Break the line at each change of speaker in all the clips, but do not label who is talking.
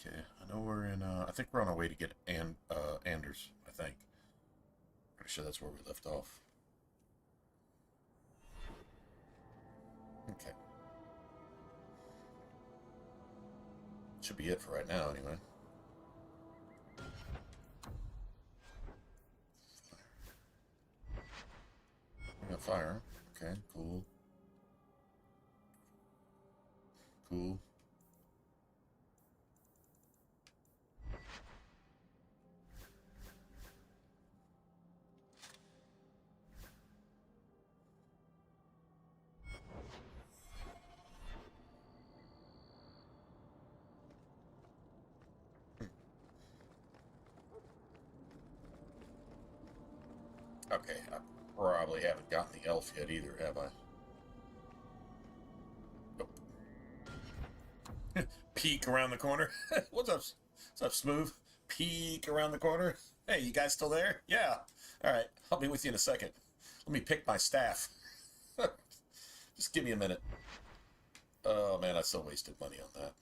Okay, I know we're in, I think we're on our way to get Anders, I think. Pretty sure that's where we left off. Okay. Should be it for right now, anyway. We got fire. Okay, cool. Cool. Okay, I probably haven't gotten the elf yet either, have I? Nope. Peek around the corner. What's up? What's up, Smooth? Peek around the corner. Hey, you guys still there? Yeah. All right, I'll be with you in a second. Let me pick my staff. Just give me a minute. Oh man, I so wasted money on that.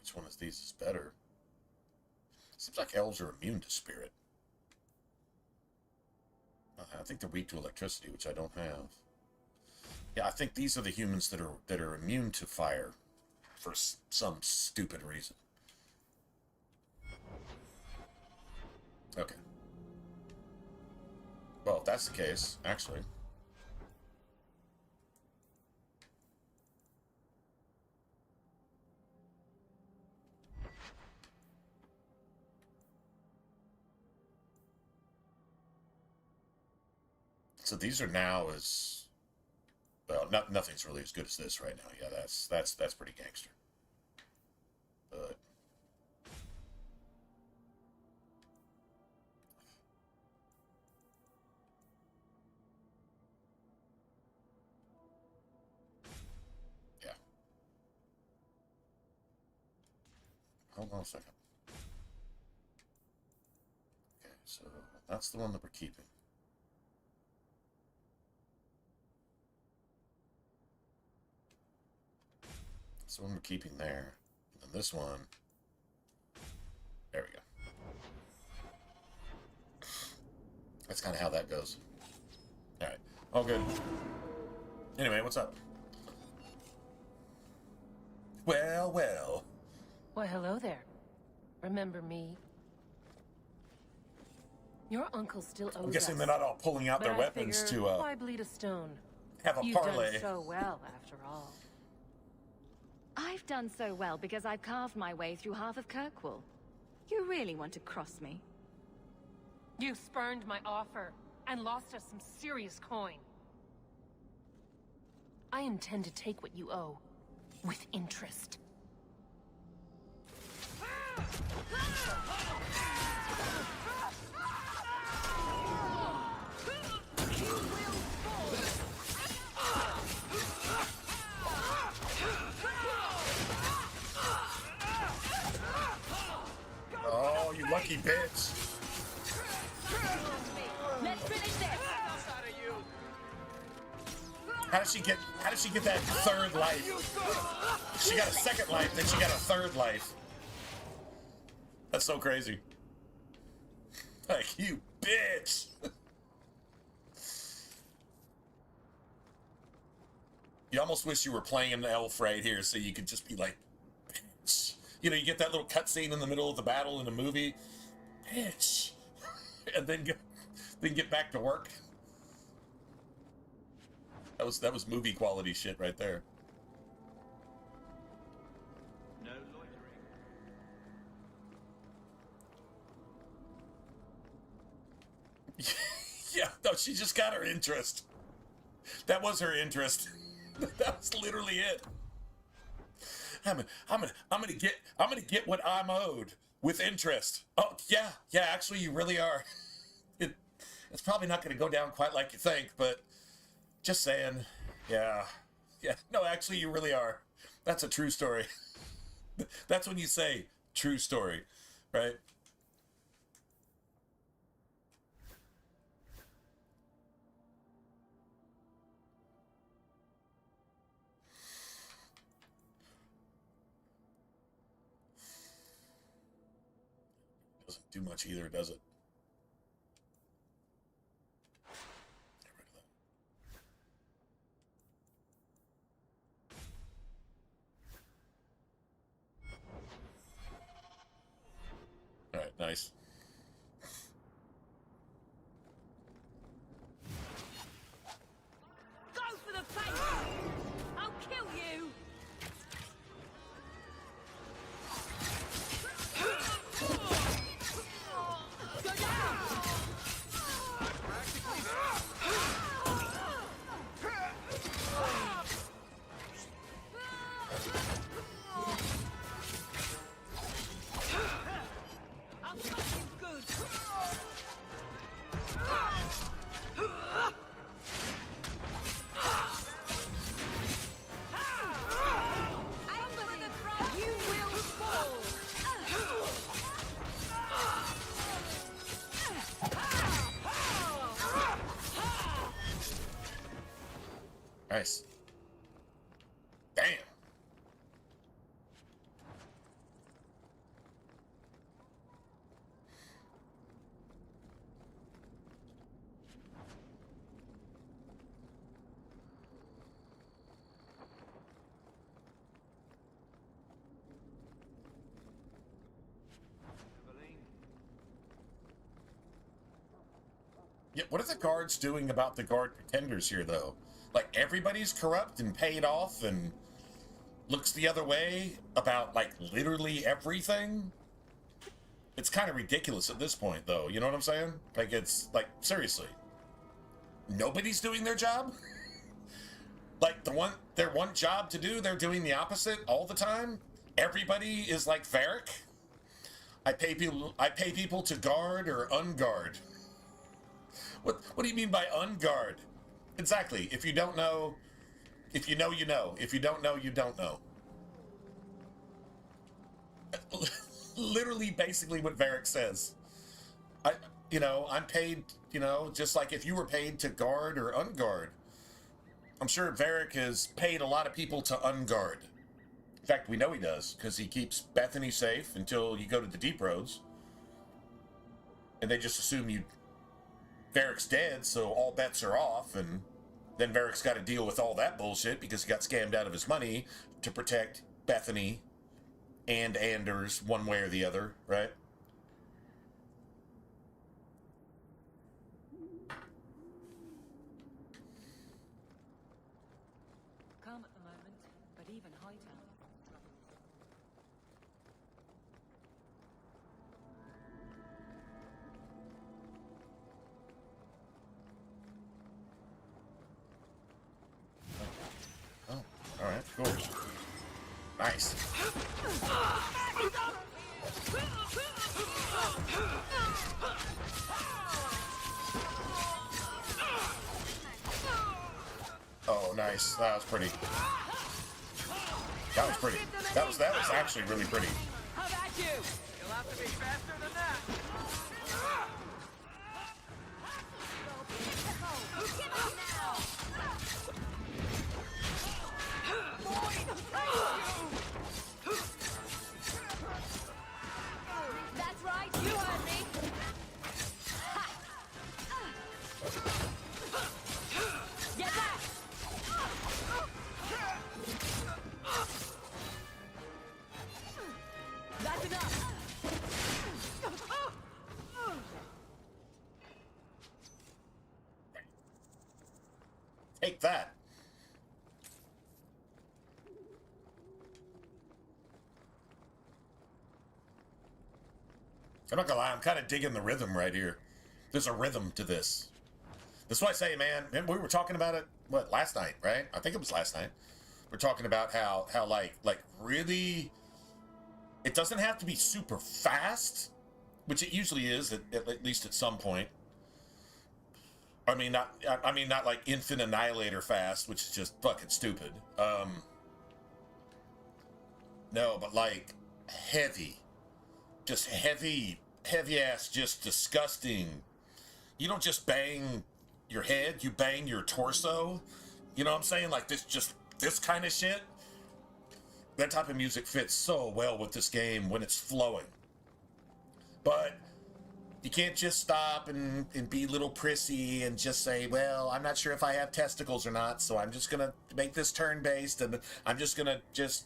Which one of these is better? Seems like elves are immune to spirit. I think they're weak to electricity, which I don't have. Yeah, I think these are the humans that are immune to fire for some stupid reason. Okay. Well, if that's the case, actually. So these are now as well. Nothing's really as good as this right now. Yeah, that's pretty gangster. But yeah, hold on a second. Okay, so that's the one that we're keeping. That's the one we're keeping there. And then this one. There we go. That's kind of how that goes. All right. All good. Anyway, what's up? Well, well.
Why, hello there. Remember me? Your uncle still owes
I'm guessing
us.
they're not all pulling out
But
their
I
weapons
figure,
to
why bleed a stone?
have a
You've
parlay.
done so well, after all.
I've done so well because I've carved my way through half of Kirkwall. You really want to cross me?
You spurned my offer and lost us some serious coin. I intend to take what you owe, with interest.
Oh, you lucky bitch.
Let's finish this!
How did she get that third life? She got a second life, then she got a third life. That's so crazy. Like, you bitch. You almost wish you were playing an elf right here so you could just be like, bitch. You know, you get that little cutscene in the middle of the battle in a movie. Bitch. And then get back to work. That was movie quality shit right there.
No loitering.
Yeah, no, she just got her interest. That was her interest. That was literally it. I'm gonna get what I'm owed with interest. Oh yeah, actually you really are. It's probably not gonna go down quite like you think, but just saying. Yeah. No, actually you really are. That's a true story. That's when you say true story, right? Doesn't do much either, does it? Get rid of that. All right, nice.
Go for the face! I'll kill you! Go down! I'm fucking good! You will fall!
Nice. Damn. Yeah, what are the guards doing about the guard pretenders here, though? Like, everybody's corrupt and paid off and looks the other way about, like, literally everything? It's kind of ridiculous at this point, though. You know what I'm saying? Like, it's, like, seriously. Nobody's doing their job? Like, their one job to do, they're doing the opposite all the time? Everybody is like Varric? I pay people to guard or unguard. What do you mean by unguard? Exactly. If you don't know, if you know, you know. If you don't know, you don't know. Literally, basically what Varric says. I'm paid, just like if you were paid to guard or unguard. I'm sure Varric has paid a lot of people to unguard. In fact, we know he does, because he keeps Bethany safe until you go to the Deep Roads. And they just assume Varric's dead, so all bets are off, and then Varric's got to deal with all that bullshit because he got scammed out of his money to protect Bethany and Anders one way or the other, right?
Calm at the moment, but even Hightown.
Oh, all right, cool. Nice. Oh, nice. That was pretty. That was pretty. That was actually really pretty.
How about you?
You'll have to be faster than that.
That's right, you heard me. Get back! That's enough.
Take that. I'm not gonna lie, I'm kind of digging the rhythm right here. There's a rhythm to this. That's why I say, man, remember we were talking about it, last night, right? I think it was last night. We're talking about how like really, it doesn't have to be super fast, which it usually is, at least at some point. I mean, not like Infant Annihilator fast, which is just fucking stupid. No, but like heavy. Just heavy ass, just disgusting. You don't just bang your head, you bang your torso. You know what I'm saying? Like this kind of shit. That type of music fits so well with this game when it's flowing. But you can't just stop and be a little prissy and just say, well, I'm not sure if I have testicles or not, so I'm just going to make this turn-based, and I'm just going to just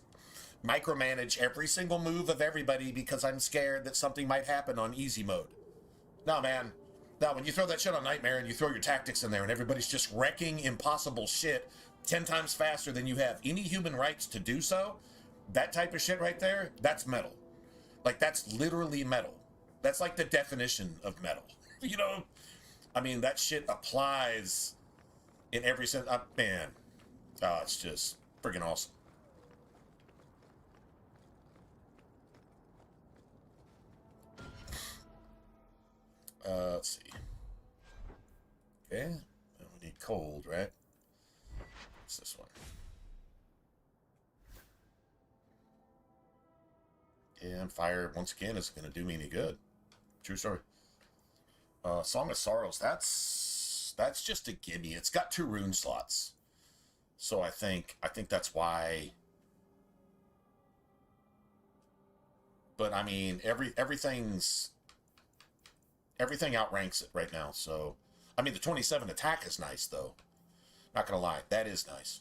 micromanage every single move of everybody because I'm scared that something might happen on easy mode. No, man. No, when you throw that shit on Nightmare and you throw your tactics in there and everybody's just wrecking impossible shit 10 times faster than you have any human rights to do so, that type of shit right there, that's metal. Like, that's literally metal. That's like the definition of metal. You know? I mean, that shit applies in every sense. Man. Oh, it's just freaking awesome. Let's see. Okay. We need cold, right? What's this one? And fire, once again, isn't going to do me any good. True story. Song of Sorrows, that's just a gimme. It's got 2 rune slots. So I think that's why. But I mean, everything outranks it right now. So I mean, the 27 attack is nice though. Not gonna lie, that is nice.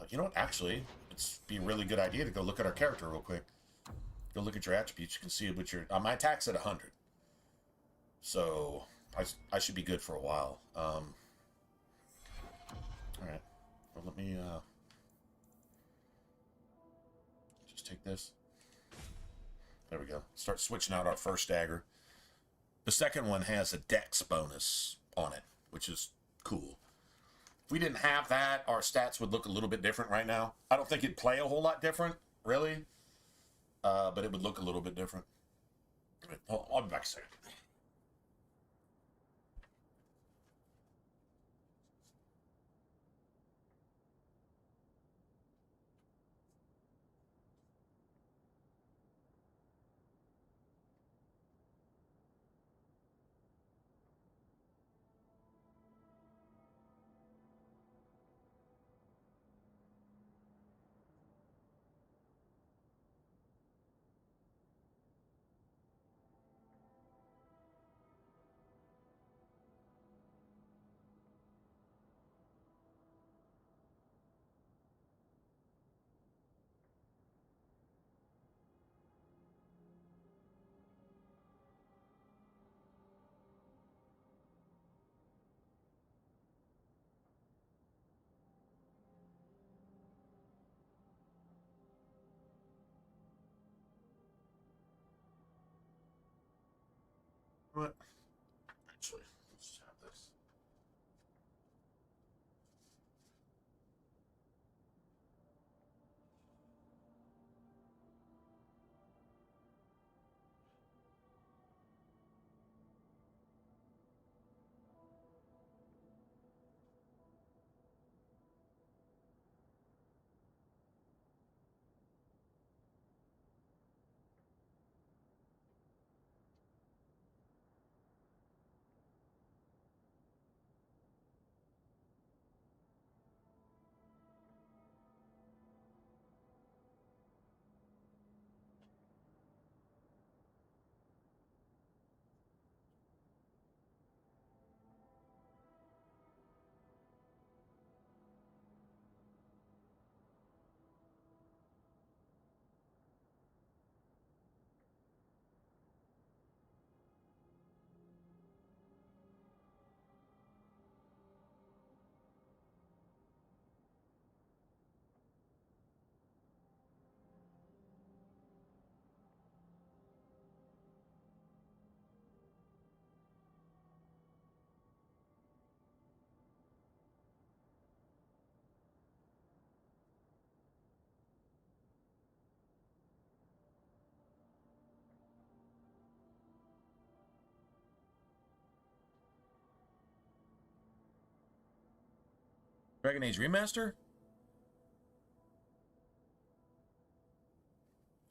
You know what? Actually, it's be a really good idea to go look at our character real quick. Go look at your attributes. You can see what your my attack's at 100. So I should be good for a while. All right. Well, let me just take this. There we go. Start switching out our first dagger. The second one has a dex bonus on it, which is cool. If we didn't have that, our stats would look a little bit different right now. I don't think it'd play a whole lot different, really. But it would look a little bit different. I'll be back a second. What? Actually, let's just have this. Dragon Age Remaster?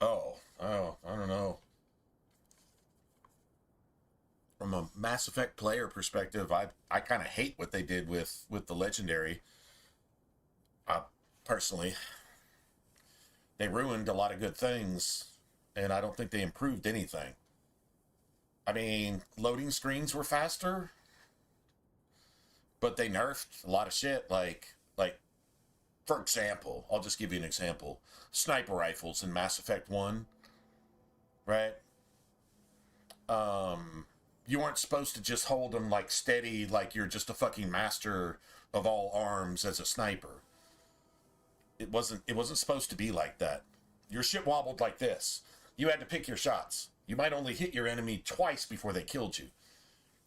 Oh, I don't know. From a Mass Effect player perspective, I kind of hate what they did with the Legendary. Personally, They ruined a lot of good things, and I don't think they improved anything. I mean, loading screens were faster, but they nerfed a lot of shit. Like, for example, I'll just give you an example. Sniper rifles in Mass Effect 1, right? You weren't supposed to just hold them like steady, like you're just a fucking master of all arms as a sniper. It wasn't supposed to be like that. Your shit wobbled like this. You had to pick your shots. You might only hit your enemy twice before they killed you.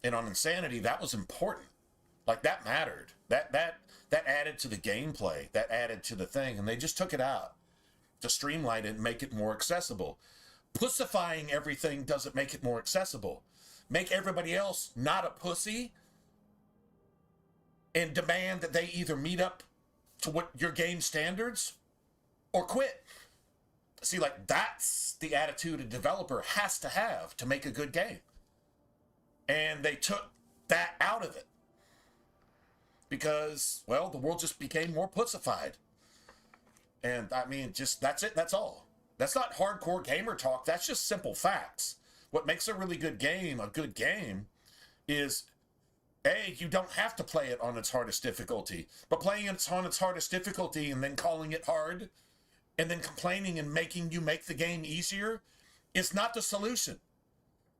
And on Insanity, that was important. Like, that mattered. That added to the gameplay. That added to the thing. And they just took it out to streamline it and make it more accessible. Pussifying everything doesn't make it more accessible. Make everybody else not a pussy and demand that they either meet up to what your game standards or quit. See, like, that's the attitude a developer has to have to make a good game. And they took that out of it. Because, well, the world just became more pussified. And, I mean, just, that's it, that's all. That's not hardcore gamer talk, that's just simple facts. What makes a really good game, is, A, you don't have to play it on its hardest difficulty. But playing it on its hardest difficulty and then calling it hard, and then complaining and making you make the game easier, is not the solution.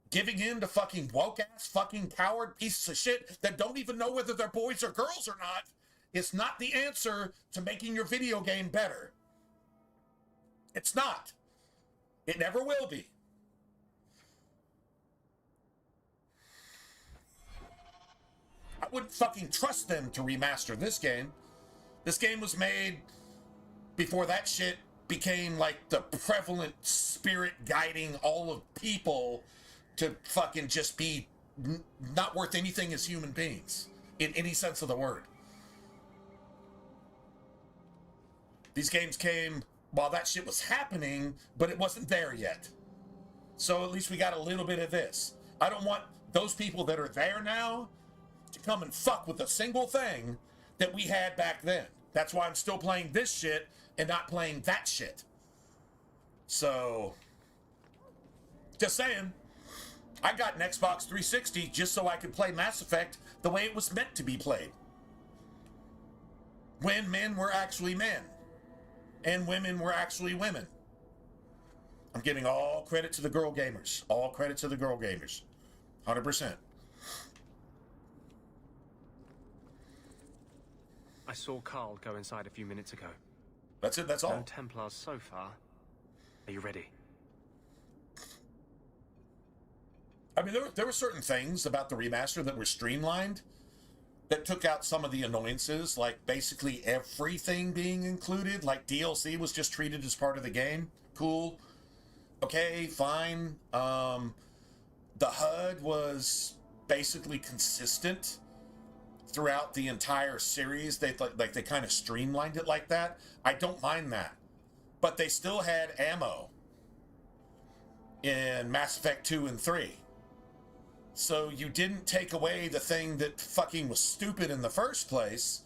Giving in to fucking woke-ass, fucking coward pieces of shit that don't even know whether they're boys or girls or not is not the answer to making your video game better. It's not. It never will be. I wouldn't fucking trust them to remaster this game. This game was made before that shit became like the prevalent spirit guiding all of people to fucking just be not worth anything as human beings in any sense of the word. These games came while that shit was happening, but it wasn't there yet. So at least we got a little bit of this. I don't want those people that are there now to come and fuck with a single thing that we had back then. That's why I'm still playing this shit and not playing that shit. So, just saying, I got an Xbox 360 just so I could play Mass Effect the way it was meant to be played. When men were actually men. And women were actually women. I'm giving all credit to the girl gamers. All credit to the girl gamers. 100%.
I saw Carl go inside a few minutes ago.
That's it, that's all.
No Templars so far. Are you ready?
I mean, there were certain things about the remaster that were streamlined that took out some of the annoyances, like basically everything being included, like DLC was just treated as part of the game. Cool. Okay, fine. The HUD was basically consistent throughout the entire series. They kind of streamlined it like that. I don't mind that. But they still had ammo in Mass Effect 2 and 3. So you didn't take away the thing that fucking was stupid in the first place,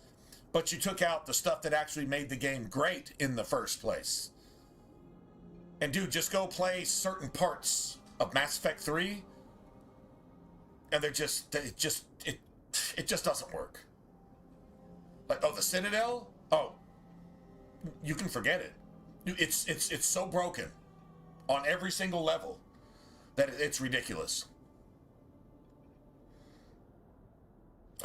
but you took out the stuff that actually made the game great in the first place. And dude, just go play certain parts of Mass Effect 3, and it just doesn't work. Like, oh, the Citadel? Oh, you can forget it. It's so broken on every single level that it's ridiculous.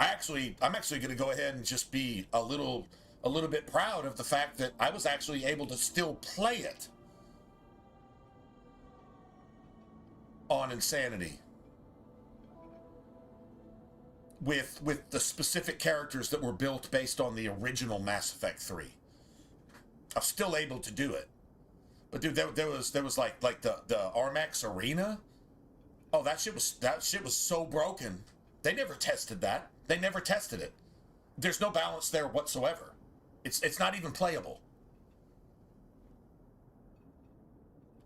I'm actually going to go ahead and just be a little bit proud of the fact that I was actually able to still play it on Insanity with the specific characters that were built based on the original Mass Effect 3. I'm still able to do it. But dude, there was like the Armax Arena. Oh, that shit was so broken. They never tested that. They never tested it. There's no balance there whatsoever. It's not even playable.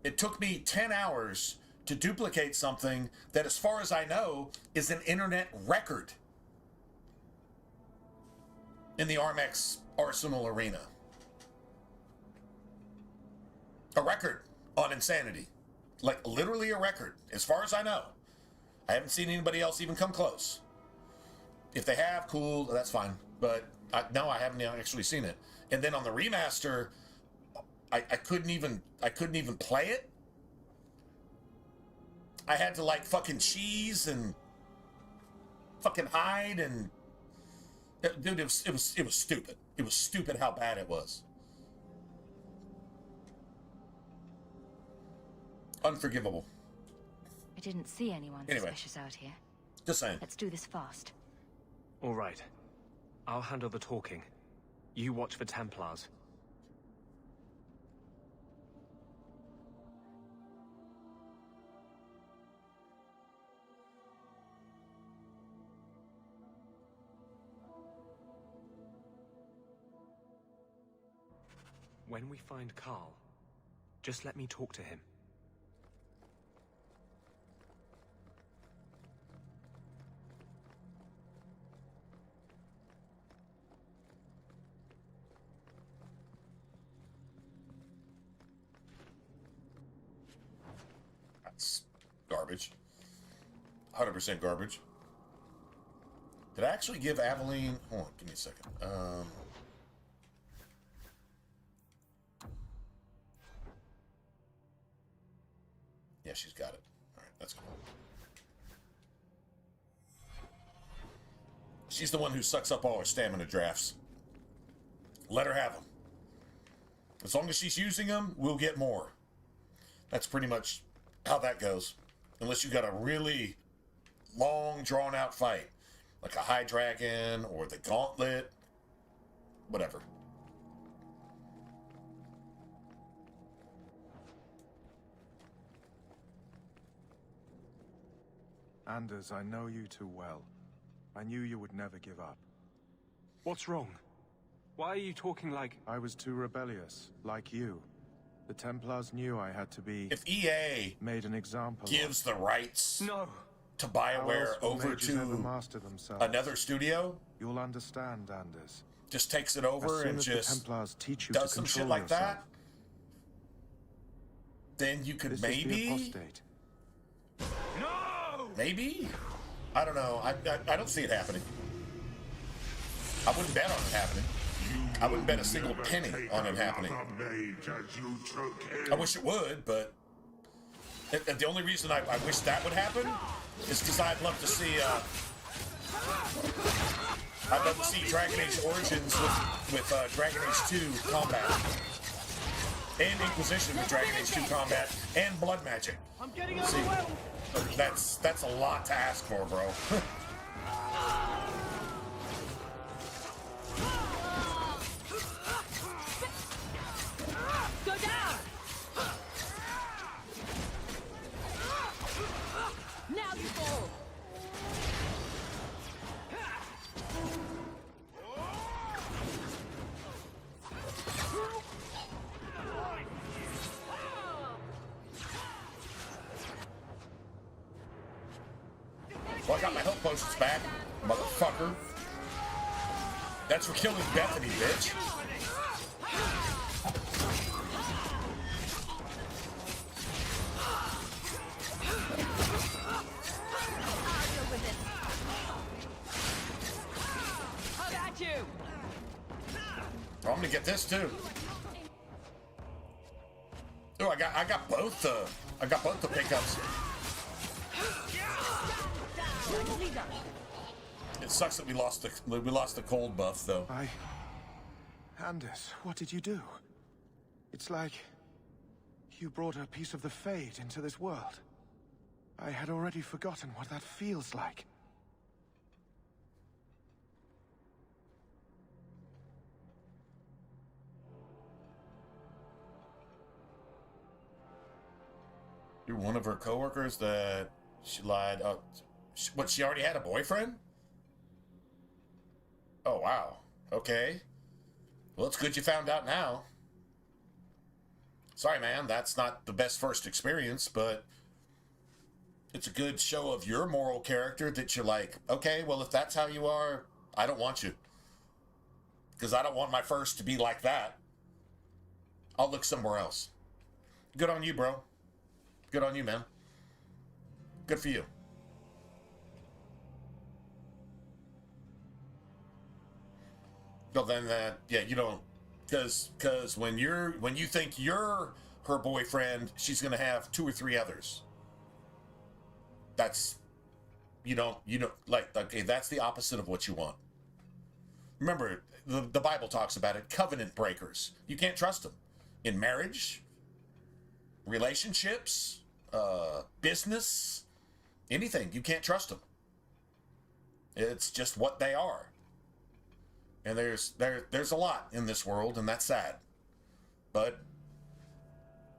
It took me 10 hours to duplicate something that, as far as I know, is an internet record in the Armax Arsenal Arena. a record on insanity. Like, literally a record, as far as I know. I haven't seen anybody else even come close. If they have, cool, that's fine. But no, I haven't actually seen it. And then on the remaster, I couldn't even play it. I had to like fucking cheese and fucking hide and dude, it was stupid. It was stupid how bad it was. Unforgivable.
I didn't see anyone suspicious out here.
Just saying.
Let's do this fast.
All right. I'll handle the talking. You watch for Templars. When we find Carl, just let me talk to him.
That's garbage. 100% garbage. Did I actually give Aveline... Hold on, give me a second. Yeah, she's got it. All right, that's cool. She's the one who sucks up all her stamina drafts. Let her have them. As long as she's using them, we'll get more. That's pretty much how that goes. Unless you got a really long, drawn-out fight. Like a High Dragon or the Gauntlet. Whatever.
Anders, I know you too well. I knew you would never give up.
What's wrong? Why are you talking like...
I was too rebellious, like you. The Templars knew I had to be...
If EA
made an example
gives the rights
No!
to BioWare over to
master themselves.
another studio,
You'll understand, Anders.
just takes it over and
the
just
Templars teach you
does
to
some shit
control
like
yourself,
that, then you could
This is the
maybe...
apostate.
No!
Maybe? I don't know. I don't see it happening. I wouldn't bet on it happening. I wouldn't bet a single penny on it happening. I wish it would, but the only reason I wish that would happen is because I'd love to see Dragon Age Origins with Dragon Age 2 combat, and Inquisition with Dragon Age 2 combat, and Blood Magic.
I'm getting
See,
overwhelmed.
that's a lot to ask for, bro.
Go down! Now you fall!
Well, I got my health potions back, motherfucker. That's for killing Bethany, bitch.
How about you?
Oh, I'm gonna get this too. Oh, I got both the pickups. It sucks that we lost the cold buff though.
Anders, what did you do? It's like you brought a piece of the Fate into this world. I had already forgotten what that feels like.
You're one of her coworkers that she lied. Oh, what? She already had a boyfriend? Oh wow. Okay. Well, it's good you found out now. Sorry, man. That's not the best first experience, but it's a good show of your moral character that you're like, okay, well, if that's how you are, I don't want you. Because I don't want my first to be like that. I'll look somewhere else. Good on you, bro. Good on you, man. Good for you. Well, then yeah, you don't, because when you think you're her boyfriend, she's gonna have 2 or 3 others. That's, you don't like, okay, that's the opposite of what you want. Remember, the Bible talks about it, covenant breakers. You can't trust them. In marriage, relationships, business, anything, you can't trust them. It's just what they are. And there's a lot in this world, and that's sad. But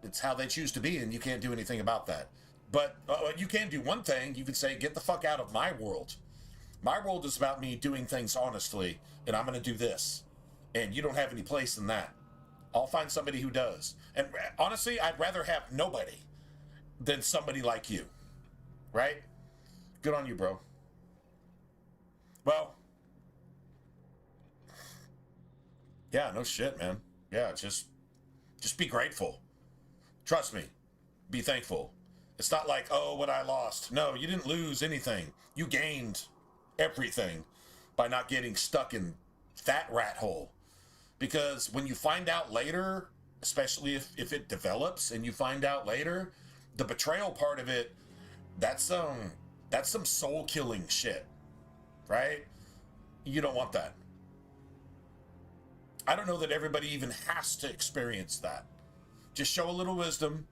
it's how they choose to be, and you can't do anything about that. But you can do one thing. You can say, get the fuck out of my world. My world is about me doing things honestly, and I'm going to do this. And you don't have any place in that. I'll find somebody who does. And honestly, I'd rather have nobody than somebody like you. Right? Good on you, bro. Well, yeah, no shit, man. Yeah, just be grateful. Trust me. Be thankful. It's not like, oh, what I lost. No, you didn't lose anything. You gained everything by not getting stuck in that rat hole. Because when you find out later, especially if it develops and you find out later, the betrayal part of it, that's some soul-killing shit. Right? You don't want that. I don't know that everybody even has to experience that. Just show a little wisdom.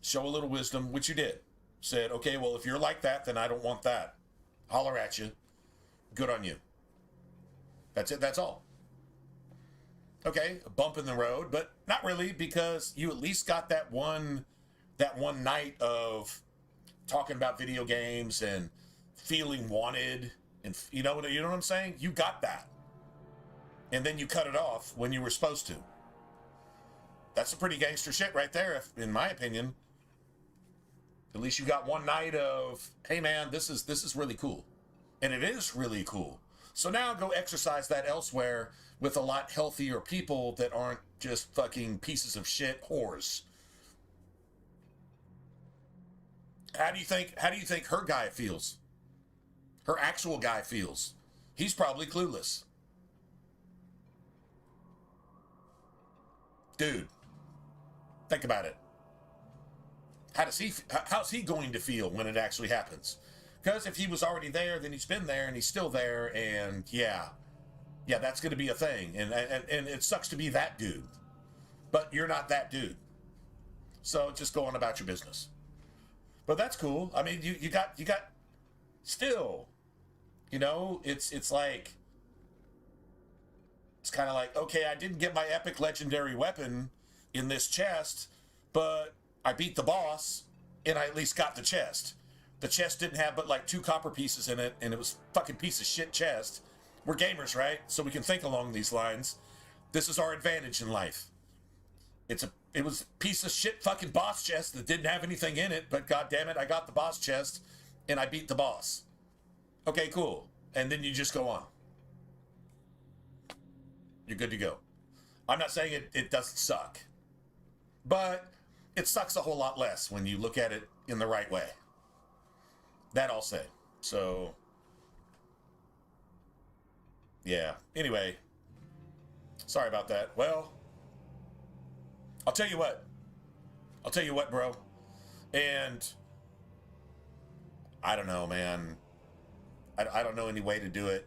Show a little wisdom, which you did. Said, okay, well, if you're like that, then I don't want that. Holler at you. Good on you. That's it. That's all. Okay, a bump in the road, but not really, because you at least got that one night of talking about video games and feeling wanted, and you know what I'm saying? You got that. And then you cut it off when you were supposed to. That's some pretty gangster shit right there, in my opinion. At least you got one night of, hey man, this is really cool. And it is really cool. So now go exercise that elsewhere with a lot healthier people that aren't just fucking pieces of shit whores. How do you think her guy feels? Her actual guy feels? He's probably clueless. Dude, think about it. How's he going to feel when it actually happens? Because if he was already there, then he's been there and he's still there, and yeah, that's going to be a thing, and it sucks to be that dude, but you're not that dude. So just go on about your business. But that's cool. I mean, you got still, it's like, it's kind of like, okay, I didn't get my epic legendary weapon in this chest, but I beat the boss, and I at least got the chest. The chest didn't have but like 2 copper pieces in it, and it was fucking piece of shit chest. We're gamers, right? So we can think along these lines. This is our advantage in life. It was a piece of shit fucking boss chest that didn't have anything in it, but god damn it, I got the boss chest, and I beat the boss. Okay, cool. And then you just go on. You're good to go. I'm not saying it doesn't suck, but it sucks a whole lot less when you look at it in the right way. That I'll say. So, yeah. Anyway, sorry about that. Well, I'll tell you what. Bro. And I don't know, man. I don't know any way to do it.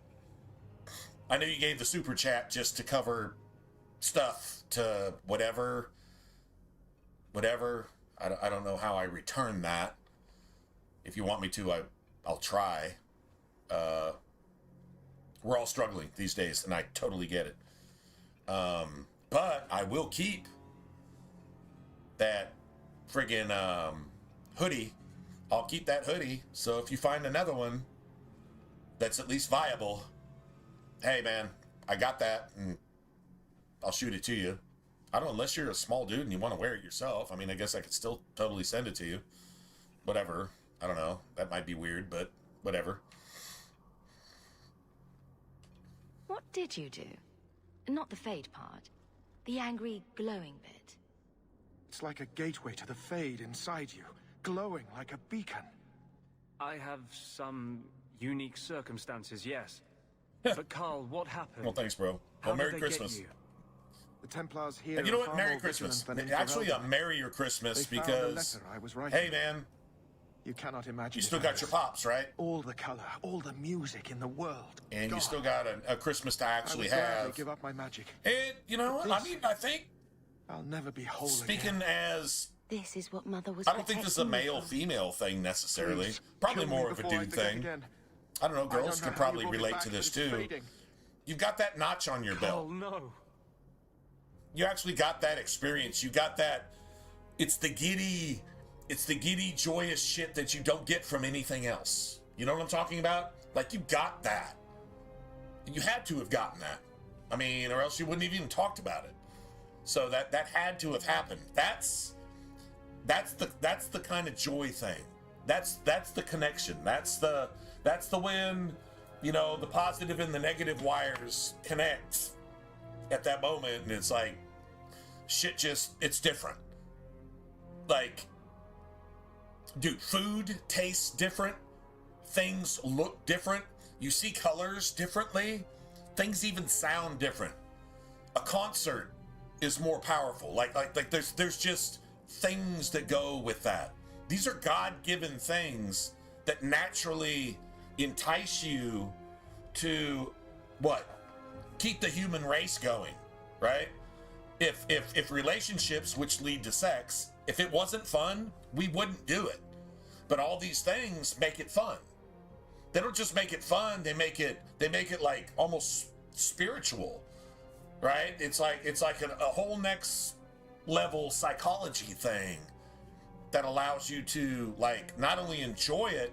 I know you gave the super chat just to cover stuff to whatever. I don't know how I return that. If you want me to, I'll try. We're all struggling these days, and I totally get it. But I will keep that friggin' hoodie. I'll keep that hoodie, so if you find another one that's at least viable, hey man, I got that, and I'll shoot it to you. I don't know, unless you're a small dude and you want to wear it yourself. I mean, I guess I could still totally send it to you. Whatever. I don't know. That might be weird, but whatever.
What did you do? Not the fade part. The angry, glowing bit.
It's like a gateway to the Fade inside you, glowing like a beacon.
I have some unique circumstances, yes. But Carl, what happened?
Well, thanks, bro.
How
Well, Merry
did they get
Christmas.
you?
The Templars here
And you know
are
what?
far
Merry
more
Christmas.
vigilant than in
Actually, a
Ferelden.
merrier Christmas
They found
because,
a letter I was writing.
hey, man,
You cannot imagine.
you still
it,
got
Alice.
your pops, right?
All the color, all the music in the world.
And you
God,
still got a Christmas to
I
actually
would gladly
have.
give up my magic.
And you know what? I
This-
mean, I think
I'll never be whole
speaking
again.
as
This is what Mother was
I don't think this is a
protecting me from.
male-female thing necessarily.
Please,
Probably
kill me
more of a
before I
dude
forget
thing.
again.
I don't know.
I don't
Girls
know
can
how
probably
you brought me
relate
back,
to
but
this
it's
too.
fading.
You've got that notch on your
Carl,
belt.
no.
You actually got that experience. You got that. It's the giddy, joyous shit that you don't get from anything else. You know what I'm talking about? Like, you got that. You had to have gotten that. I mean, or else you wouldn't have even talked about it. So that had to have happened. That's the kind of joy thing. That's the connection. That's the when, you know, the positive and the negative wires connect at that moment, and it's like shit just, it's different. Like, dude, food tastes different, things look different, you see colors differently, things even sound different. A concert is more powerful. Like there's just things that go with that. These are God-given things that naturally entice you to what? Keep the human race going, right? If relationships, which lead to sex, if it wasn't fun, we wouldn't do it. But all these things make it fun. They don't just make it fun, they make it like almost spiritual, right? It's like a whole next level psychology thing that allows you to, like, not only enjoy it,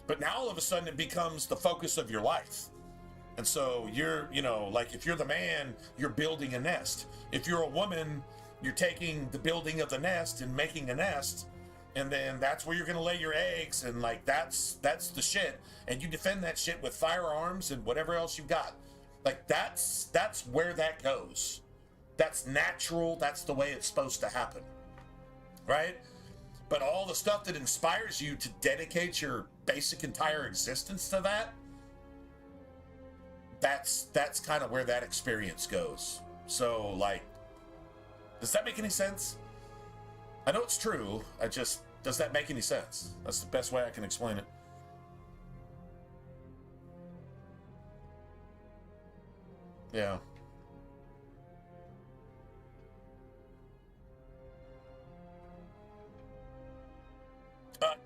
but now all of a sudden it becomes the focus of your life. And so you're, you know, like, if you're the man, you're building a nest. If you're a woman, you're taking the building of the nest and making a nest, and then that's where you're gonna lay your eggs, and like that's the shit. And you defend that shit with firearms and whatever else you've got. Like, that's where that goes. That's natural, that's the way it's supposed to happen. Right? But all the stuff that inspires you to dedicate your basic entire existence to that, that's kind of where that experience goes. So, like, does that make any sense? I know it's true. Does that make any sense? That's the best way I can explain it. Yeah.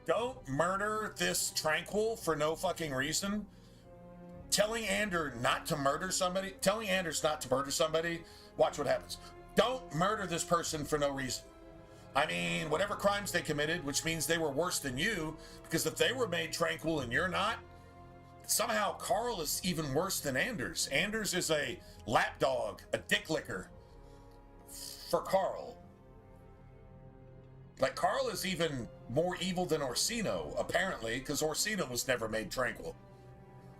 Don't murder this Tranquil for no fucking reason. Telling Anders not to murder somebody, watch what happens. Don't murder this person for no reason. I mean, whatever crimes they committed, which means they were worse than you, because if they were made tranquil and you're not, somehow Carl is even worse than Anders. Anders is a lapdog, a dick licker for Carl. Like, Carl is even more evil than Orsino, apparently, because Orsino was never made tranquil.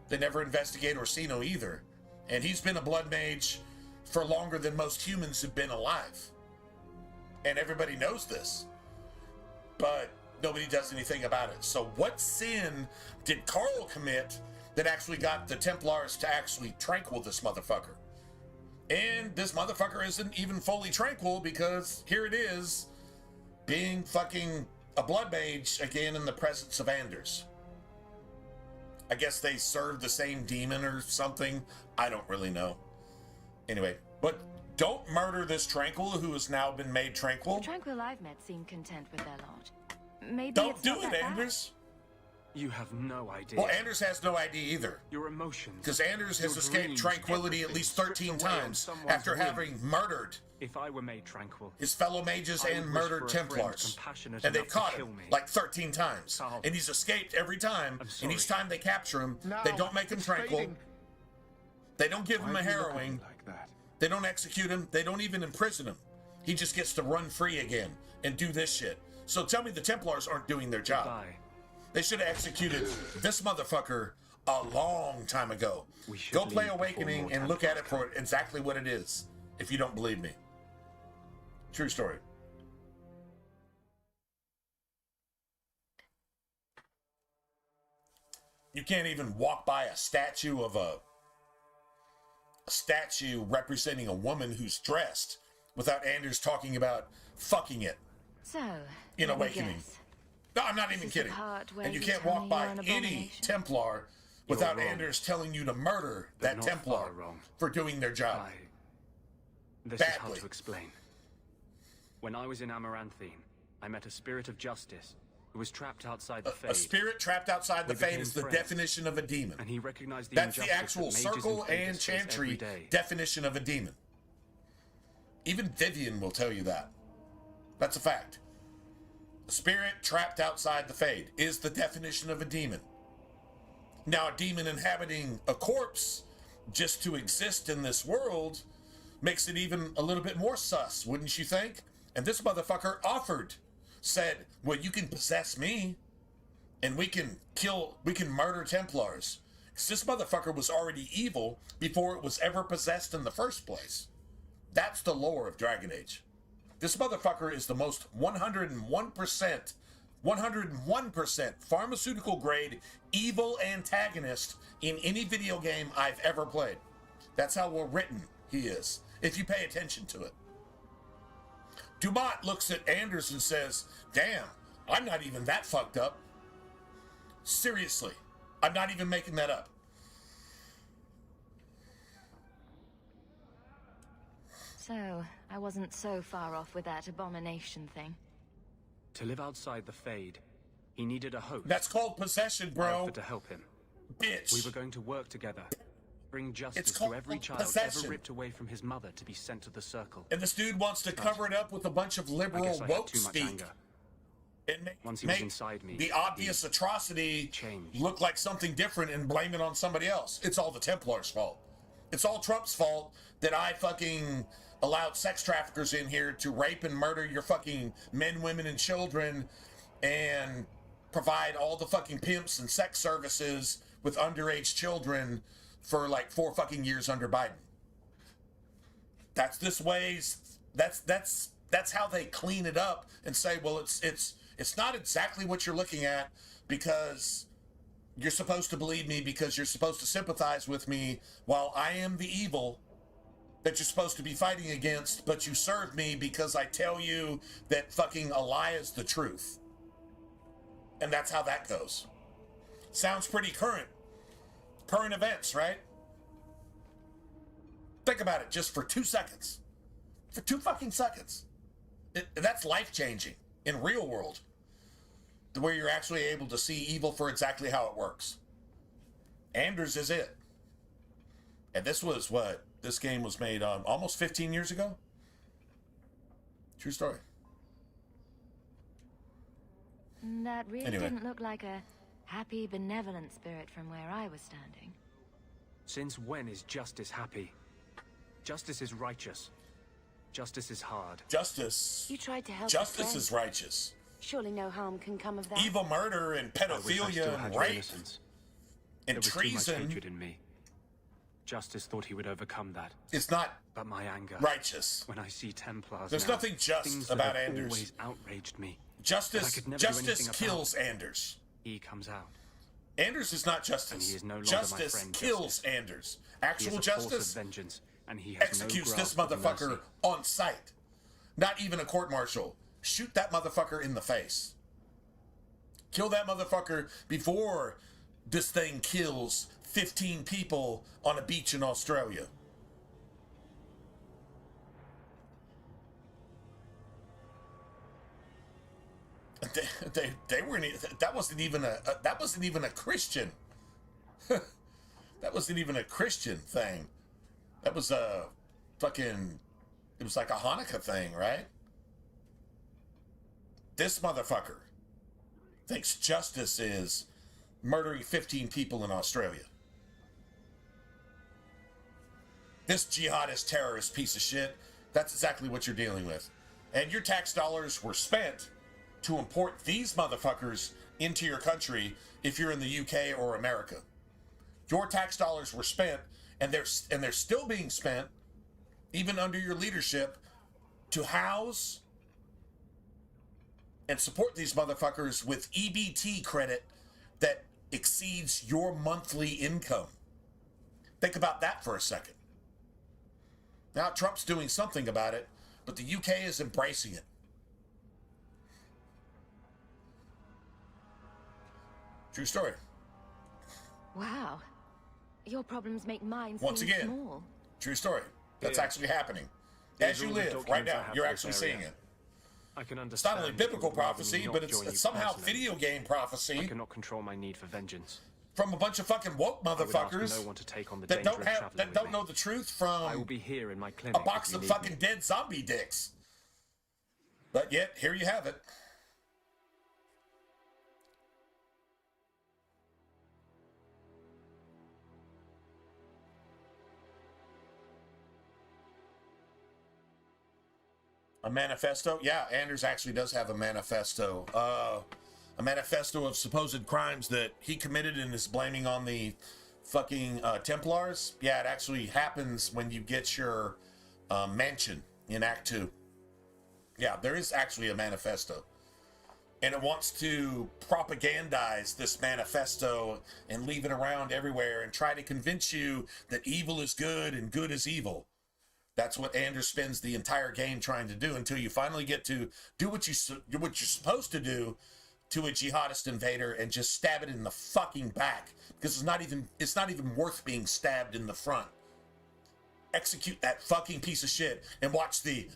They never investigate Orsino either. And he's been a blood mage for longer than most humans have been alive. And everybody knows this. But nobody does anything about it. So what sin did Carl commit that actually got the Templars to actually tranquil this motherfucker? And this motherfucker isn't even fully tranquil, because here it is, being fucking a blood mage again in the presence of Anders. I guess they serve the same demon or something. I don't really know. Anyway, but don't murder this Tranquil who has now been made tranquil.
The Tranquil I've met seem content with their lot. Maybe
Don't
it's
do
not
it,
that bad.
Anders.
You have no idea.
Well, Anders has no idea either.
Your emotions.
Because Anders has
your
escaped
dreams,
tranquility at
everything
least
stripped
13
away on
times
someone's
after
whim.
having murdered
If I were made tranquil,
his fellow mages
I
and
would wish
murdered
for a friend
Templars.
compassionate
And they've
enough to
caught
kill
him
me.
like 13 times.
Carl.
And he's escaped every time.
I'm
And each
sorry.
time they capture him,
Now,
they don't make him
it's
tranquil.
fading.
They don't give him
Why
a
do you look at
harrowing.
me like that?
They don't execute him. They don't even imprison him. He just gets to run free again and do this shit. So tell me the Templars aren't doing their job.
Bye.
They should have executed this motherfucker a long time ago.
We should
Go play
leave before
Awakening
more
and look at it
Templars
for exactly what it is, if you don't believe me. True story. You can't even walk by a statue of a statue representing a woman who's dressed without Anders talking about fucking it
So,
in
let me
Awakening.
guess.
No, I'm not even
This is the
kidding.
part where
And you
you
can't
tell
walk
me
by
you're an
any
abomination?
Templar without
wrong.
Anders telling you to murder
But
that
not
Templar
far wrong.
for doing their job.
This is hard
Badly.
to explain. When I was in Amaranthine, I met a spirit of justice who was trapped outside the Fade.
A spirit trapped outside the
We
Fade
became
is the
friends.
definition of a demon.
And he recognized the
That's the
injustice
actual
that mages
circle
Faders
and
face every
chantry
day.
definition of a demon. Even Vivian will tell you that. That's a fact. A spirit trapped outside the Fade is the definition of a demon. Now, a demon inhabiting a corpse just to exist in this world makes it even a little bit more sus, wouldn't you think? And this motherfucker offered, said, well, you can possess me and we can murder Templars. 'Cause this motherfucker was already evil before it was ever possessed in the first place. That's the lore of Dragon Age. This motherfucker is the most 101% pharmaceutical grade evil antagonist in any video game I've ever played. That's how well written he is, if you pay attention to it. Dumont looks at Anders and says, damn, I'm not even that fucked up. Seriously, I'm not even making that up.
So, I wasn't so far off with that abomination thing.
To live outside the Fade, he needed a host.
That's called possession,
I
bro.
offered to help him.
Bitch.
We were going to work together. Bring justice
It's
to
called
every child
possession.
ever ripped away from his mother to be sent to the Circle.
And this dude wants to cover it up with a bunch of
I
liberal
guess I had
woke
too much
speak.
anger.
And
Once he was
make
inside me,
the obvious atrocity
changed.
look like something different and blame it on somebody else. It's all the Templars' fault. It's all Trump's fault that I fucking allowed sex traffickers in here to rape and murder your fucking men, women, and children and provide all the fucking pimps and sex services with underage children for like 4 fucking years under Biden. That's this way's that's how they clean it up and say, well, it's not exactly what you're looking at because you're supposed to believe me because you're supposed to sympathize with me while I am the evil that you're supposed to be fighting against, but you serve me because I tell you that fucking a lie is the truth. And that's how that goes. Sounds pretty current. Current events, right? Think about it just for 2 seconds. For 2 fucking seconds. That's life-changing in real world. Where you're actually able to see evil for exactly how it works. Anders is it. And this was what? This game was made almost 15 years ago? True story.
That really
Anyway.
didn't look like a happy, benevolent spirit from where I was standing.
Since when is justice happy? Justice is righteous. Justice is hard.
Justice.
You tried to help
Justice
a
is
friend.
righteous.
Surely no harm can come of that.
Evil murder and
I wish I still
pedophilia
had
and
your
rape
innocence.
and
There was too much
treason
hatred in me. Justice thought he would overcome that,
is not
but my anger.
righteous.
When I see Templars
There's
now,
nothing just
things that
about
have
Anders.
always outraged me. But I
Justice
could never do
justice
anything about
kills
it.
Anders.
He comes out.
Anders is not
And
justice.
he is no longer my
Justice
friend,
kills
Justice.
Anders.
He is
Actual
a force
justice
of vengeance, and he has
executes
no
this
grasp of
motherfucker
mercy.
on sight. Not even a court martial. Shoot that motherfucker in the face. Kill that motherfucker before this thing kills 15 people on a beach in Australia. They weren't. That wasn't even a Christian. That wasn't even a Christian thing. That was a fucking. It was like a Hanukkah thing, right? This motherfucker thinks justice is murdering 15 people in Australia. This jihadist terrorist piece of shit, that's exactly what you're dealing with. And your tax dollars were spent to import these motherfuckers into your country if you're in the UK or America. Your tax dollars were spent, and they're still being spent, even under your leadership, to house and support these motherfuckers with EBT credit that exceeds your monthly income. Think about that for a second. Now, Trump's doing something about it, but the UK is embracing it. True story.
Wow. Your problems make mine
Once
seem
again,
small.
true story. That's
Yeah.
actually happening.
These
As
are
you
all the
live right
documents I
now,
have
you're
for
actually
this
seeing
area.
it.
I can understand.
It's not only
that you
biblical
would rather me
prophecy,
not
but
join you
it's somehow
personally.
video game
I
prophecy
cannot control my need for vengeance.
from a bunch of fucking woke
I would ask
motherfuckers
no one to take on the
that
danger
don't
of
have
traveling
that
with
don't
me.
know the truth
I will
from
be here in my clinic
a box
if you
of
need
fucking
me.
dead zombie dicks. But yet, here you have it. A manifesto? Yeah, Anders actually does have a manifesto. A manifesto of supposed crimes that he committed and is blaming on the fucking Templars. Yeah, it actually happens when you get your mansion in Act 2. Yeah, there is actually a manifesto. And it wants to propagandize this manifesto and leave it around everywhere and try to convince you that evil is good and good is evil. That's what Anders spends the entire game trying to do until you finally get to do what you're supposed to do to a jihadist invader and just stab it in the fucking back, because it's not even worth being stabbed in the front. Execute that fucking piece of shit and watch the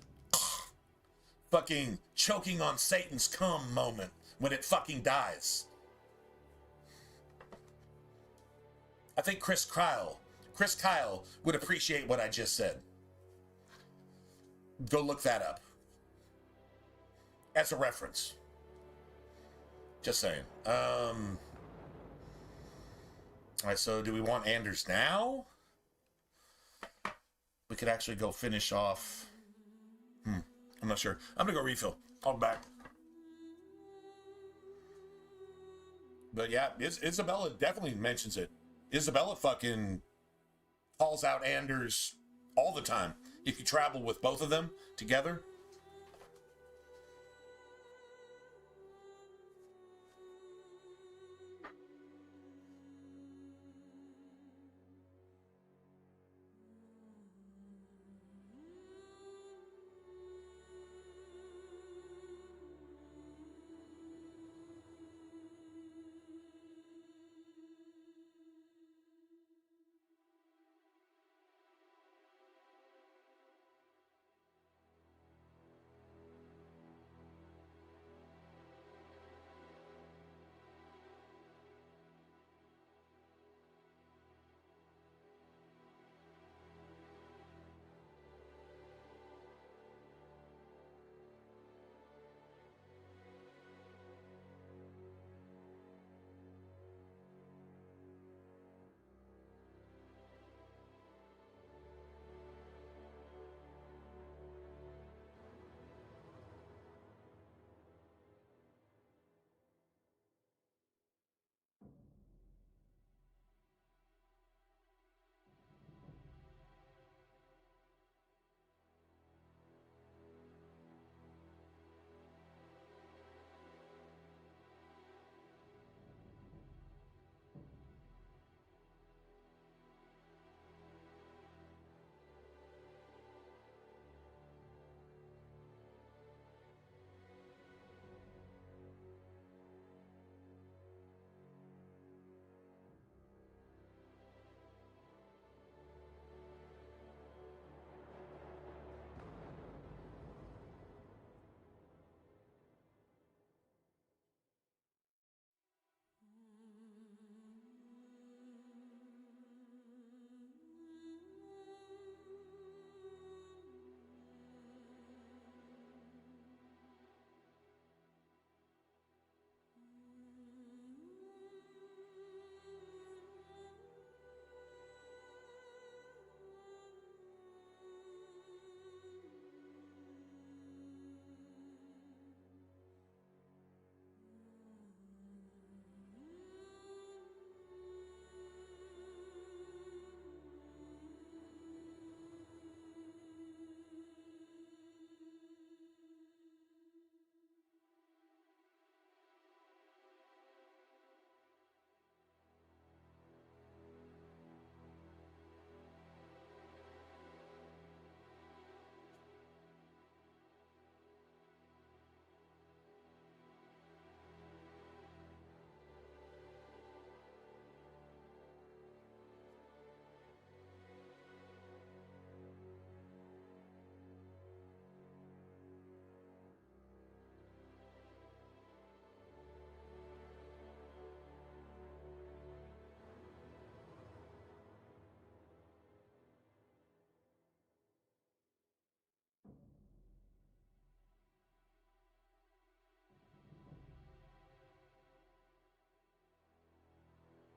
fucking choking on Satan's cum moment when it fucking dies. I think Chris Kyle would appreciate what I just said. Go look that up as a reference. Just saying. All right, so do we want Anders now? We could actually go finish off. I'm not sure. I'm gonna go refill. I'll be back. But yeah, Isabella definitely mentions it. Isabella fucking calls out Anders all the time. If you travel with both of them together.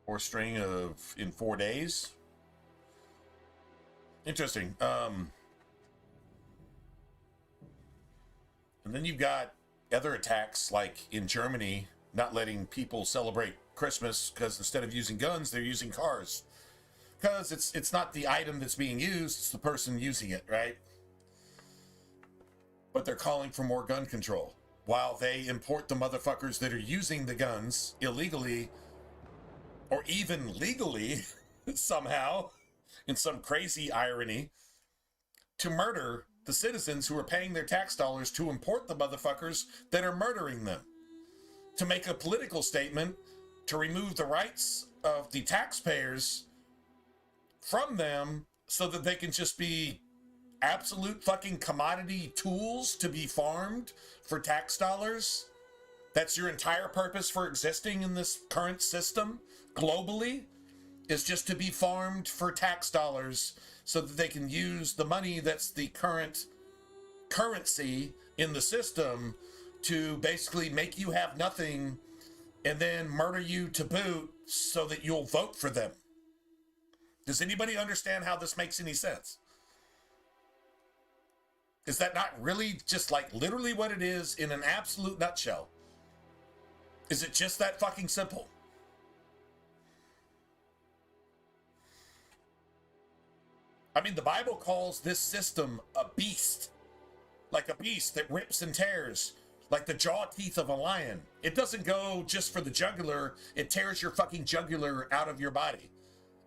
or string of in 4 days. Interesting. And then you've got other attacks, like in Germany, not letting people celebrate Christmas because instead of using guns, they're using cars. Because it's not the item that's being used, it's the person using it, right? But they're calling for more gun control while they import the motherfuckers that are using the guns illegally or even legally somehow, in some crazy irony, to murder the citizens who are paying their tax dollars to import the motherfuckers that are murdering them. To make a political statement to remove the rights of the taxpayers from them so that they can just be absolute fucking commodity tools to be farmed for tax dollars. That's your entire purpose for existing in this current system globally, is just to be farmed for tax dollars so that they can use the money that's the current currency in the system to basically make you have nothing and then murder you to boot so that you'll vote for them. Does anybody understand how this makes any sense? Is that not really just like literally what it is in an absolute nutshell? Is it just that fucking simple? I mean, the Bible calls this system a beast. Like a beast that rips and tears, like the jaw teeth of a lion. It doesn't go just for the jugular, it tears your fucking jugular out of your body.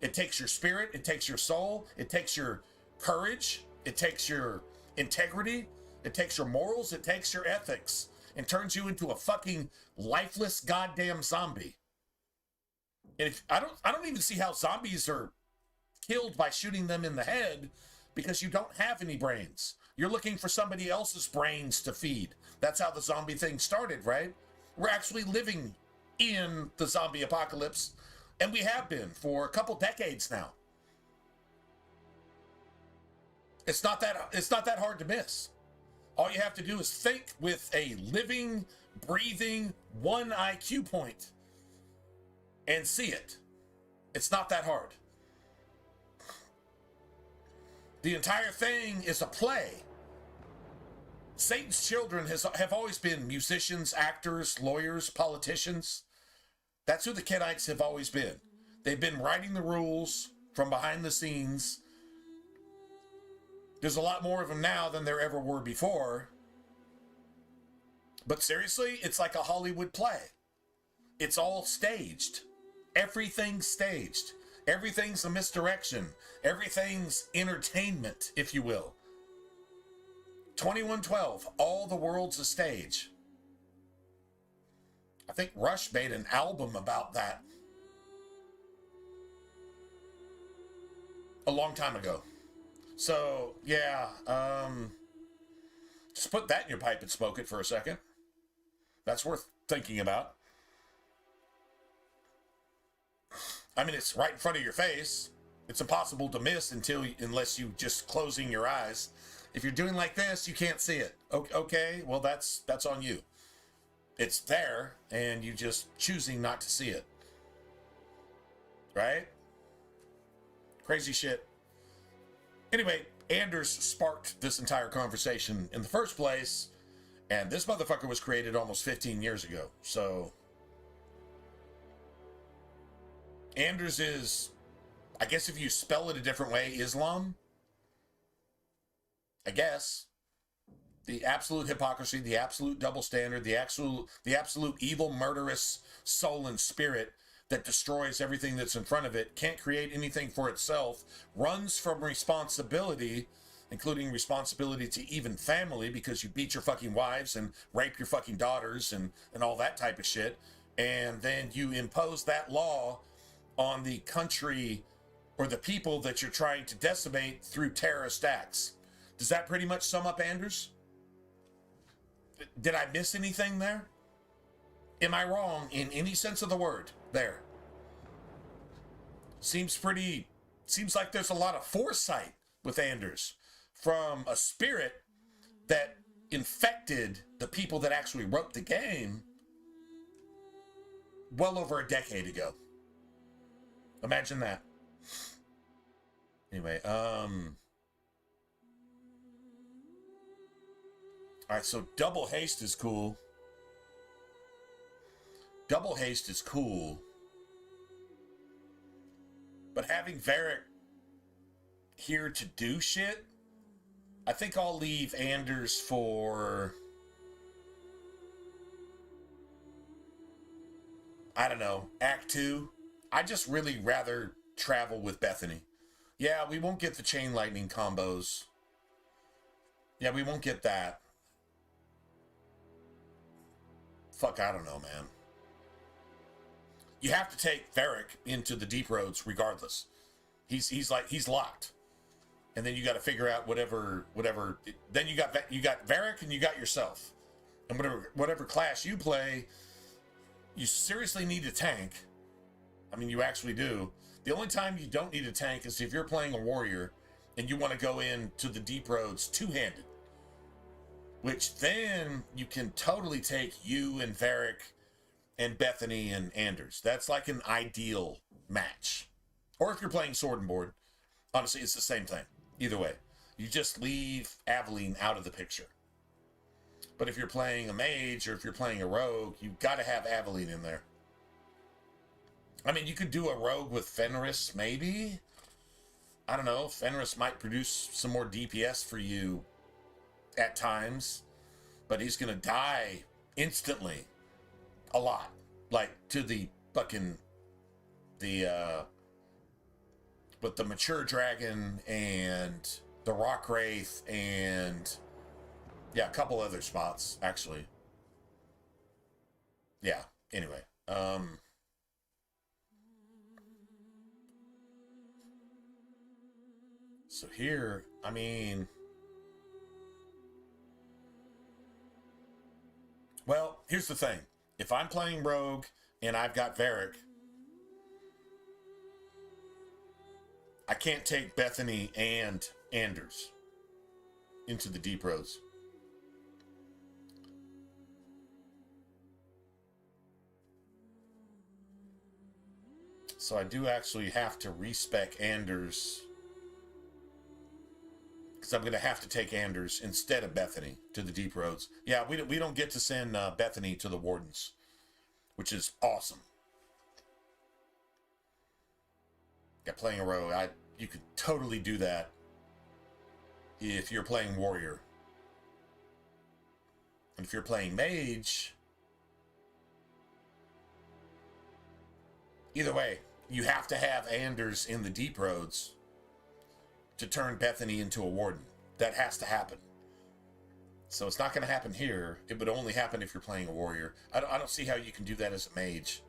It takes your spirit, it takes your soul, it takes your courage, it takes your integrity, it takes your morals, it takes your ethics, and turns you into a fucking lifeless goddamn zombie. And if I don't even see how zombies are killed by shooting them in the head, because you don't have any brains. You're looking for somebody else's brains to feed. That's how the zombie thing started, right? We're actually living in the zombie apocalypse, and we have been for a couple decades now. It's not that hard to miss. All you have to do is think with a living, breathing 1 IQ point and see it. It's not that hard. The entire thing is a play. Satan's children have always been musicians, actors, lawyers, politicians. That's who the Kenites have always been. They've been writing the rules from behind the scenes. There's a lot more of them now than there ever were before. But seriously, it's like a Hollywood play. It's all staged. Everything's staged. Everything's a misdirection. Everything's entertainment, if you will. 2112, all the world's a stage. I think Rush made an album about that a long time ago. So, yeah, just put that in your pipe and smoke it for a second. That's worth thinking about. I mean, it's right in front of your face. It's impossible to miss unless you just closing your eyes. If you're doing like this, you can't see it. Okay, well, that's on you. It's there, and you just choosing not to see it. Right? Crazy shit. Anyway, Anders sparked this entire conversation in the first place, and this motherfucker was created almost 15 years ago. So, Anders is, I guess if you spell it a different way, Islam. I guess. The absolute hypocrisy, the absolute double standard, the absolute evil, murderous soul and spirit that destroys everything that's in front of it, can't create anything for itself, runs from responsibility, including responsibility to even family, because you beat your fucking wives and rape your fucking daughters and all that type of shit, and then you impose that law on the country or the people that you're trying to decimate through terrorist acts. Does that pretty much sum up Anders? Did I miss anything there? Am I wrong in any sense of the word there? Seems like there's a lot of foresight with Anders from a spirit that infected the people that actually wrote the game well over a decade ago. Imagine that. Anyway, all right, so double haste is cool. Double haste is cool. But having Varric here to do shit, I think I'll leave Anders for, I don't know, Act 2. I just really rather travel with Bethany. Yeah, we won't get the chain lightning combos. Yeah, we won't get that. Fuck, I don't know, man. You have to take Varric into the deep roads regardless. He's locked. And then you got to figure out whatever. Then you got Varric and you got yourself. And whatever class you play, you seriously need a tank. I mean, you actually do. The only time you don't need a tank is if you're playing a warrior and you want to go into the deep roads two-handed. Which then you can totally take you and Varric and Bethany and Anders. That's like an ideal match. Or if you're playing sword and board, honestly, it's the same thing. Either way, you just leave Aveline out of the picture. But if you're playing a mage or if you're playing a rogue, you've got to have Aveline in there. I mean, you could do a rogue with Fenris, maybe. I don't know. Fenris might produce some more DPS for you at times, but he's going to die instantly. A lot. Like, to the fucking, with the Mature Dragon and the Rock Wraith and, yeah, a couple other spots, actually. Yeah, anyway. So here, I mean, well, here's the thing. If I'm playing rogue and I've got Varric, I can't take Bethany and Anders into the deep roads. So I do actually have to respec Anders, because I'm going to have to take Anders instead of Bethany to the deep roads. Yeah, we don't get to send Bethany to the Wardens, which is awesome. Yeah, playing a rogue, you could totally do that if you're playing warrior. And if you're playing mage, either way, you have to have Anders in the deep roads to turn Bethany into a warden. That has to happen. So it's not going to happen here. It would only happen if you're playing a warrior. I don't see how you can do that as a mage.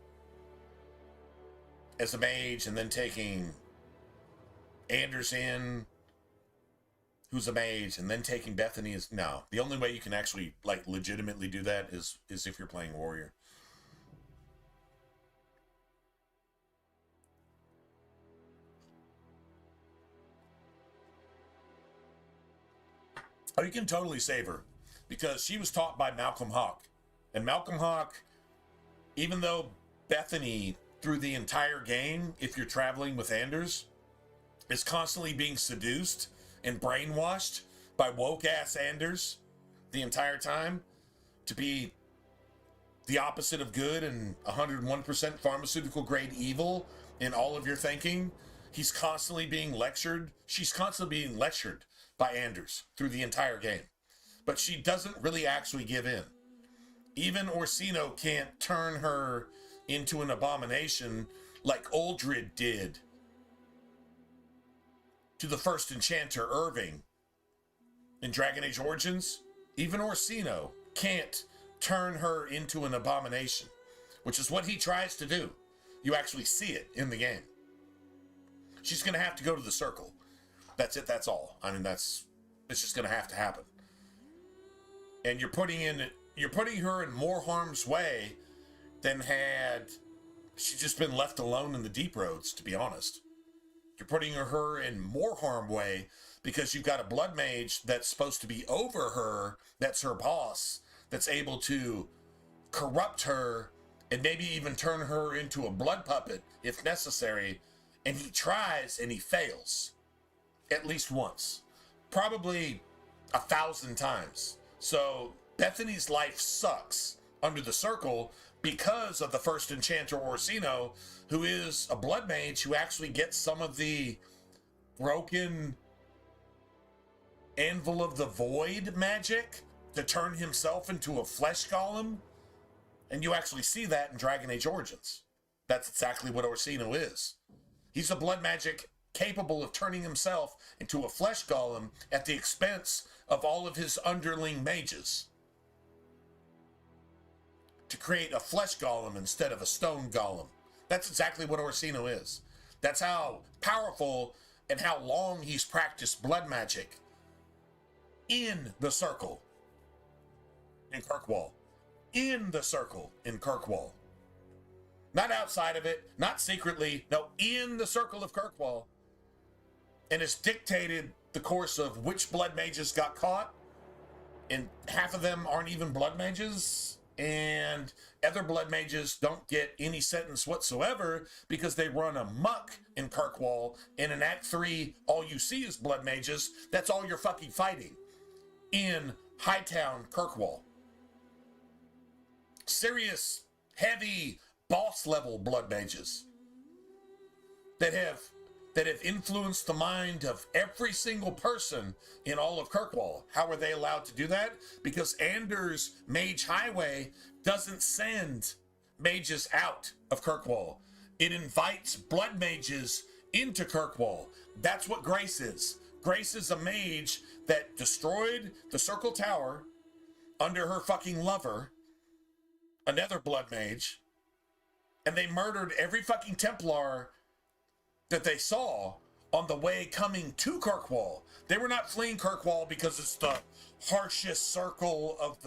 As a mage, and then taking Anders in, who's a mage, and then taking Bethany is... No. The only way you can actually, like, legitimately do that is if you're playing warrior. Oh, you can totally save her, because she was taught by Malcolm Hawk. And Malcolm Hawk, even though Bethany, through the entire game, if you're traveling with Anders, is constantly being seduced and brainwashed by woke-ass Anders the entire time to be the opposite of good and 101% pharmaceutical-grade evil in all of your thinking, he's constantly being lectured. She's constantly being lectured by Anders through the entire game. But she doesn't really actually give in. Even Orsino can't turn her into an abomination like Uldred did to the first enchanter, Irving, in Dragon Age Origins. Even Orsino can't turn her into an abomination, which is what he tries to do. You actually see it in the game. She's going to have to go to the circle. That's it, that's all. I mean, it's just going to have to happen. And you're putting her in more harm's way than had she just been left alone in the deep roads, to be honest. You're putting her in more harm way because you've got a blood mage that's supposed to be over her, that's her boss, that's able to corrupt her and maybe even turn her into a blood puppet if necessary And he tries and he fails. At least once. Probably 1,000 times. So Bethany's life sucks under the circle because of the first enchanter Orsino, who is a blood mage who actually gets some of the broken Anvil of the Void magic to turn himself into a flesh golem. And you actually see that in Dragon Age Origins. That's exactly what Orsino is. He's a blood magic capable of turning himself into a flesh golem at the expense of all of his underling mages to create a flesh golem instead of a stone golem. That's exactly what Orsino is. That's how powerful and how long he's practiced blood magic in the circle in Kirkwall. In the circle in Kirkwall. Not outside of it, not secretly, no, in the circle of Kirkwall. And it's dictated the course of which blood mages got caught. And half of them aren't even blood mages. And other blood mages don't get any sentence whatsoever because they run amok in Kirkwall. And in Act 3, all you see is blood mages. That's all you're fucking fighting in Hightown Kirkwall. Serious, heavy, boss level blood mages that have influenced the mind of every single person in all of Kirkwall. How are they allowed to do that? Because Anders' Mage Highway doesn't send mages out of Kirkwall. It invites blood mages into Kirkwall. That's what Grace is. Grace is a mage that destroyed the Circle Tower under her fucking lover, another blood mage, and they murdered every fucking Templar that they saw on the way coming to Kirkwall. They were not fleeing Kirkwall because it's the harshest circle of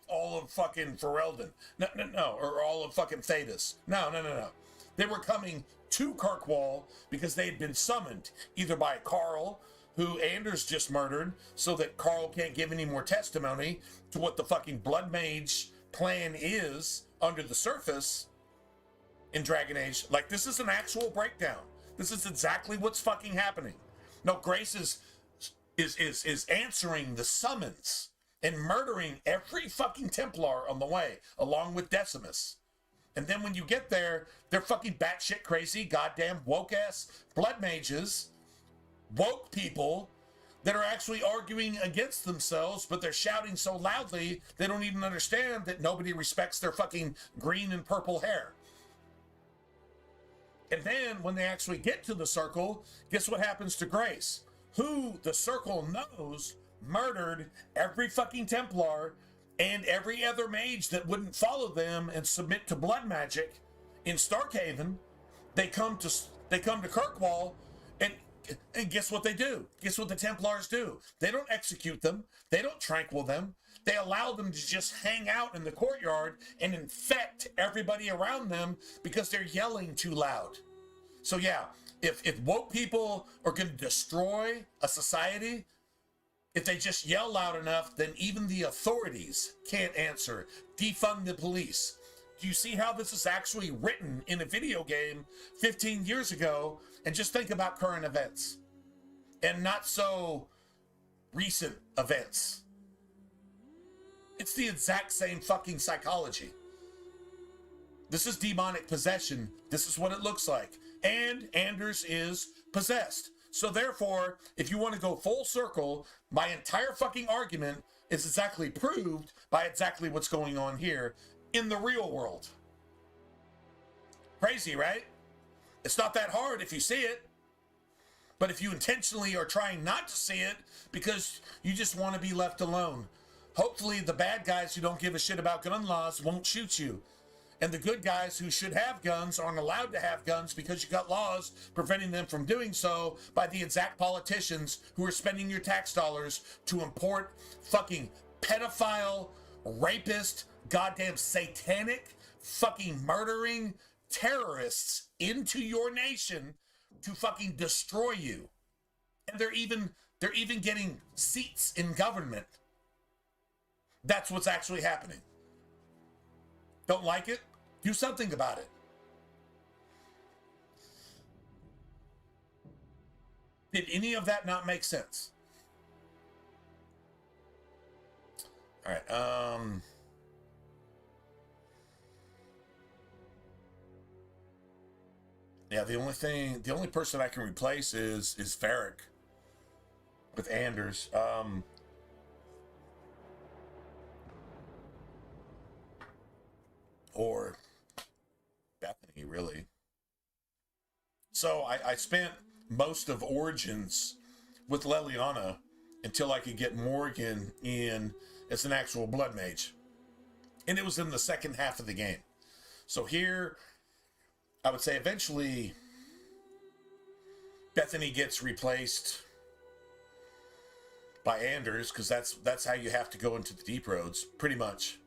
all of fucking Ferelden. No, or all of fucking Thedas. No. They were coming to Kirkwall because they had been summoned either by Carl, who Anders just murdered, so that Carl can't give any more testimony to what the fucking blood mage plan is under the surface in Dragon Age. Like, this is an actual breakdown. This is exactly what's fucking happening. No, Grace is answering the summons and murdering every fucking Templar on the way, along with Decimus. And then when you get there, they're fucking batshit crazy, goddamn woke-ass blood mages, woke people that are actually arguing against themselves, but they're shouting so loudly they don't even understand that nobody respects their fucking green and purple hair. And then when they actually get to the circle, guess what happens to Grace? Who the circle knows murdered every fucking Templar and every other mage that wouldn't follow them and submit to blood magic in Starkhaven. They come to Kirkwall, and guess what they do? Guess what the Templars do? They don't execute them. They don't tranquil them. They allow them to just hang out in the courtyard and infect everybody around them because they're yelling too loud. So yeah, if woke people are going to destroy a society, if they just yell loud enough, then even the authorities can't answer. Defund the police. Do you see how this is actually written in a video game 15 years ago? And just think about current events and not so recent events. It's the exact same fucking psychology. This is demonic possession. This is what it looks like. And Anders is possessed. So therefore, if you want to go full circle, my entire fucking argument is exactly proved by exactly what's going on here in the real world. Crazy, right? It's not that hard if you see it. But if you intentionally are trying not to see it because you just want to be left alone, hopefully the bad guys who don't give a shit about gun laws won't shoot you. And the good guys who should have guns aren't allowed to have guns because you got laws preventing them from doing so by the exact politicians who are spending your tax dollars to import fucking pedophile, rapist, goddamn satanic, fucking murdering terrorists into your nation to fucking destroy you. And they're even getting seats in government. That's what's actually happening. Don't like it? Do something about it. Did any of that not make sense? All right. Yeah, the only person I can replace is Varric with Anders. Or Bethany, really. So I spent most of Origins with Leliana until I could get Morgan in as an actual Blood Mage. And it was in the second half of the game. So here, I would say eventually Bethany gets replaced by Anders, because that's how you have to go into the deep roads, pretty much.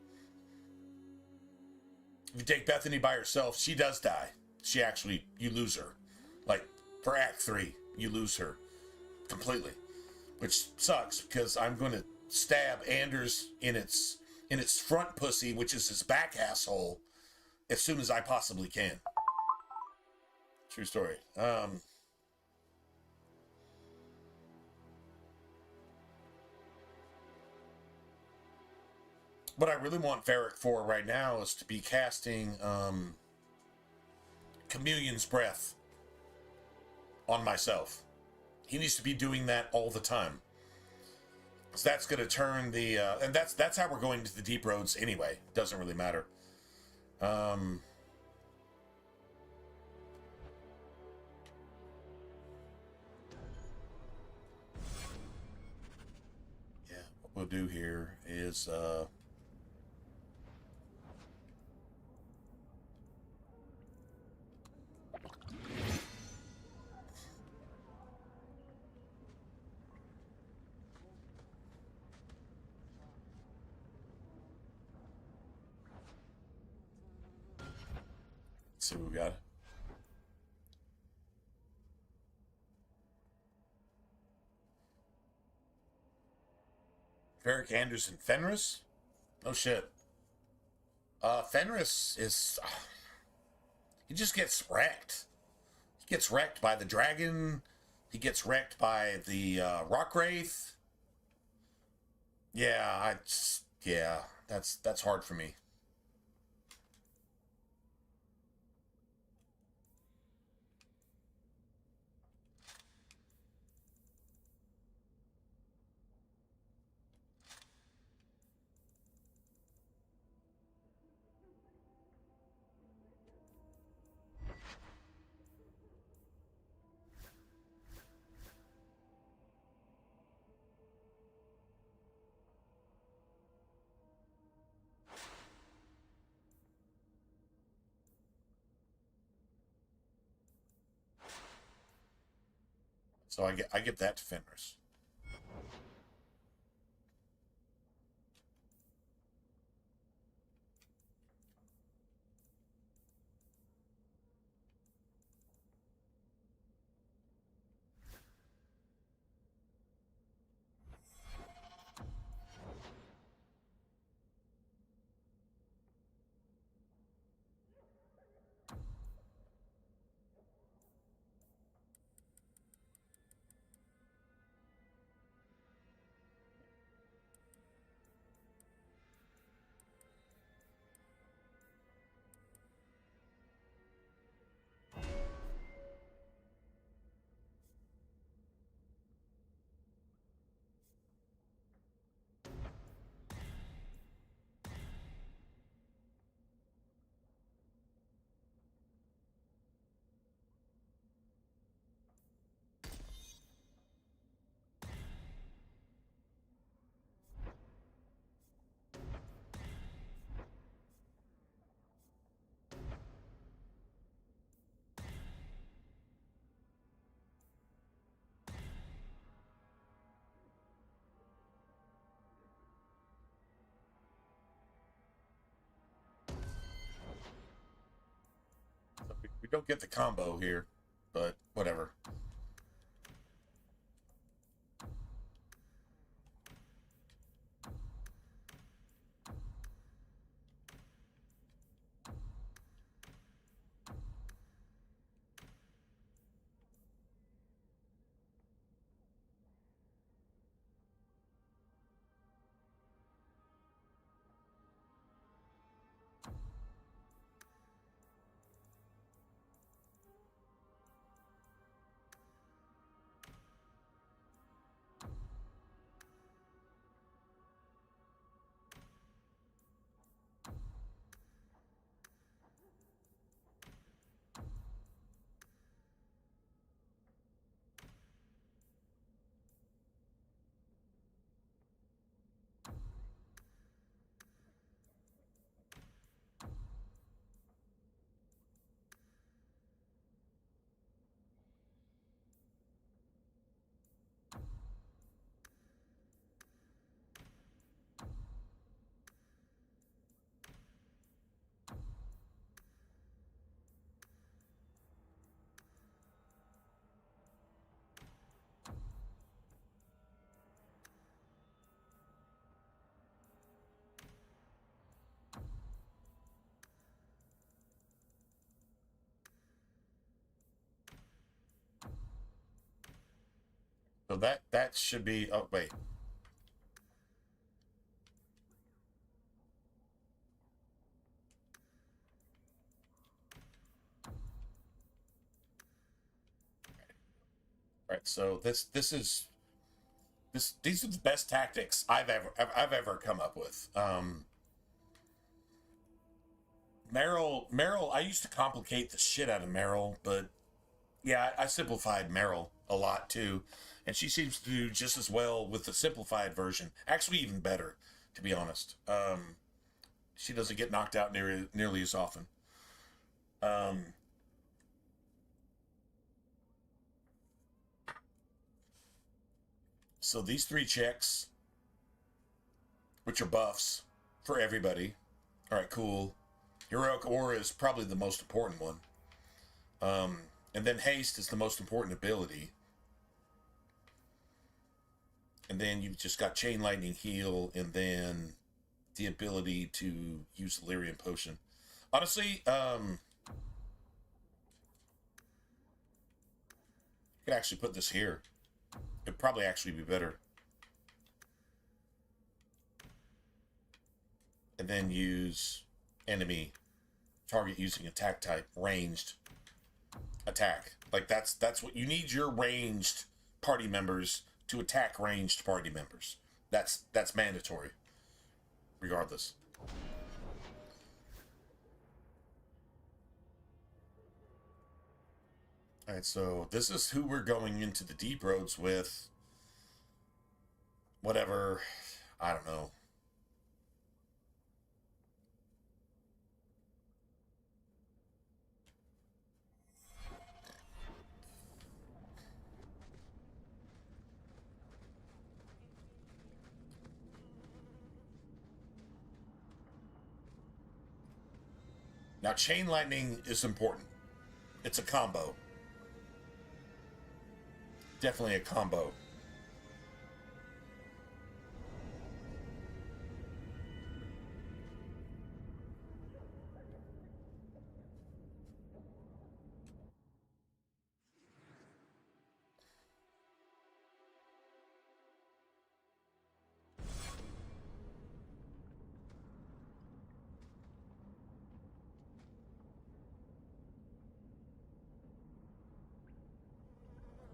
If you take Bethany by herself, she does die. You lose her. Like, for Act 3, you lose her completely. Which sucks, because I'm going to stab Anders in its front pussy, which is his back asshole, as soon as I possibly can. True story. What I really want Varric for right now is to be casting Chameleon's Breath on myself. He needs to be doing that all the time. Because that's going to turn the... and that's how we're going to the deep roads anyway. Doesn't really matter. Yeah, what we'll do here is... see what we got. Varric, Anders, and Fenris? Oh shit. Fenris is... he just gets wrecked. He gets wrecked by the dragon. He gets wrecked by the rock wraith. Yeah, that's hard for me. So I get that to Fenris. We don't get the combo here, but whatever. So that should be. Oh wait. All right. So these are the best tactics I've ever come up with. Meryl. I used to complicate the shit out of Meryl, but yeah, I simplified Meryl a lot too, and she seems to do just as well with the simplified version. Actually, even better, to be honest. She doesn't get knocked out nearly as often. So these 3 checks, which are buffs for everybody. All right, cool. Heroic Aura is probably the most important one. And then Haste is the most important ability. And then you've just got Chain Lightning Heal, and then the ability to use Delirium Potion. Honestly, you could actually put this here. It'd probably actually be better. And then use enemy target using attack type, ranged attack. Like that's what you need, your ranged party members to attack ranged party members. That's mandatory, regardless. All right, so this is who we're going into the deep roads with. Whatever, I don't know. Now, Chain Lightning is important. It's a combo. Definitely a combo.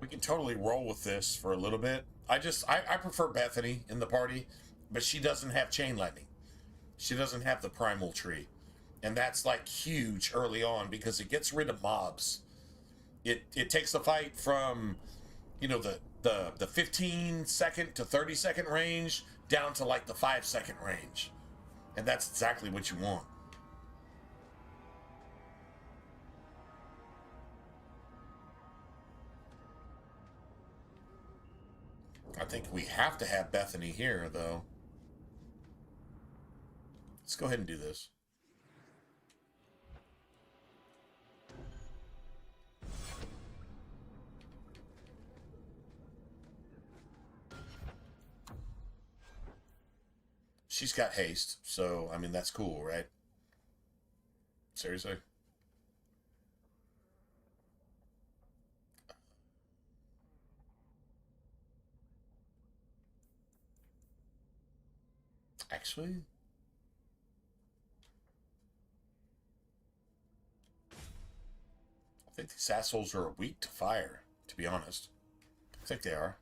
We can totally roll with this for a little bit. I prefer Bethany in the party, but she doesn't have Chain Lightning. She doesn't have the Primal Tree. And that's like huge early on because it gets rid of mobs. It takes the fight from, you know, the 15-second to 30-second range down to like the 5-second range. And that's exactly what you want. I think we have to have Bethany here, though. Let's go ahead and do this. She's got haste, so, I mean, that's cool, right? Seriously? Actually, I think these assholes are weak to fire, to be honest. I think they are.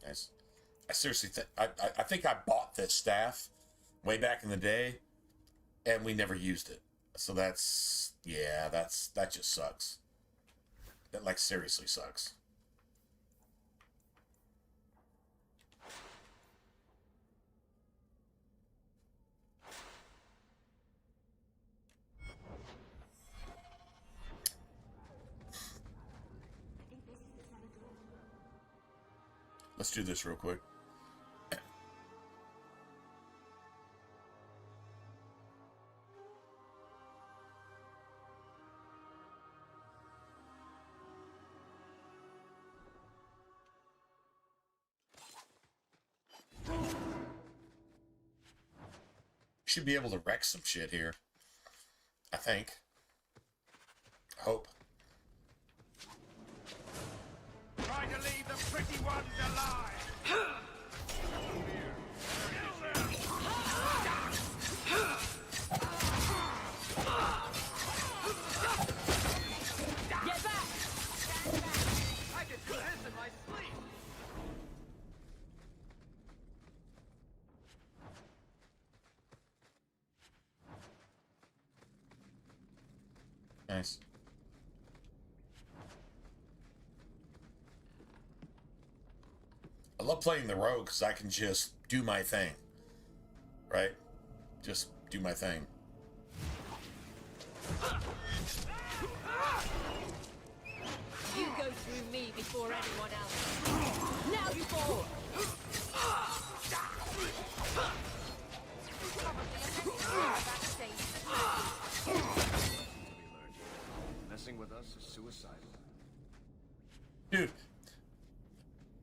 Nice. I seriously think I think I bought this staff way back in the day, and we never used it. So that's, yeah, that just sucks. That, like, seriously sucks. Let's do this real quick. Should be able to wreck some shit here. I think. Hope.
trying to leave the pretty ones alive!
Get back!
I can do this in my sleep!
Nice. I love playing the rogue because I can just do my thing. Right? Just do my thing.
You go through me before anyone else. Now you fall!
Messing with us is suicidal.
Dude,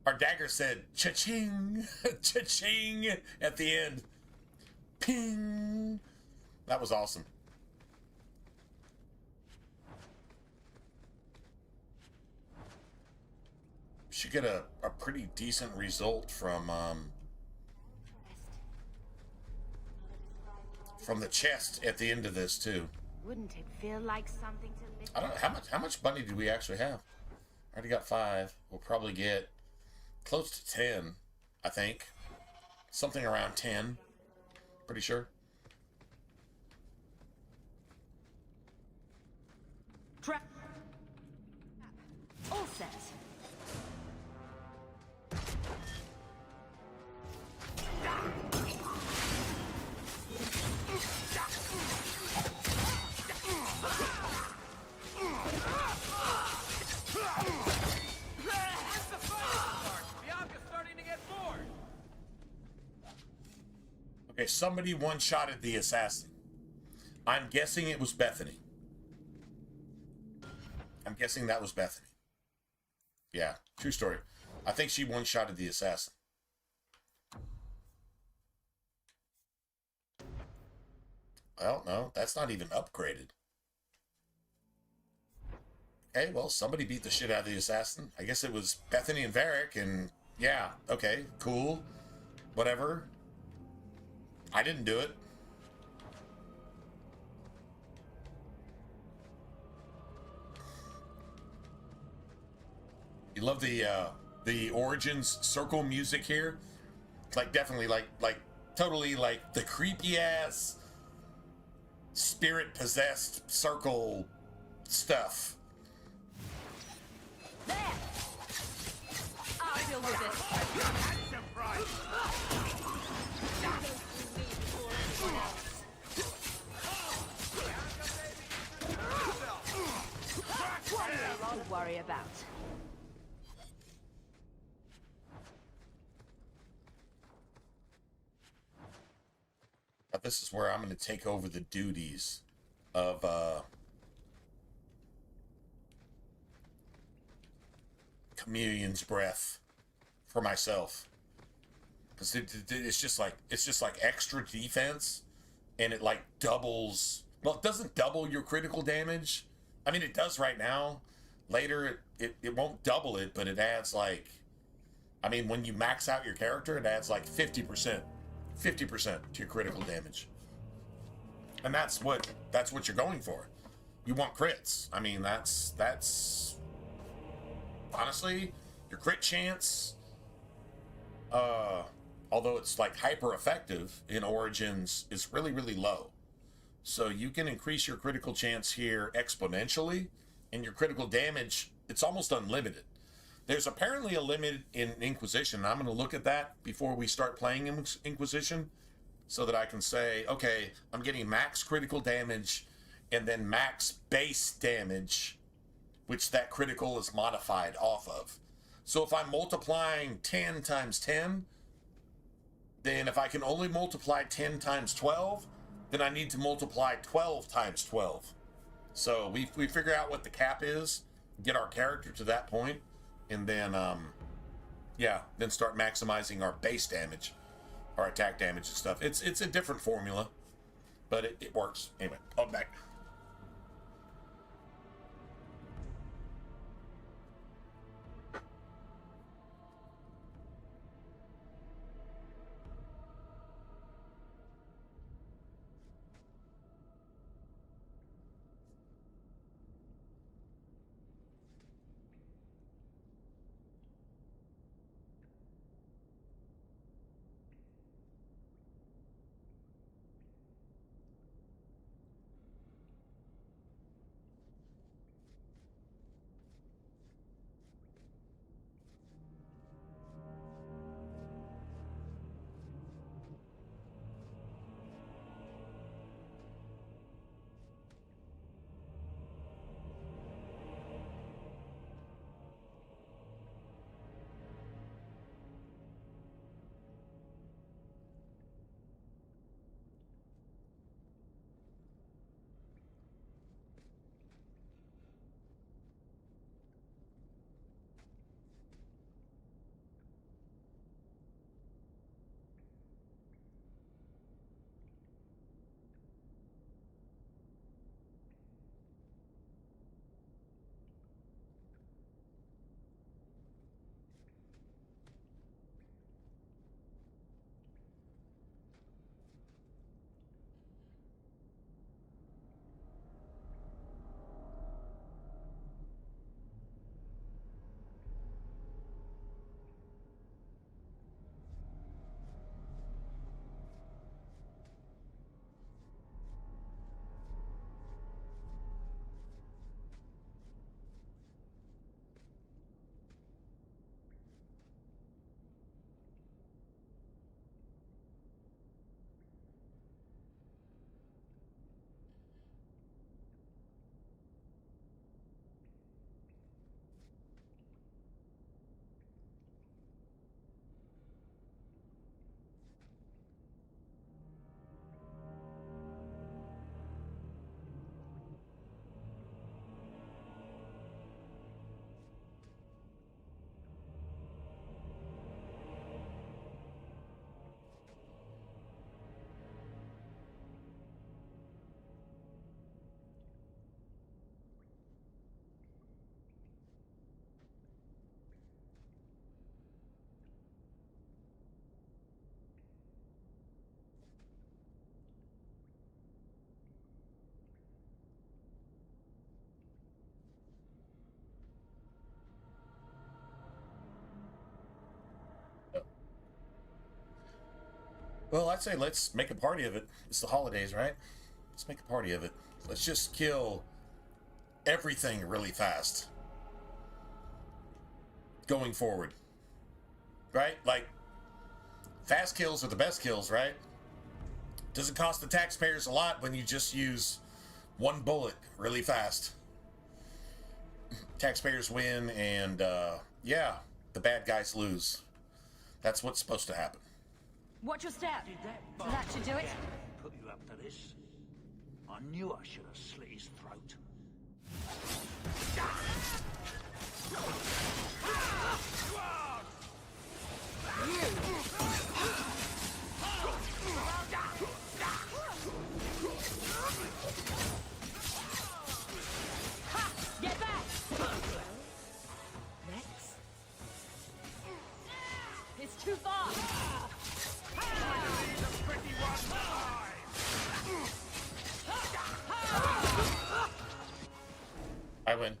our dagger said cha-ching, cha-ching at the end. Ping. That was awesome. Should get a pretty decent result from the chest at the end of this too.
Wouldn't it feel like something to lift?
I don't know how much money did we actually have? I already got 5. We'll probably get close to 10, I think. Something around 10. Pretty sure.
Trap. All set.
Okay, somebody one-shotted the assassin. I'm guessing it was Bethany. I'm guessing that was Bethany. Yeah, true story. I think she one-shotted the assassin. Well, no, that's not even upgraded. Okay, well, somebody beat the shit out of the assassin. I guess it was Bethany and Varric, and yeah, okay, cool. Whatever. I didn't do it. You love the Origins circle music here? It's like definitely like totally like the creepy ass spirit possessed circle stuff.
There! I'll deal with it. I'll worry about.
But this is where I'm going to take over the duties of Chameleon's Breath for myself, because it's just like extra defense, and it like doubles. Well, it doesn't double your critical damage. I mean, it does right now. Later, it won't double it, but it adds like, I mean, when you max out your character, it adds like 50% to your critical damage, and that's what you're going for. You want crits. I mean, that's honestly your crit chance. Although it's like hyper effective in Origins, is really low. So you can increase your critical chance here exponentially, and your critical damage, it's almost unlimited. There's apparently a limit in Inquisition, and I'm going to look at that before we start playing Inquisition, so that I can say, okay, I'm getting max critical damage, and then max base damage, which that critical is modified off of. So if I'm multiplying 10 times 10, then if I can only multiply 10 times 12, then I need to multiply 12 times 12. So we figure out what the cap is, get our character to that point, and then, then start maximizing our base damage, our attack damage and stuff. It's a different formula, but it works. Anyway, I'm back. Well, I'd say let's make a party of it. It's the holidays, right? Let's make a party of it. Let's just kill everything really fast. Going forward. Right? Like, fast kills are the best kills, right? Doesn't cost the taxpayers a lot when you just use one bullet really fast. Taxpayers win, and yeah, the bad guys lose. That's what's supposed to happen.
Watch your step. That should do it.
Put you up to this. I knew I should have slit his throat.
Get back!
Rex?
It's too far!
I win.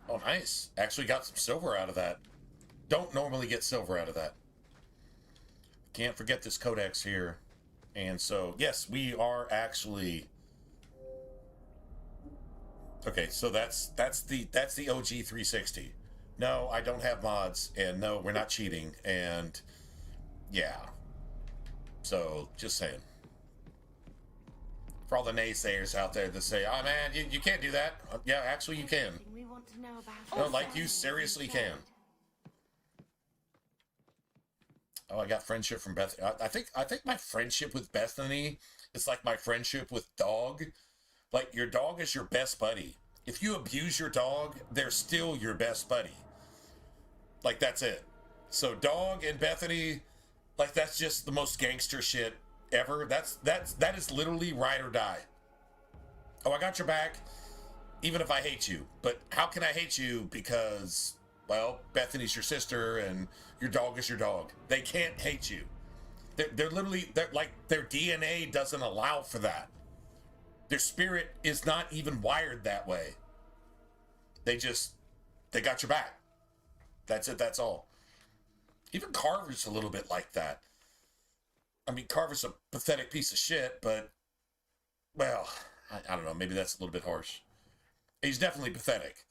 Oh, nice. Actually got some silver out of that. Don't normally get silver out of that. Can't forget this codex here. And so, yes, we are actually... Okay, so that's the OG 360. No, I don't have mods, and no, we're not cheating, and yeah. So, just saying. For all the naysayers out there that say, oh man, you can't do that. Yeah, actually you can.
We want to know about
No, like you seriously can. Oh, I got friendship from Bethany. I think my friendship with Bethany is like my friendship with dog. Like, your dog is your best buddy. If you abuse your dog, they're still your best buddy. Like, that's it. So dog and Bethany, like, that's just the most gangster shit ever. That is literally ride or die. Oh, I got your back, even if I hate you. But how can I hate you? Because, well, Bethany's your sister and your dog is your dog. They can't hate you. They're literally, like, their DNA doesn't allow for that. Their spirit is not even wired that way. They got your back. That's it, that's all. Even Carver's a little bit like that. I mean, Carver's a pathetic piece of shit, but, well, I don't know, maybe that's a little bit harsh. He's definitely pathetic.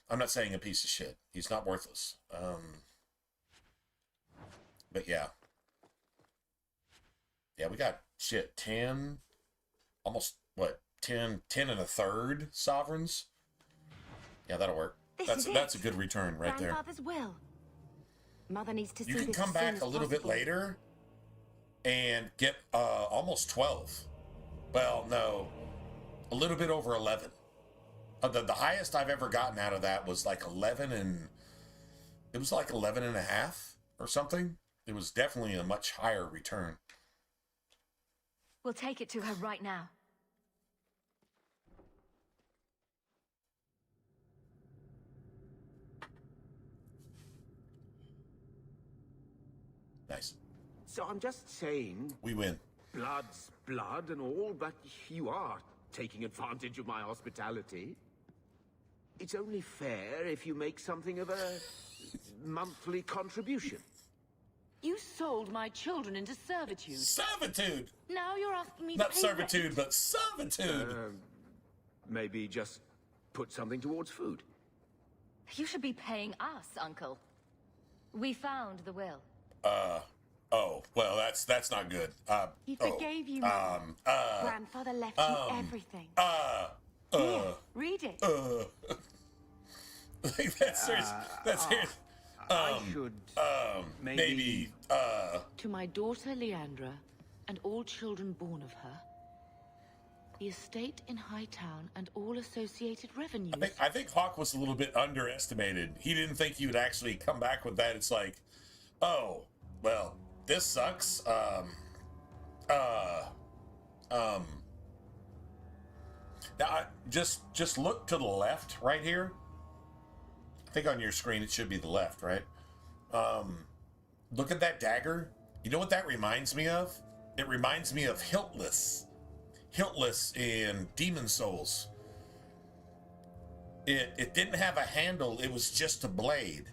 I'm not saying a piece of shit. He's not worthless. But yeah. Yeah, we got, shit, 10, almost, what, 10 and a third sovereigns? Yeah, that'll work. That's a good return right there.
Grandfather's will. Mother needs to see
You can
this
come
as soon
back
as
a little bit
possible.
later and get almost 12. Well, no, a little bit over 11. The highest I've ever gotten out of that was like 11 and... It was like 11 and a half or something. It was definitely a much higher return.
We'll take it to her right now.
Nice.
So I'm just saying,
We win.
blood's blood and all, but you are taking advantage of my hospitality. It's only fair if you make something of a monthly contribution.
You sold my children into servitude.
Servitude!
Now you're asking me
Not
to pay
servitude,
rent.
but servitude!
Maybe just put something towards food.
You should be paying us, Uncle. We found the will.
Oh, well, that's not good.
He forgave you, Mum.
Grandfather left you everything. Here, read it.
That's serious. That's serious.
I should
Maybe,
To my daughter Leandra, and all children born of her, the estate in Hightown and all associated revenues.
I think Hawk was a little bit underestimated. He didn't think he would actually come back with that. It's like, oh, well, this sucks. Now, just look to the left right here. I think on your screen it should be the left, right? Look at that dagger. You know what that reminds me of? It reminds me of Hiltless. Hiltless in Demon Souls. it didn't have a handle, it was just a blade.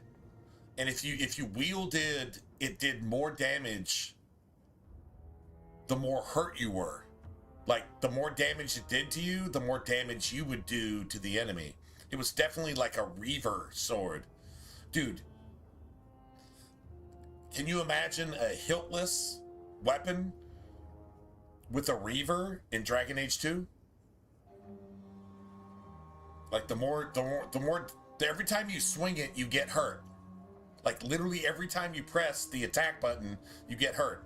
And if you wielded, it did more damage the more hurt you were. Like, the more damage it did to you, the more damage you would do to the enemy. It was definitely like a Reaver sword. Dude, can you imagine a hiltless weapon with a Reaver in Dragon Age 2? Like, the more, every time you swing it, you get hurt. Like, literally every time you press the attack button, you get hurt.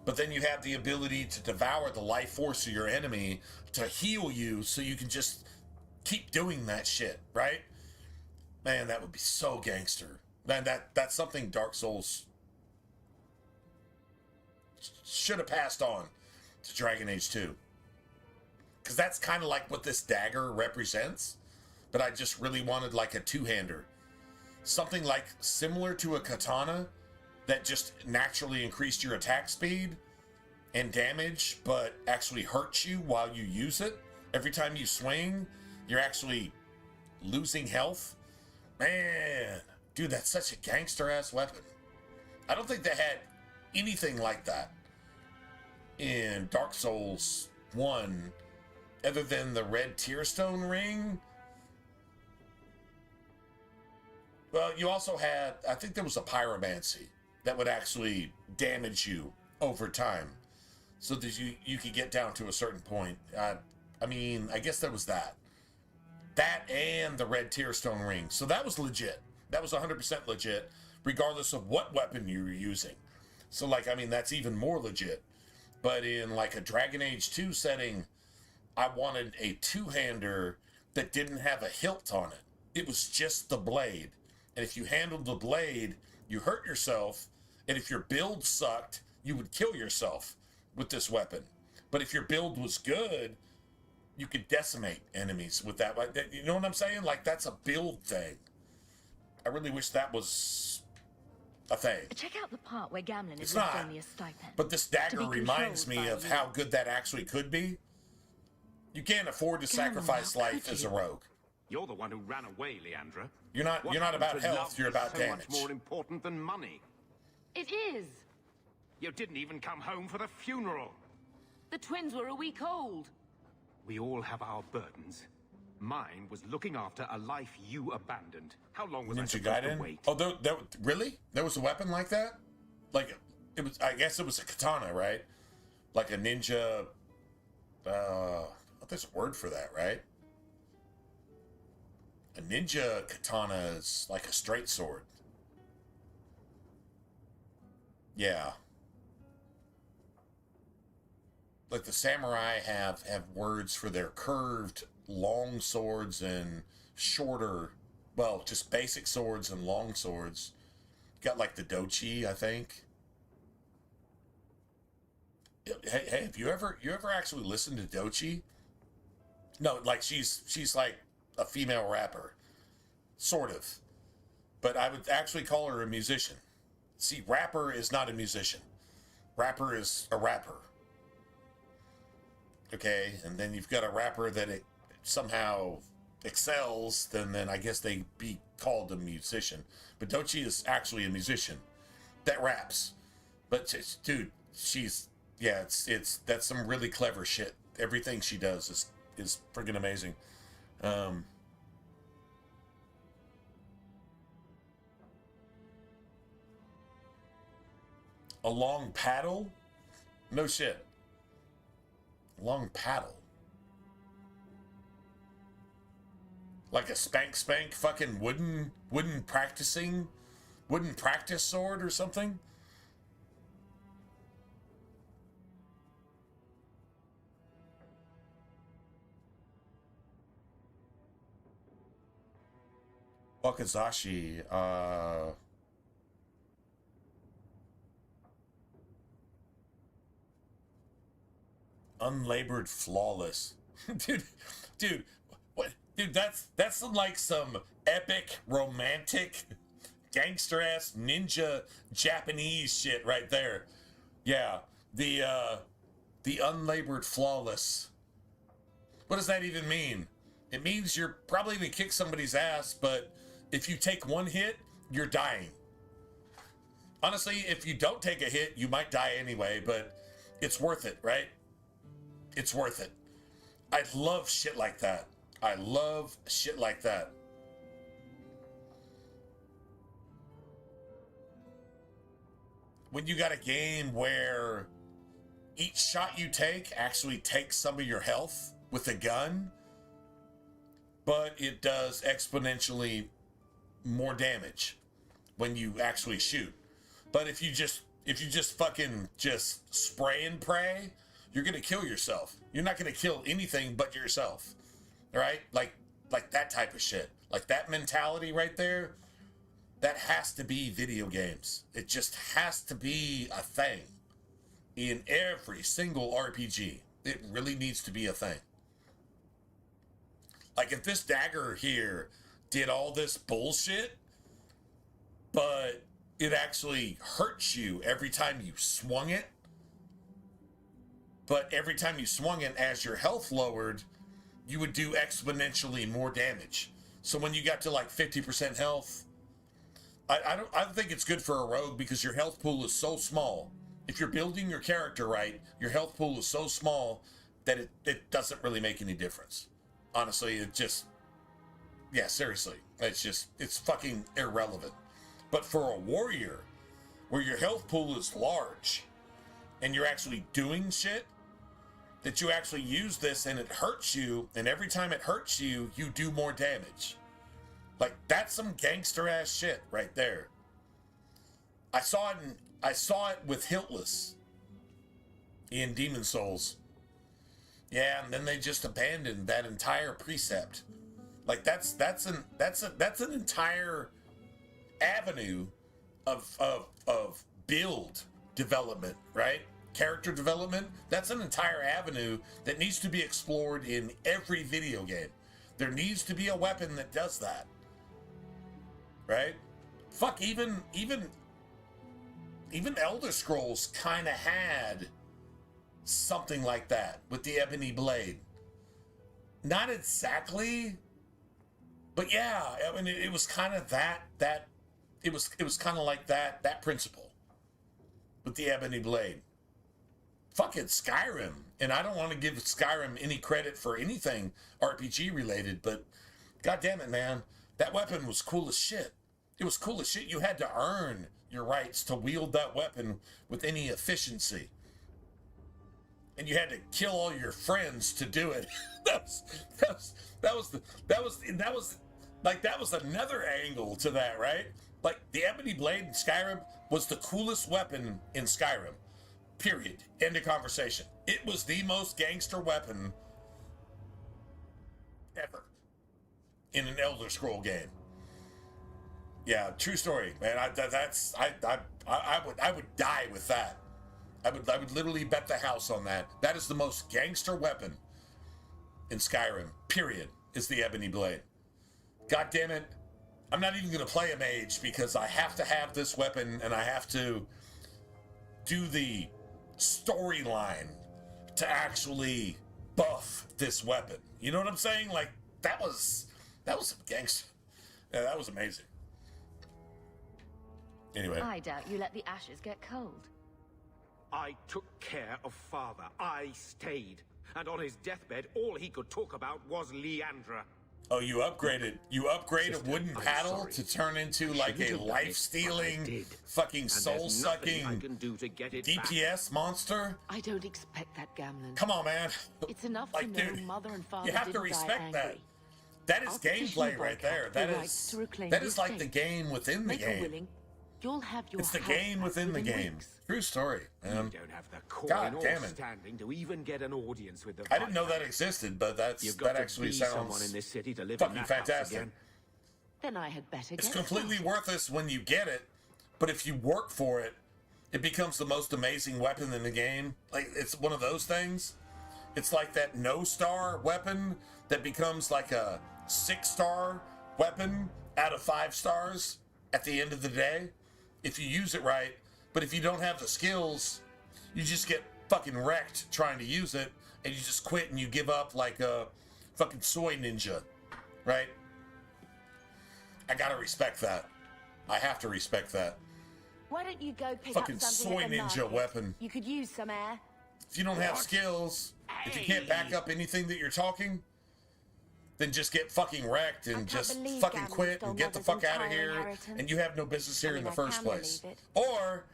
But then you have the ability to devour the life force of your enemy to heal you so you can just keep doing that shit, right? Man, that would be so gangster. Man, that's something Dark Souls should have passed on to Dragon Age 2. Because that's kind of like what this dagger represents. But I just really wanted like a two-hander. Something like similar to a katana that just naturally increased your attack speed and damage, but actually hurts you while you use it. Every time you swing, you're actually losing health. Man, dude, that's such a gangster-ass weapon. I don't think they had anything like that in Dark Souls 1, other than the red Tearstone ring. Well, you also had, I think there was a pyromancy that would actually damage you over time, so that you could get down to a certain point. I mean, I guess there was that. That and the red Tearstone ring. So that was legit. That was 100% legit, regardless of what weapon you were using. So, like, I mean, that's even more legit. But in, like, a Dragon Age 2 setting, I wanted a two-hander that didn't have a hilt on it. It was just the blade. And if you handled the blade, you hurt yourself. And if your build sucked, you would kill yourself with this weapon. But if your build was good, you could decimate enemies with that. You know what I'm saying? Like, that's a build thing. I really wish that was a thing.
Check out the part where Gamlen
It's
is
not.
offering me a stipend.
But this dagger reminds me
controlled
of
by
how good that actually could be. You can't afford to sacrifice life as a rogue.
You're the one who ran away, Leandra.
You're not about health, you're about damage.
So much more important than money.
It is.
You didn't even come home for the funeral.
The twins were a week old.
We all have our burdens. Mine was looking after a life you abandoned. How long was I
Ninja
supposed to
Gaiden?
wait?
Oh, really? There was a weapon like that? Like, it was. I guess it was a katana, right? Like a ninja. There's a word for that, right? A ninja katana is like a straight sword. Yeah. Like the samurai have words for their curved long swords and shorter, well, just basic swords and long swords. Got like the dochi, I think. Hey, have you ever actually listened to dochi? No, like she's like a female rapper, sort of. But I would actually call her a musician. See, rapper is not a musician. Rapper is a rapper. Okay, and then you've got a rapper that it somehow excels, then I guess they be called a musician. But Dochi is actually a musician that raps. But dude, that's some really clever shit. Everything she does is friggin' amazing. A long paddle? No shit. Long paddle. Like a spank fucking wooden practice sword or something? Wakazashi, unlabored flawless. dude, what? Dude, that's some epic romantic gangster ass ninja Japanese shit right there. Yeah, the unlabored flawless. What does that even mean It means you're probably going to kick somebody's ass, but if you take one hit, you're dying. Honestly, if you don't take a hit, you might die anyway, but it's worth it, right? It's worth it. I love shit like that. I love shit like that. When you got a game where each shot you take actually takes some of your health with a gun, but it does exponentially more damage when you actually shoot. But if you just fucking just spray and pray, you're gonna kill yourself. You're not gonna kill anything but yourself, right? Like that type of shit, like that mentality right there. That has to be video games. It just has to be a thing in every single RPG. It really needs to be a thing. Like if this dagger here did all this bullshit, but it actually hurts you every time you swung it, but every time you swung it as your health lowered, you would do exponentially more damage. So when you got to like 50% health, I don't think it's good for a rogue because your health pool is so small. If you're building your character right, your health pool is so small that it doesn't really make any difference. Honestly, it just, yeah, seriously, it's fucking irrelevant. But for a warrior, where your health pool is large, and you're actually doing shit, that you actually use this and it hurts you, and every time it hurts you, you do more damage. Like, that's some gangster ass shit right there. I saw it with Hiltless in Demon Souls. Yeah, and then they just abandoned that entire precept. Like that's an entire avenue of build development, right? Character development. That's an entire avenue that needs to be explored in every video game. There needs to be a weapon that does that. Right? Fuck, even Elder Scrolls kind of had something like that with the Ebony Blade. Not exactly, but yeah, I mean, it was kind of it was kind of like that principle with the Ebony Blade. Fucking Skyrim, and I don't want to give Skyrim any credit for anything RPG related, but god damn it, man. That weapon was cool as shit. It was cool as shit. You had to earn your rights to wield that weapon with any efficiency. And you had to kill all your friends to do it. that was another angle to that, right? Like the Ebony Blade in Skyrim was the coolest weapon in Skyrim. Period. End of conversation. It was the most gangster weapon ever in an Elder Scroll game. Yeah, true story, man. I would die with that. I would literally bet the house on that. That is the most gangster weapon in Skyrim. Period. Is the Ebony Blade. God damn it! I'm not even gonna play a mage because I have to have this weapon and I have to do the storyline to actually buff this weapon. You know what I'm saying? Like that was some gangster. Yeah, that was amazing. Anyway.
I doubt you let the ashes get cold.
I took care of Father. I stayed. And on his deathbed, all he could talk about was Leandra.
Oh, you upgraded
Sister,
a wooden
I'm
paddle
sorry.
to turn into like a life-stealing, fucking soul-sucking DPS monster?
I don't expect that, Gamlen.
Come on, man.
It's enough
Like,
to know
dude,
Mother and Father
you have to
didn't die
respect that.
angry.
That is
I'll petition
gameplay right there.
Viscount the rights to reclaim
That
the
is like the
estate.
game within the
Make her
game.
willing. You'll have your
It's the
house
game
back
within the game.
weeks.
True story, man.
You don't have the core
God
in
damn
all
it.
standing to even get an audience with the
I didn't know that
Viscount.
existed, but
You've got
that
to
actually
be someone in
sounds
this city to live
fucking
in that house
fantastic.
again.
Then I had better
It's
get
completely
started.
worthless when you get it, but if you work for it, it becomes the most amazing weapon in the game. Like, it's one of those things. It's like that no-star weapon that becomes like a 6-star weapon out of 5 stars at the end of the day, if you use it right. But if you don't have the skills, you just get fucking wrecked trying to use it, and you just quit and you give up like a Fucking soy ninja, right? I gotta respect that. I have to respect that.
Why don't you go pick
Fucking
up something
soy
at the
ninja
market?
weapon.
You could use some air.
If you don't have skills, if you can't back up anything that you're talking, then just get fucking wrecked and just fucking quit and get the fuck out of here. And you have no business here in the first place. Or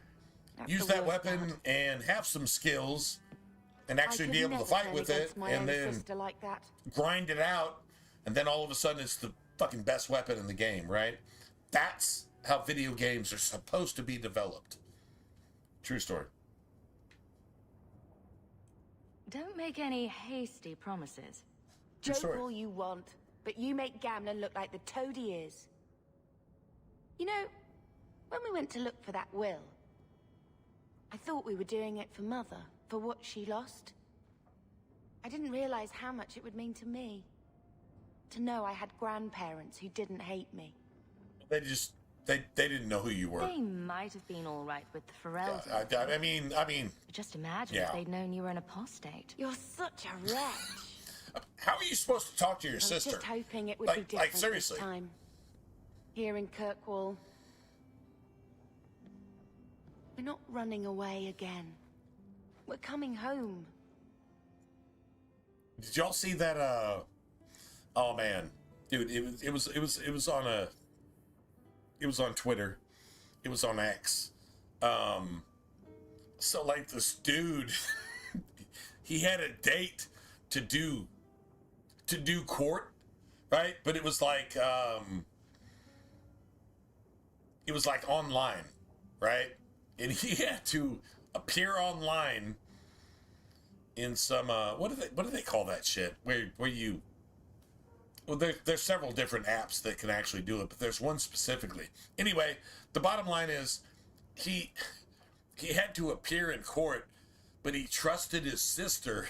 use that weapon and have some skills and actually be able to fight with it and then grind it out. And then all of a sudden it's the fucking best weapon in the game, right? That's how video games are supposed to be developed. True story.
Don't make any hasty promises.
True
Joke
story.
all you want, but you make Gamlen look like the toad he is. You know, when we went to look for that will, I thought we were doing it for Mother, for what she lost. I didn't realize how much it would mean to me. To know I had grandparents who didn't hate me.
They didn't know who you were.
They might have been all right with the Ferelden.
I mean,
Just imagine
yeah.
if they'd known you were an apostate. You're such a wretch.
how are you supposed to talk to your sister?
I was just hoping it would be different
seriously.
this time. Here in Kirkwall. We're not running away again. We're coming home.
Did y'all see that? Oh man, dude, it was on Twitter, it was on X. So like this dude, he had a date to do court, right? But it was like online, right? And he had to appear online in some what do they call that shit? Where you well, there's several different apps that can actually do it, but there's one specifically. Anyway, the bottom line is he had to appear in court, but he trusted his sister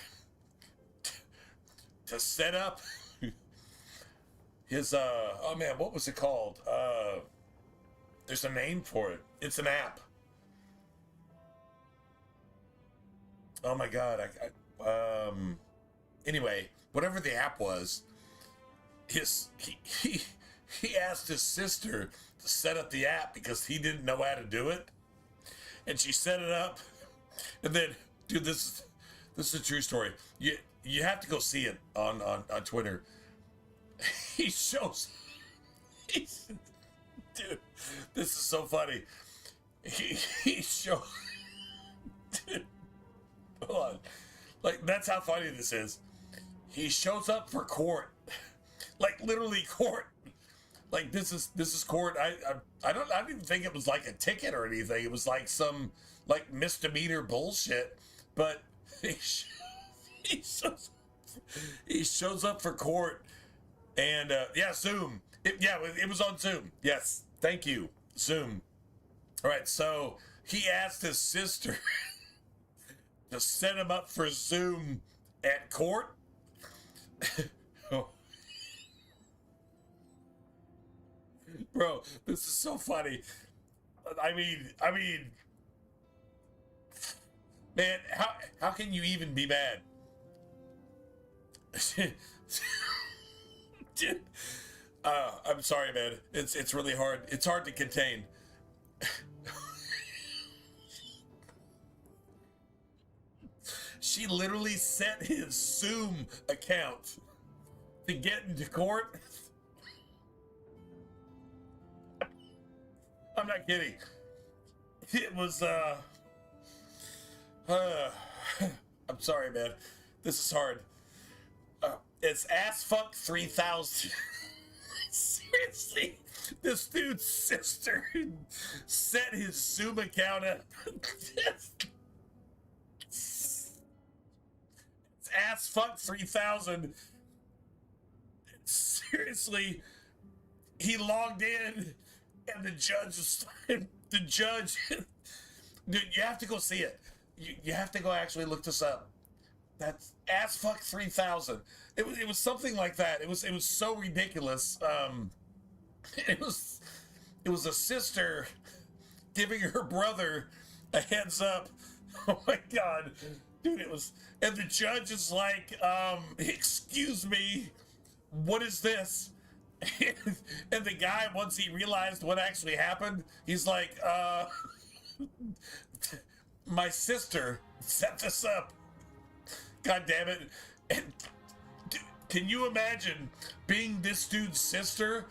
to set up his oh man, what was it called? There's a name for it. It's an app. Oh my god, anyway, whatever the app was, he asked his sister to set up the app because he didn't know how to do it, and she set it up, and then, dude, this is a true story. You have to go see it on Twitter. He shows, dude, this is so funny. He shows, dude, hold on, like that's how funny this is. He shows up for court. Like literally court, like this is court. I don't even think it was like a ticket or anything. It was like some like misdemeanor bullshit. But he shows up for court, and yeah, Zoom. It was on Zoom. Yes, thank you, Zoom. All right, so he asked his sister to set him up for Zoom at court. Bro, this is so funny. I mean, man, how can you even be mad? Dude, I'm sorry, man. It's really hard. It's hard to contain. She literally set his Zoom account to get into court. I'm not kidding. It was, I'm sorry, man. This is hard. It's assfuck 3000. Seriously, this dude's sister set his Zoom account up. It's assfuck 3000. Seriously, he logged in. And the judge, dude, you have to go see it. You have to go actually look this up. That's assfuck 3000. It was something like that. It was so ridiculous. It was a sister giving her brother a heads up. Oh my god, Dude, it was, and the judge is like, excuse me, what is this? And the guy, once he realized what actually happened, he's like, my sister set this up. God damn it. And can you imagine being this dude's sister?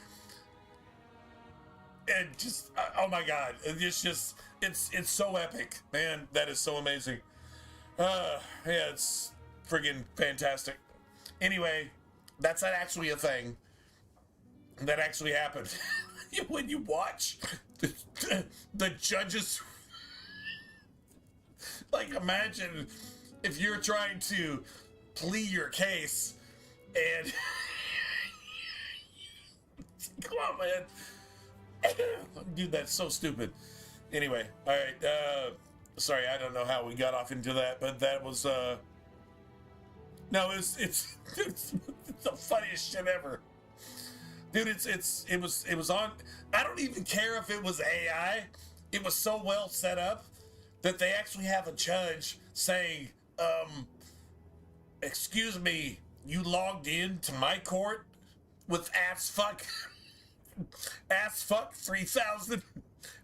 And just, oh my God, it's just, it's so epic, man. That is so amazing. Yeah, it's friggin' fantastic. Anyway, that's not actually a thing that actually happened. When you watch the judges, like, imagine if you're trying to plea your case and come on, man. Dude, that's so stupid. Anyway, all right, sorry, I don't know how we got off into that, but that was no, it's the funniest shit ever. Dude, it was on. I don't even care if it was AI. It was so well set up that they actually have a judge saying, excuse me, you logged into my court with ass fuck 3000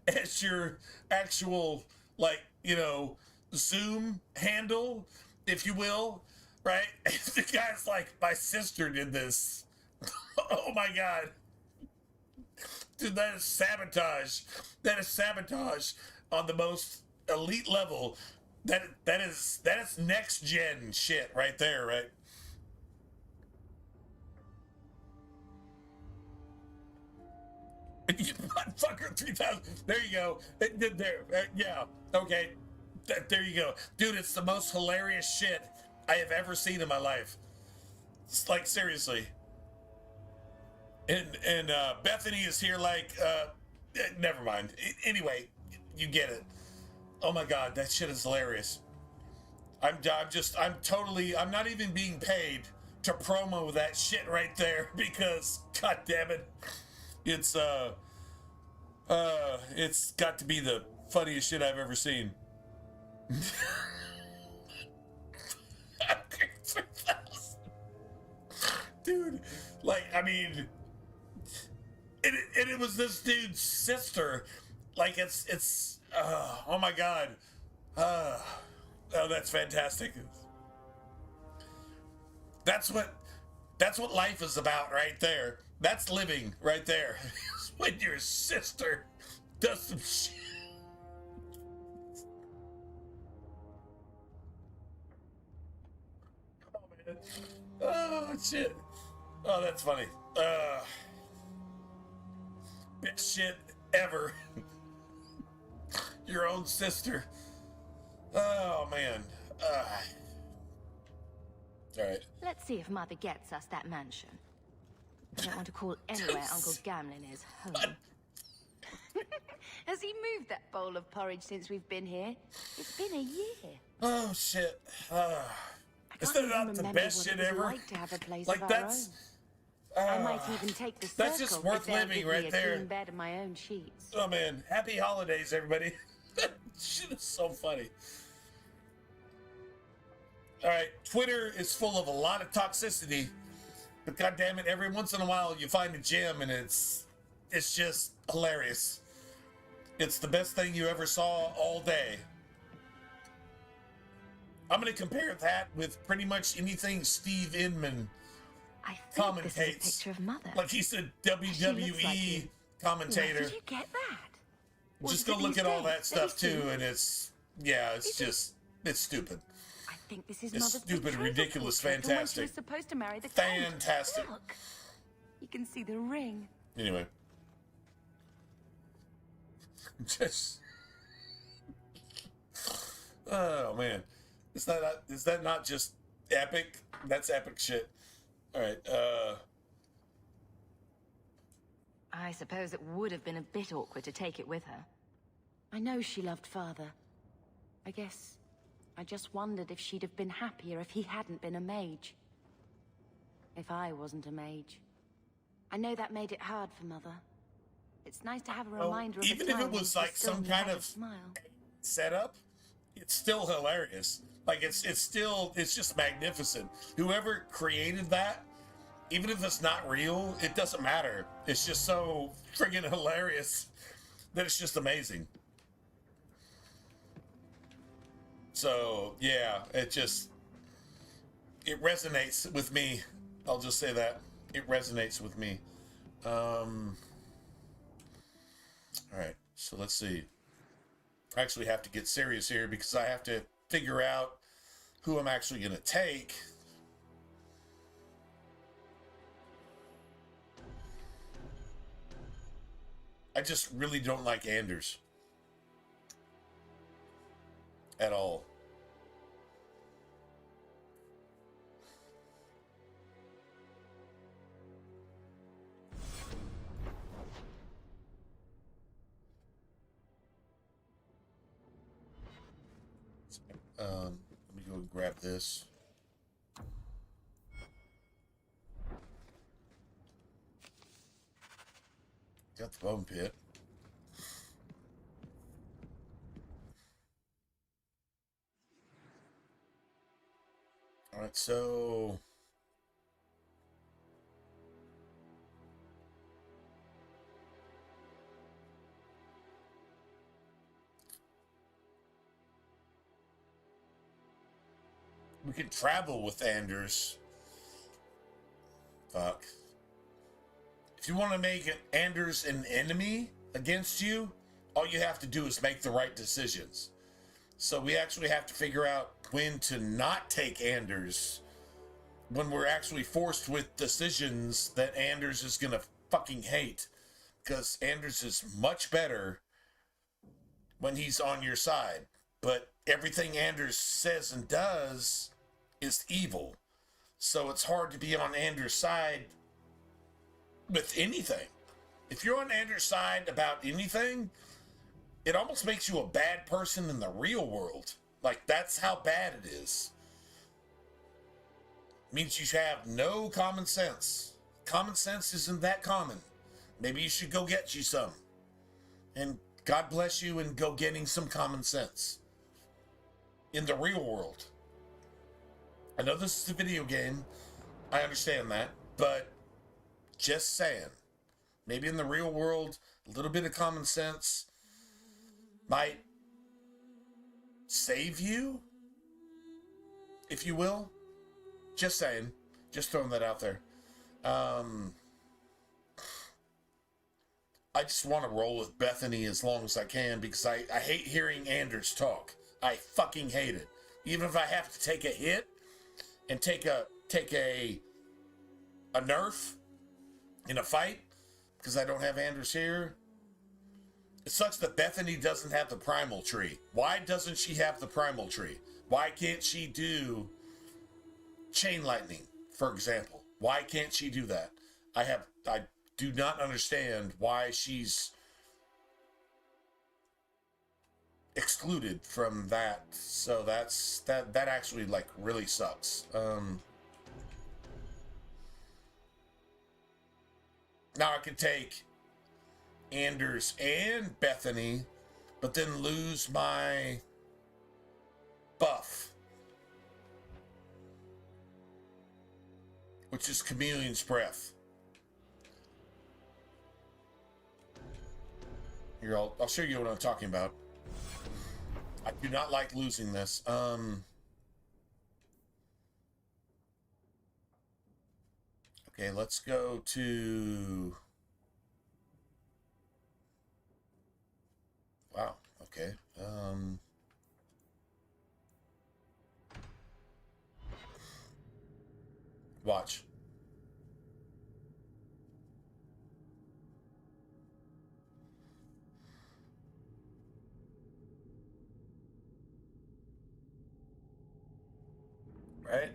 as your actual, like, you know, Zoom handle, if you will, right? And the guy's like, my sister did this. Oh my God. Dude, that is sabotage. That is sabotage on the most elite level. That is next gen shit right there, right? Fucker 3000. There you go. There. Yeah. Okay. There you go. Dude, it's the most hilarious shit I have ever seen in my life. It's like, seriously. And Bethany is here like, never mind. Anyway, you get it. Oh my God, that shit is hilarious. I'm not even being paid to promo that shit right there because, God damn it, it's got to be the funniest shit I've ever seen. Dude, like, I mean, it was this dude's sister. Like, it's oh my God. Oh, that's fantastic. That's what life is about right there. That's living right there. When your sister does some shit. Come on, man. Oh, shit. Oh, that's funny. Best shit ever. Your own sister. Oh, man. All right.
Let's see if Mother gets us that mansion. I don't want to call anywhere Uncle Gamlin is home. Has he moved that bowl of porridge since we've been here? It's been a year.
Oh, shit. Is that not the best shit ever?
Like to have a place
like,
of
that's...
I might even take the circle.
That's just worth living right there.
A clean bed and my own sheets.
Oh, man. Happy holidays, everybody. That shit is so funny. All right. Twitter is full of a lot of toxicity. But goddamn it, every once in a while you find a gem and it's just hilarious. It's the best thing you ever saw all day. I'm going to compare that with pretty much anything Steve Inman commentates.
This is a picture of Mother.
Like he's a WWE commentator.
Where did you get that?
Just go look at all that stuff too, and it's stupid.
I think this is
It's
Mother's
stupid,
betrothal
ridiculous,
portrait from when
fantastic.
She was supposed to marry the
Fantastic.
Count. Look, you can see the ring.
Anyway. Just... Oh, man. Is that not just epic? That's epic shit. All right.
I suppose it would have been a bit awkward to take it with her.
I know she loved Father. I guess I just wondered if she'd have been happier if he hadn't been a mage. If I wasn't a mage. I know that made it hard for Mother. It's nice to have a reminder of
even
a
if
time
it was
when she
like
still
some
knew
kind
how to
of
smile.
setup, it's still hilarious. Like it's just magnificent. Whoever created that, even if it's not real, it doesn't matter. It's just so friggin' hilarious that it's just amazing. So yeah, it resonates with me. I'll just say that. It resonates with me. All right, so let's see. I actually have to get serious here because I have to figure out who I'm actually going to take. I just really don't like Anders at all. Let me go and grab this. Got the bone pit. All right, so we can travel with Anders. Fuck. If you want to make Anders an enemy against you, all you have to do is make the right decisions. So we actually have to figure out when to not take Anders when we're actually forced with decisions that Anders is going to fucking hate. Because Anders is much better when he's on your side. But everything Anders says and does is evil. So it's hard to be on Anders' side with anything. If you're on Anders' side about anything, it almost makes you a bad person in the real world. Like, that's how bad it is. It means you have no common sense. Common sense isn't that common. Maybe you should go get you some. And God bless you and go getting some common sense. In the real world. I know this is a video game. I understand that. But just saying. Maybe in the real world, a little bit of common sense might save you, if you will. Just saying. Just throwing that out there. I just want to roll with Bethany as long as I can because I hate hearing Anders talk. I fucking hate it. Even if I have to take a hit and take a nerf in a fight because I don't have Anders here. It sucks that Bethany doesn't have the primal tree. Why doesn't she have the primal tree? Why can't she do chain lightning, for example? Why can't she do that? I do not understand why she's excluded from that. So that actually like really sucks. Now I could take Anders and Bethany, but then lose my buff, which is Chameleon's Breath. Here, I'll show you what I'm talking about. I do not like losing this. Okay, let's go to... Wow, okay. Watch. Right?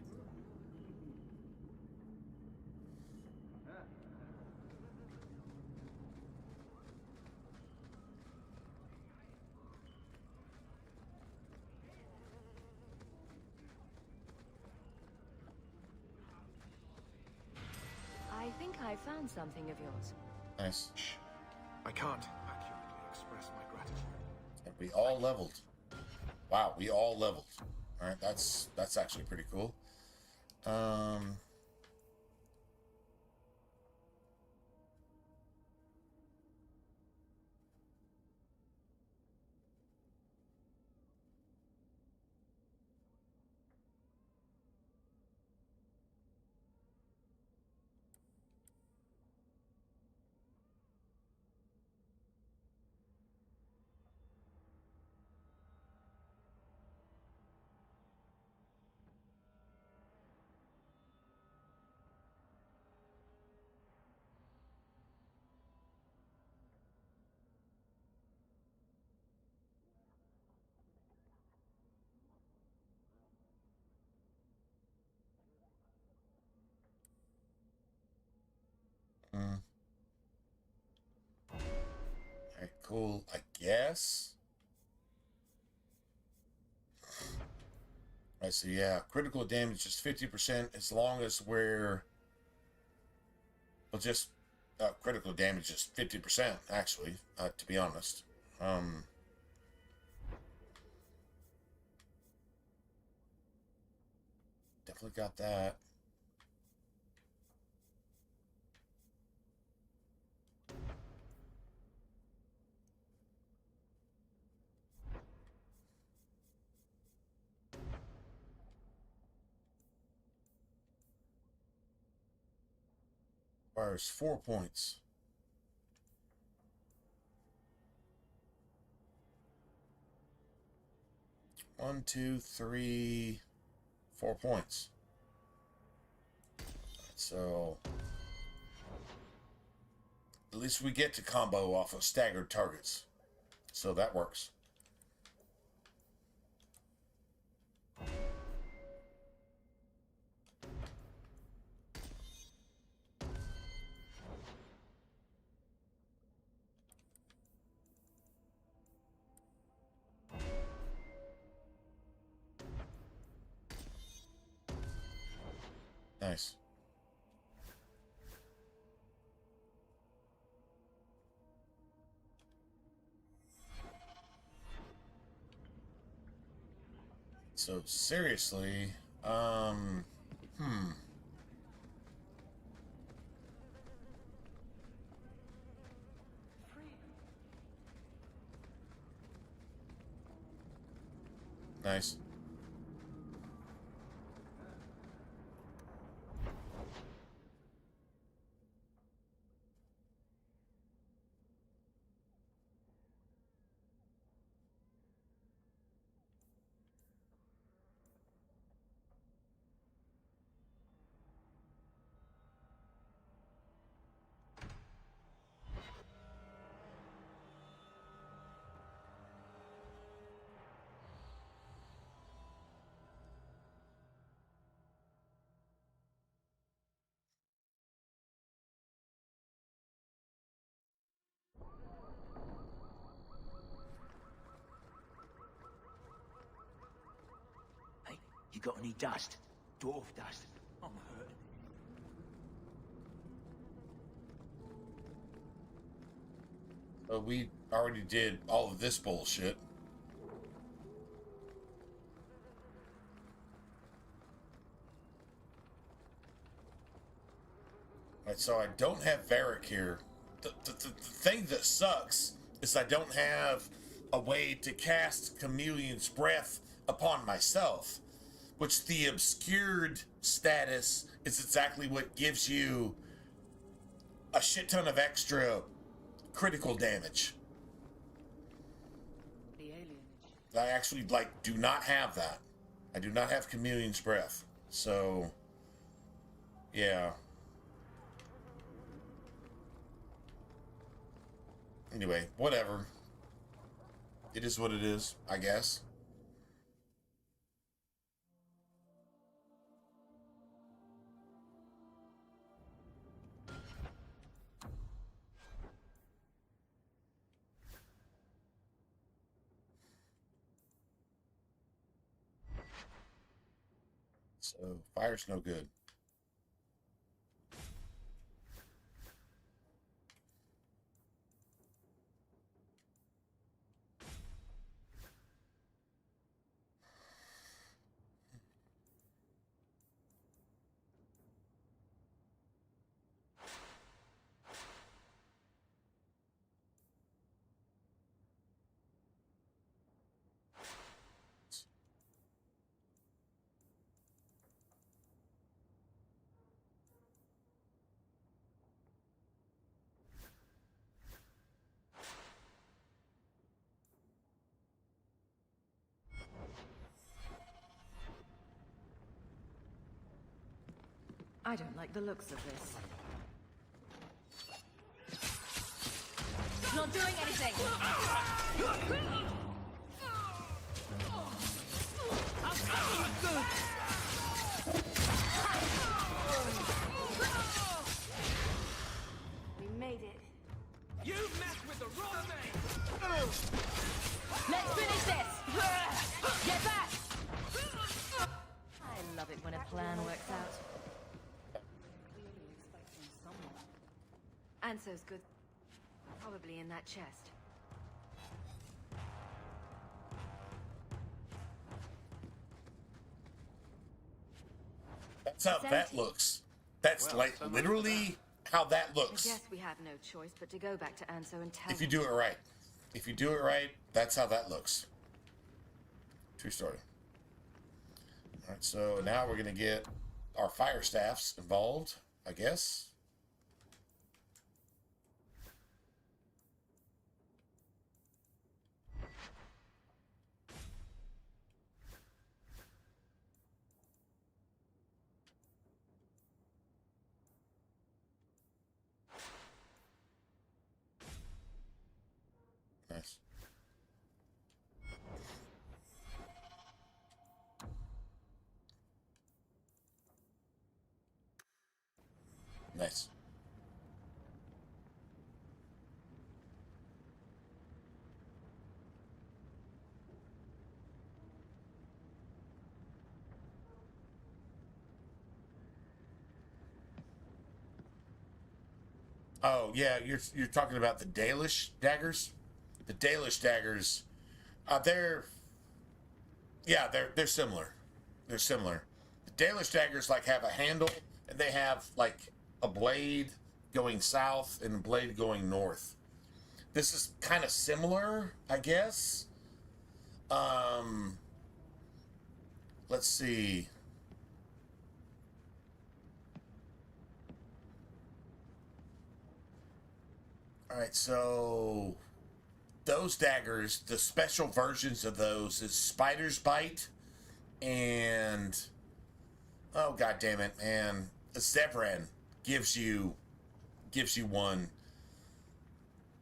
I think I found something of yours.
Nice.
Shh. I can't accurately express my gratitude.
And we all leveled. Wow, we all leveled. All right, that's actually pretty cool. All right, cool. I guess. All right, so yeah, critical damage is 50% as long as we're. Well, just critical damage is 50%, actually, to be honest. Definitely got that. Requires 4 points. One, two, three, 4 points. So at least we get to combo off of staggered targets. So that works. Nice. So seriously, Nice.
Hey, you got any dust? Dwarf dust? I'm hurt.
So we already did all of this bullshit. Right, so I don't have Varric here. The thing that sucks is I don't have a way to cast Chameleon's Breath upon myself, which the obscured status is exactly what gives you a shit ton of extra critical damage.
The alienage.
I actually, do not have that. I do not have Chameleon's Breath. So, yeah. Anyway, whatever. It is what it is, I guess. So, fire's no good.
I don't like the looks of this. Not doing anything!
We made it.
You messed with the wrong thing!
Let's finish this! Get back! I love it when a plan works out.
Anso's good. Probably in that chest.
That's how that looks. That's
Well,
like
so much
literally how that
I
looks.
guess we have no choice but to go back to Anso and tell
If you
him.
do it right. If you do it right, that's how that looks. True story. All right, so now we're gonna get our fire staffs involved, I guess. Nice. Nice. Oh yeah, you're talking about the Dalish daggers. The Dalish daggers, they're similar. They're similar. The Dalish daggers like have a handle, and they have like a blade going south and a blade going north. This is kind of similar, I guess. Let's see. All right, so those daggers, the special versions of those is Spider's Bite and oh god damn it, man, Zevran gives you one.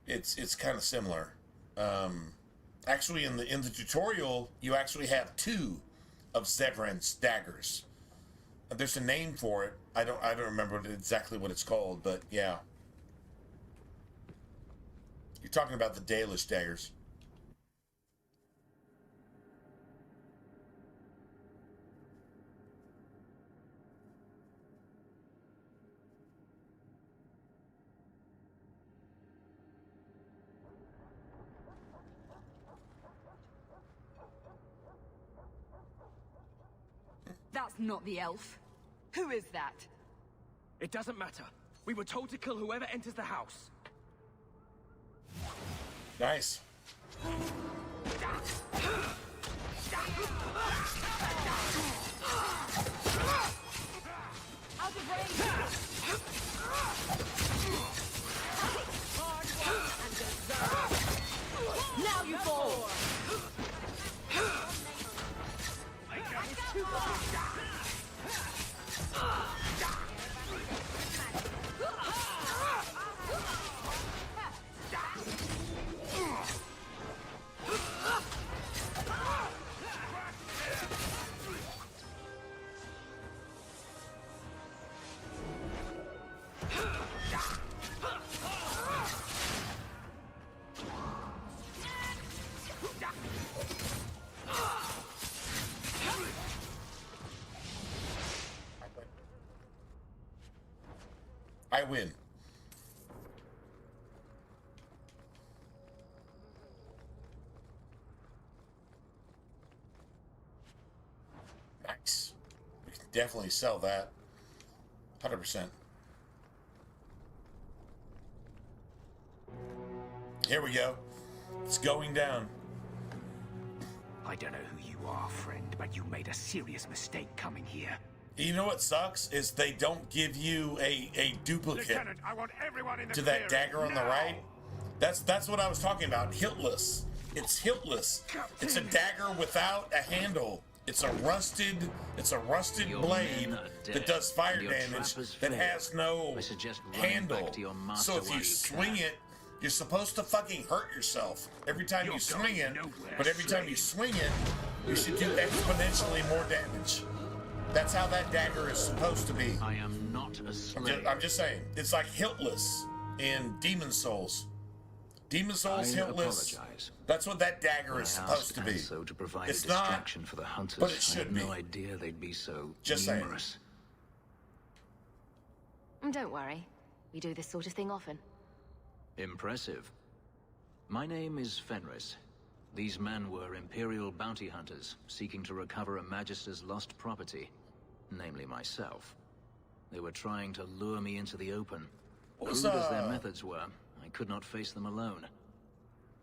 It's kind of similar. Actually, in the tutorial, you actually have two of Zevran's daggers. There's a name for it. I don't remember exactly what it's called, but yeah. You're talking about the Dalish daggers.
That's not the elf. Who is that?
It doesn't matter. We were told to kill whoever enters the house.
Nice.
Out of range! Now you fall!
I win. Nice. We can definitely sell that. 100%. Here we go. It's going down.
I don't know who you are, friend, but you made a serious mistake coming here.
You know what sucks is they don't give you a duplicate
Lieutenant, I want everyone in the
to that
clearing
dagger on the
now.
right. That's what I was talking about. Hiltless. It's hiltless. It's a dagger without a handle. It's a rusted
Your
blade
men are dead,
that does fire
and your
damage
trappers
that
failed.
has no
I suggest running
handle.
back to your master
So if
while
you
you
swing
can.
it, you're supposed to fucking hurt yourself every time you swing it. But every time you swing it, you should do exponentially more damage. That's how that dagger is supposed to be.
I am not a slave.
I'm just saying. It's like Hiltless in Demon Souls. Demon Souls,
I
Hiltless.
apologize.
That's what that dagger is
I
supposed
asked
to be.
Hanso to provide
It's
a
not,
distraction for the hunters.
but it
I
should
had
be.
no idea they'd be so
Just saying.
numerous.
Don't worry. We do this sort of thing often.
Impressive. My name is Fenris. These men were Imperial bounty hunters, seeking to recover a Magister's lost property, namely myself. They were trying to lure me into the open. Crude as their methods were, I could not face them alone.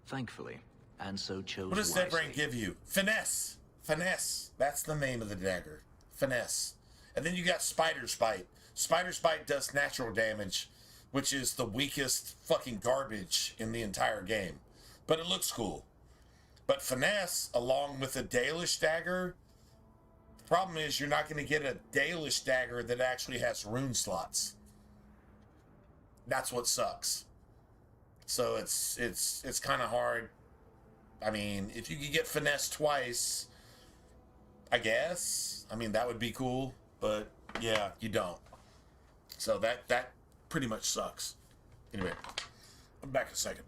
Thankfully, Hanso chose
What does
wisely.
that rank give you? Finesse. Finesse. That's the name of the dagger. Finesse. And then you got Spider's Bite. Spider's Bite does natural damage, which is the weakest fucking garbage in the entire game. But it looks cool. But Finesse, along with a Dalish dagger, the problem is you're not going to get a Dalish dagger that actually has rune slots. That's what sucks. So it's kind of hard. I mean, if you could get Finesse twice, I guess. I mean, that would be cool. But yeah, you don't. So that pretty much sucks. Anyway, I'm back in a second.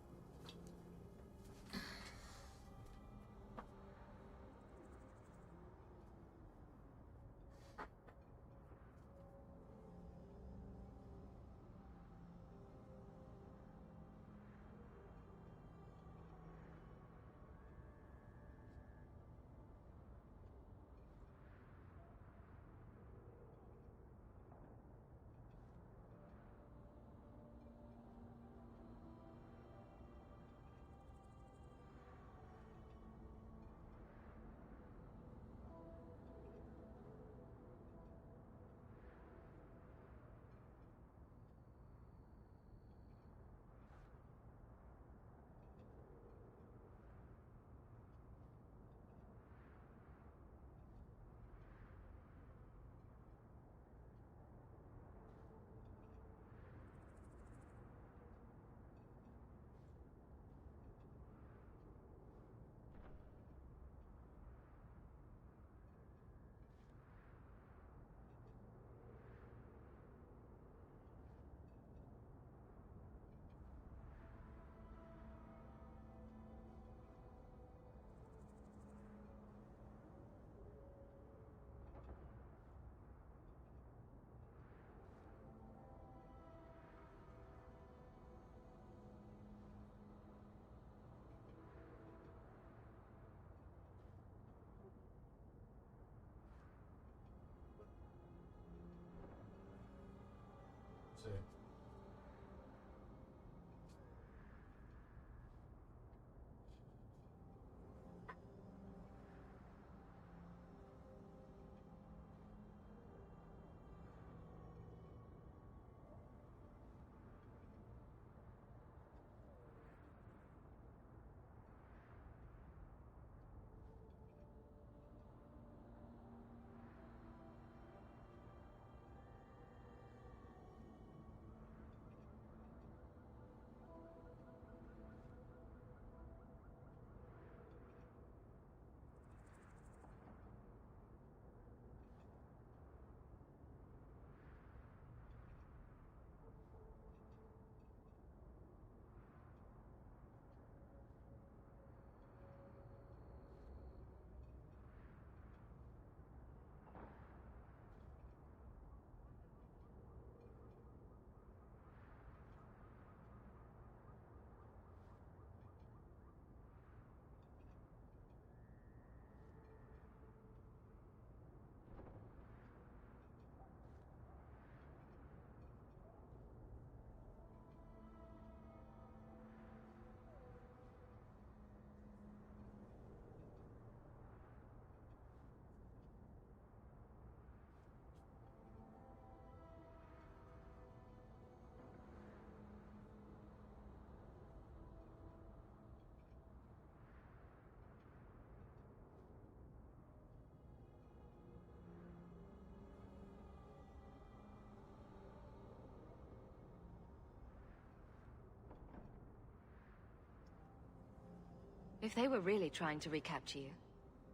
If they were really trying to recapture you,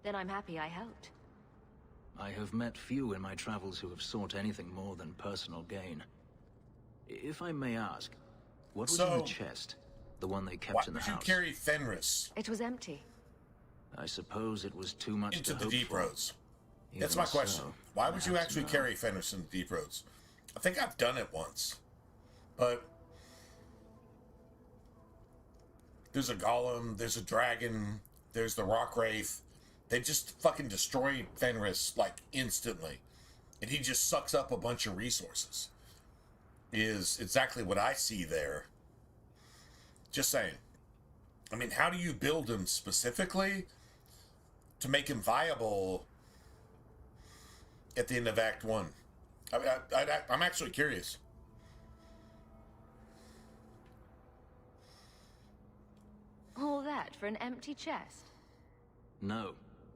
then I'm happy I helped.
I have met few in my travels who have sought anything more than personal gain. If I may ask, what was in the chest? The one they kept in the house?
Why would you carry Fenris?
It was empty.
I suppose it was too much
into
to
the
hope
deep
for.
roads.
Even
That's my question.
so,
Why would you
perhaps
actually
not.
carry Fenris into the deep roads? I think I've done it once, but there's a golem, there's a dragon, there's the rock wraith. They just fucking destroy Fenris like instantly, and he just sucks up a bunch of resources. Is exactly what I see there. Just saying. I mean, how do you build him specifically to make him viable at the end of Act 1? I'm actually curious.
All that for an empty chest?
No,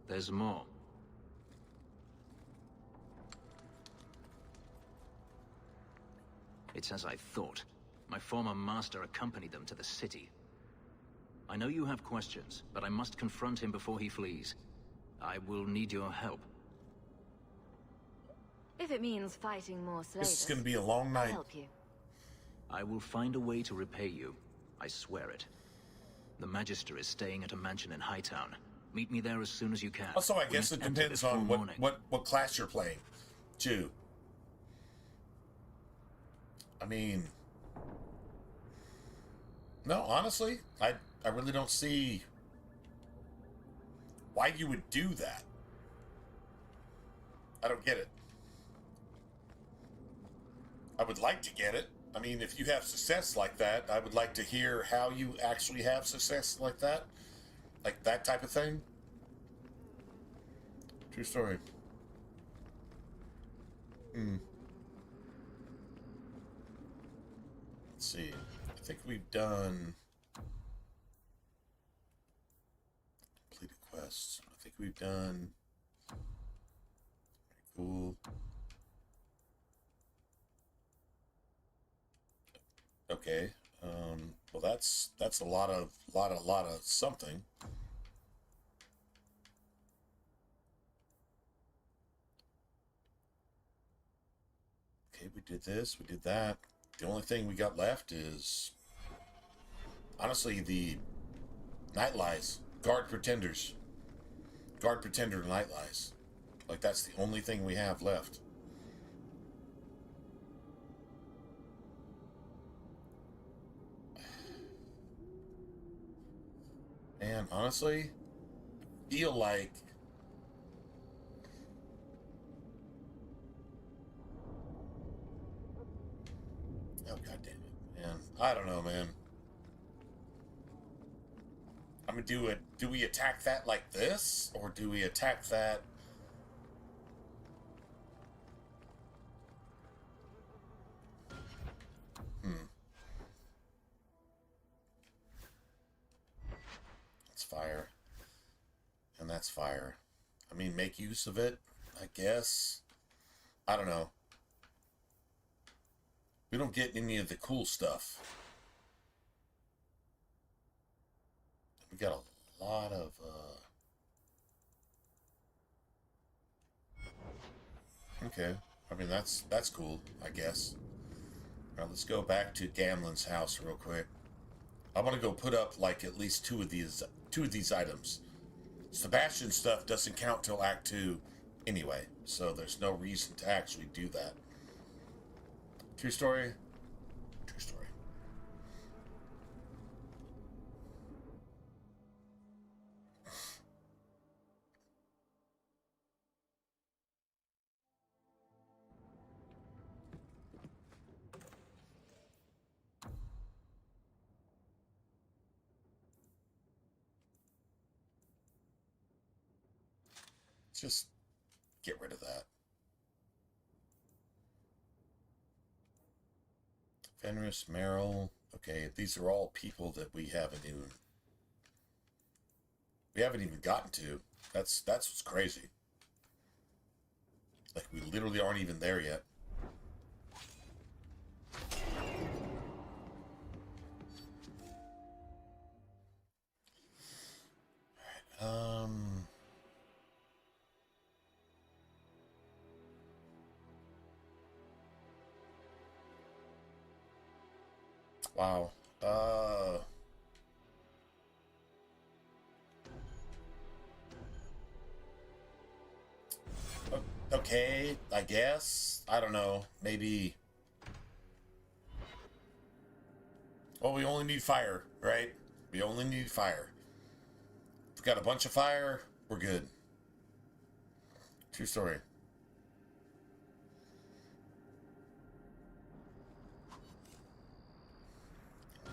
there's more. It's as I thought. My former master accompanied them to the city. I know you have questions, but I must confront him before he flees. I will need your help.
If it means fighting more slavers,
This is going to be a long night.
I'll help you.
I will find a way to repay you. I swear it. The Magister is staying at a mansion in Hightown. Meet me there as soon as you can.
Also, I
We
guess it
must enter
depends
before
on
morning.
what class you're playing, too. I mean, no, honestly, I really don't see why you would do that. I don't get it. I would like to get it. I mean, if you have success like that, I would like to hear how you actually have success like that. Like that type of thing. True story. Let's see. I think we've done completed quests. I think we've done. Cool. Okay. Well, that's a lot of something. Okay, we did this, we did that. The only thing we got left is, honestly, the Night Lies. Guard Pretenders. Guard Pretender Night Lies. Like, that's the only thing we have left. And honestly, I feel like oh god damn it, man. I don't know, man. I'm gonna do it. Do we attack that like this? Or do we attack that? It's fire. And that's fire. I mean, make use of it, I guess. I don't know. We don't get any of the cool stuff. We got a lot of, okay. I mean, that's cool, I guess. All right, let's go back to Gamlen's house real quick. I want to go put up, like, at least two of these items. Sebastian stuff doesn't count till Act 2 anyway, so there's no reason to actually do that. True story? True story. Just get rid of that. Fenris, Merrill. Okay, these are all people that we haven't even gotten to. That's what's crazy. Like, we literally aren't even there yet. Wow. Okay, I guess. I don't know. Maybe. Well, we only need fire, right? We only need fire. If we got a bunch of fire, we're good. True story.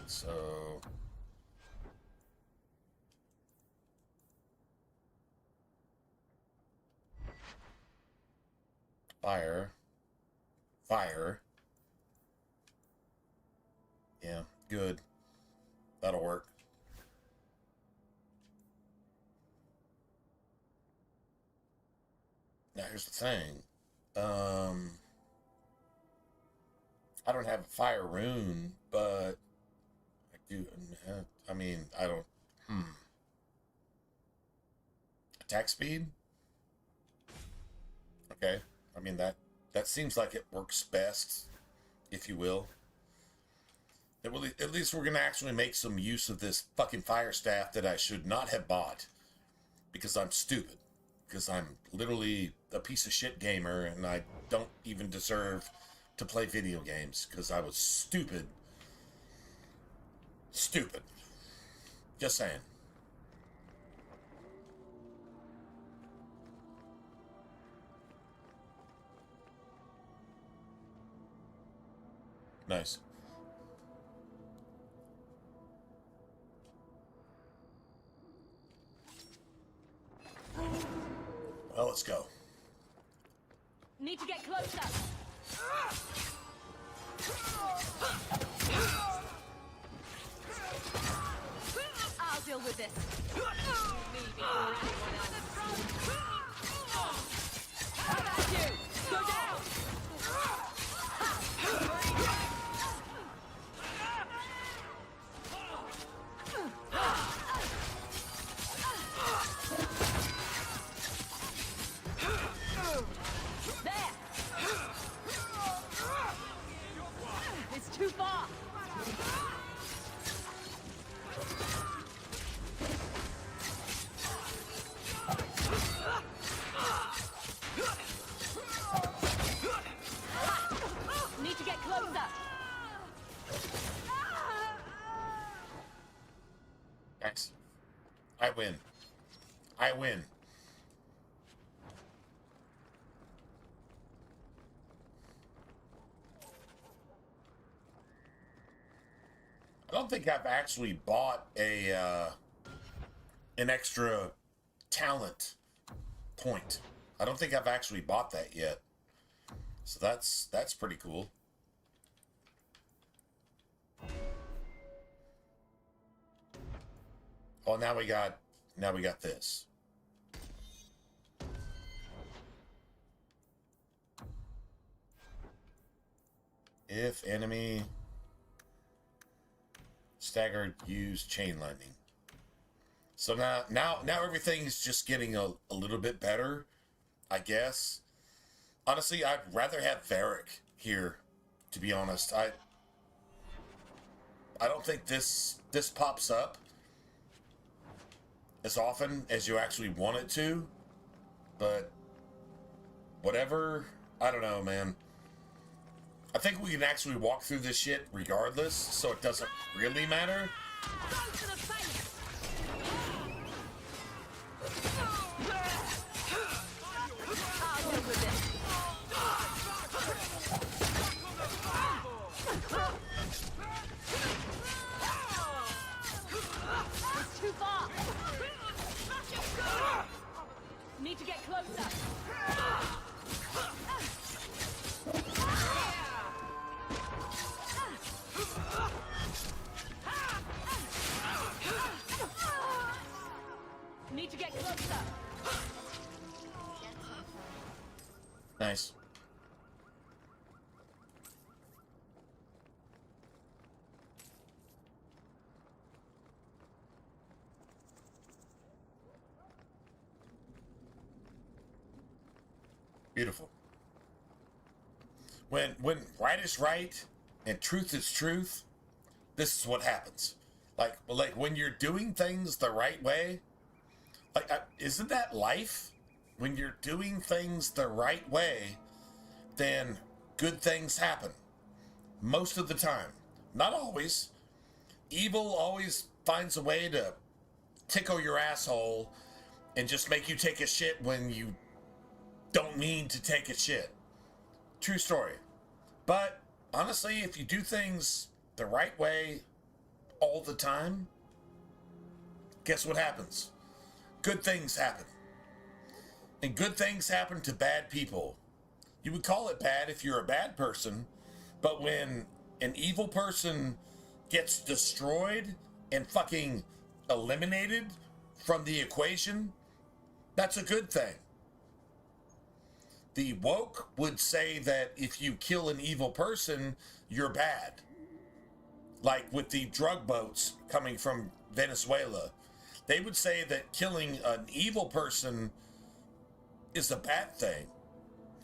So... Fire. Fire. Yeah, good. That'll work. Now here's the thing. I don't have a fire rune, but I do. I mean, I don't. Attack speed. Okay. I mean that seems like it works best, if you will. At least we're gonna actually make some use of this fucking fire staff that I should not have bought because I'm stupid. Because I'm literally a piece of shit gamer and I don't even deserve to play video games because I was stupid. Stupid. Just saying. Nice. Well, let's go.
Need to get closer. I'll deal with this. How about you? Go down. It's too far. Need to get closer.
Thanks. I win. I win. I don't think I've actually bought an extra talent point. I don't think I've actually bought that yet. So that's pretty cool. Oh, now we got this. If enemy staggered, use chain lightning. So now everything's just getting a little bit better, I guess. Honestly, I'd rather have Varric here, to be honest. I don't think this pops up as often as you actually want it to, but whatever. I don't know, man. I think we can actually walk through this shit regardless, so it doesn't really matter.
It's too far. Need to get closer. Need to get closer.
Nice. Beautiful. When right is right and truth is truth, this is what happens. Like when you're doing things the right way, isn't that life? When you're doing things the right way, then good things happen. Most of the time. Not always. Evil always finds a way to tickle your asshole and just make you take a shit when you don't mean to take a shit. True story. But honestly, if you do things the right way all the time, guess what happens? Good things happen. And good things happen to bad people. You would call it bad if you're a bad person, but when an evil person gets destroyed and fucking eliminated from the equation, that's a good thing. The woke would say that if you kill an evil person, you're bad. Like with the drug boats coming from Venezuela. They would say that killing an evil person is a bad thing.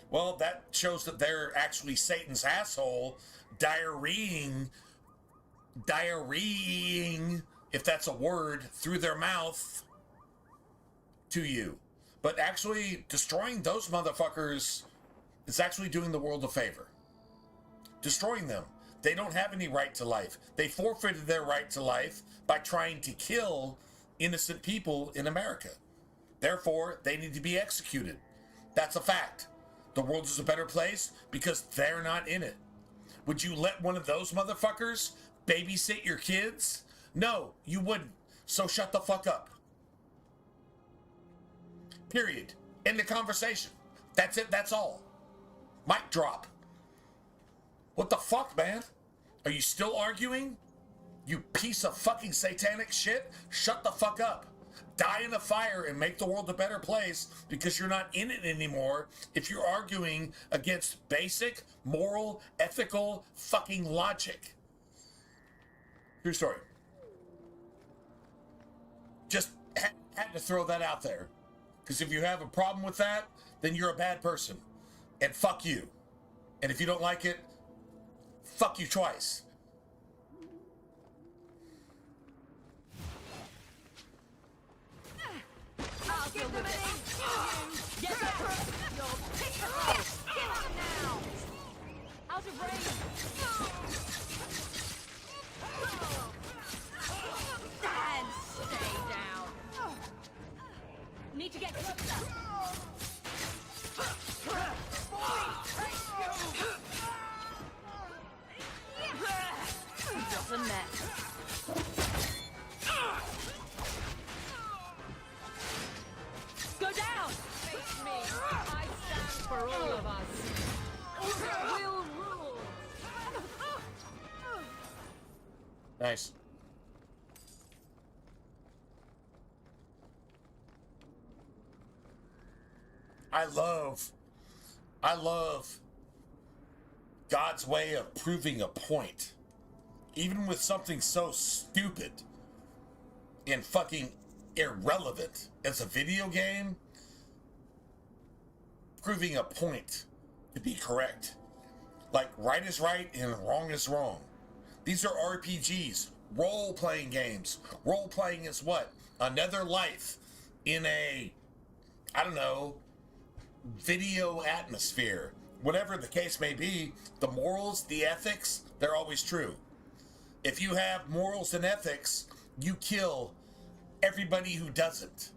Well, that shows that they're actually Satan's asshole, diarrheaing, if that's a word, through their mouth to you. But actually destroying those motherfuckers is actually doing the world a favor. Destroying them. They don't have any right to life. They forfeited their right to life by trying to kill innocent people in America. Therefore, they need to be executed. That's a fact. The world is a better place because they're not in it. Would you let one of those motherfuckers babysit your kids? No, you wouldn't. So shut the fuck up. Period. End the conversation. That's it. That's all. Mic drop. What the fuck, man? Are you still arguing? You piece of fucking satanic shit? Shut the fuck up. Die in the fire and make the world a better place because you're not in it anymore if you're arguing against basic, moral, ethical fucking logic. True story. Just had to throw that out there. Because if you have a problem with that, then you're a bad person. And fuck you. And if you don't like it, fuck you twice.
I'll give them an inch. Get back! You'll pick them up! Get on now! Out of range! And stay down! Need to get closer! Doesn't matter. Go down! Face me! I stand for all of us! We'll rule!
Nice. I love God's way of proving a point. Even with something so stupid and fucking irrelevant as a video game, proving a point to be correct. Like right is right and wrong is wrong. These are RPGs, role-playing games. Role-playing is what? Another life in a, I don't know, video atmosphere. Whatever the case may be, the morals, the ethics, they're always true. If you have morals and ethics, you kill everybody who doesn't.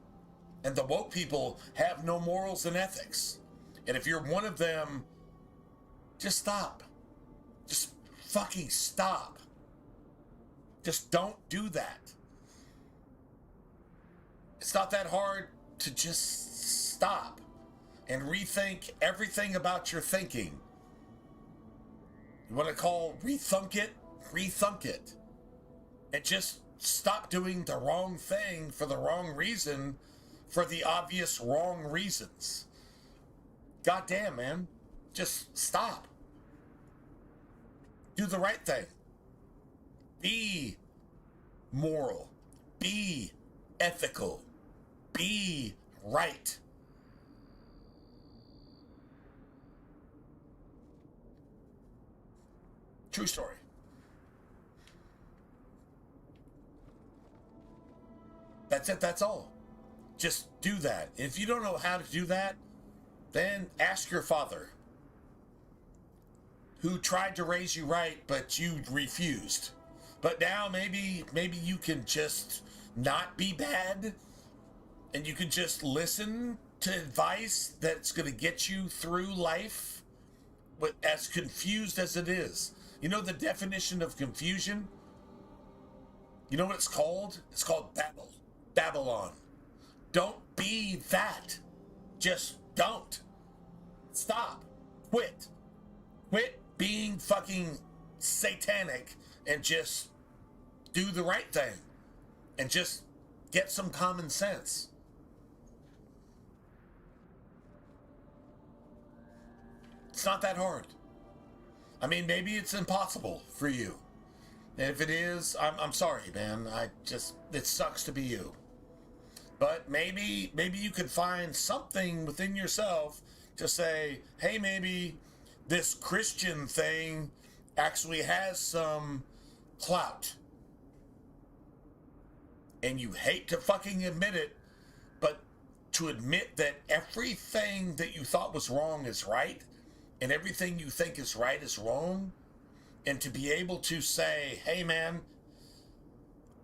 And the woke people have no morals and ethics. And if you're one of them, just stop. Just fucking stop. Just don't do that. It's not that hard to just stop and rethink everything about your thinking. You want to call rethunk it? Rethunk it. And just stop doing the wrong thing for the wrong reason for the obvious wrong reasons. Goddamn, man. Just stop. Do the right thing. Be moral. Be ethical. Be right. True story. That's it, that's all. Just do that. If you don't know how to do that, then ask your father, who tried to raise you right, but you refused. But now maybe you can just not be bad, and you can just listen to advice that's going to get you through life, but as confused as it is. You know the definition of confusion? You know what it's called? It's called Babylon. Don't be that. Just don't. Stop. Quit. Quit being fucking satanic and just do the right thing. And just get some common sense. It's not that hard. I mean, maybe it's impossible for you. And if it is, I'm sorry, man. It sucks to be you. But maybe you could find something within yourself to say, hey, maybe this Christian thing actually has some clout. And you hate to fucking admit it, but to admit that everything that you thought was wrong is right, and everything you think is right is wrong, and to be able to say, hey man,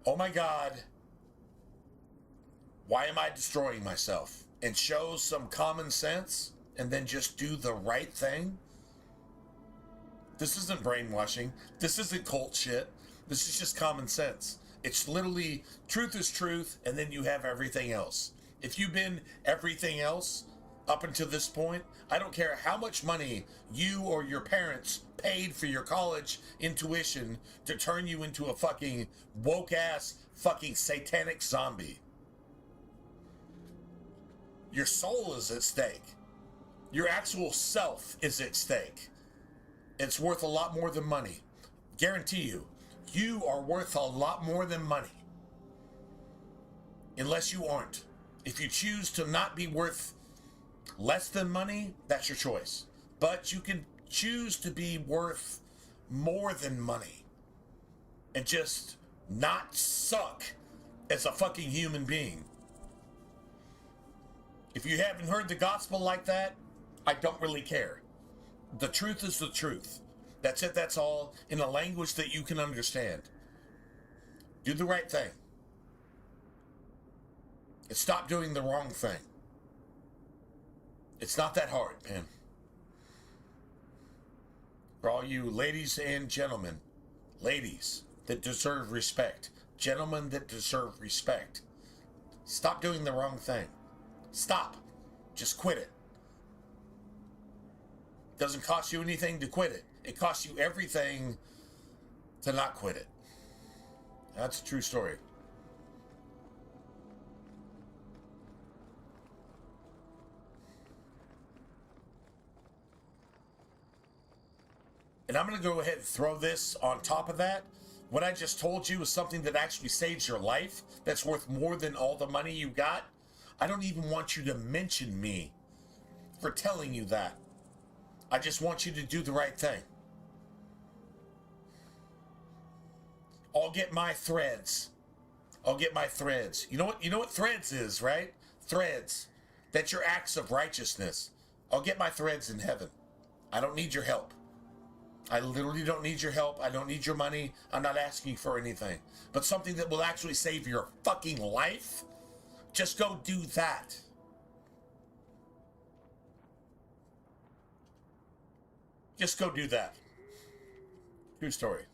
oh my God, why am I destroying myself? And show some common sense, and then just do the right thing. This isn't brainwashing. This isn't cult shit. This is just common sense. It's literally truth is truth, and then you have everything else. If you've been everything else up until this point, I don't care how much money you or your parents paid for your college intuition to turn you into a fucking woke-ass fucking satanic zombie. Your soul is at stake. Your actual self is at stake. It's worth a lot more than money. Guarantee you, you are worth a lot more than money. Unless you aren't. If you choose to not be worth less than money, that's your choice. But you can choose to be worth more than money and just not suck as a fucking human being. If you haven't heard the gospel like that, I don't really care. The truth is the truth. That's it, that's all, in a language that you can understand. Do the right thing. And stop doing the wrong thing. It's not that hard, man. For all you ladies and gentlemen, ladies that deserve respect, gentlemen that deserve respect, stop doing the wrong thing. Stop. Just quit it. Doesn't cost you anything to quit it. It costs you everything to not quit it. That's a true story. And I'm going to go ahead and throw this on top of that. What I just told you is something that actually saves your life, that's worth more than all the money you got. I don't even want you to mention me for telling you that. I just want you to do the right thing. I'll get my threads. I'll get my threads. You know what threads is, right? Threads. That's your acts of righteousness. I'll get my threads in heaven. I don't need your help. I literally don't need your help. I don't need your money. I'm not asking for anything. But something that will actually save your fucking life, just go do that. Just go do that. True story.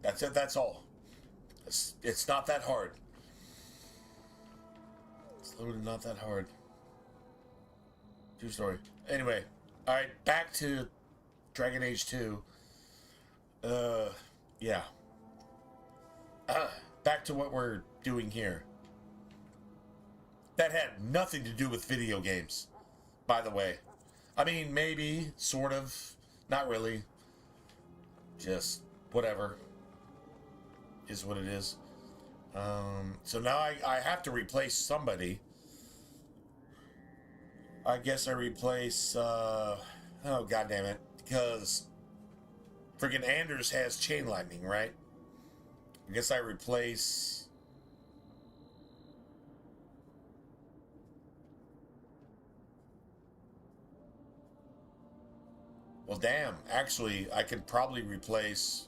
That's it, that's all. It's not that hard. It's literally not that hard. True story. Anyway, alright, back to Dragon Age 2. Yeah. Back to what we're doing here. That had nothing to do with video games, by the way. I mean, maybe, sort of, not really. Just whatever. Is what it is. So now I have to replace somebody. I guess I replace, oh god damn it, because friggin' Anders has chain lightning, right? I guess I replace... Well, damn. Actually, I could probably replace...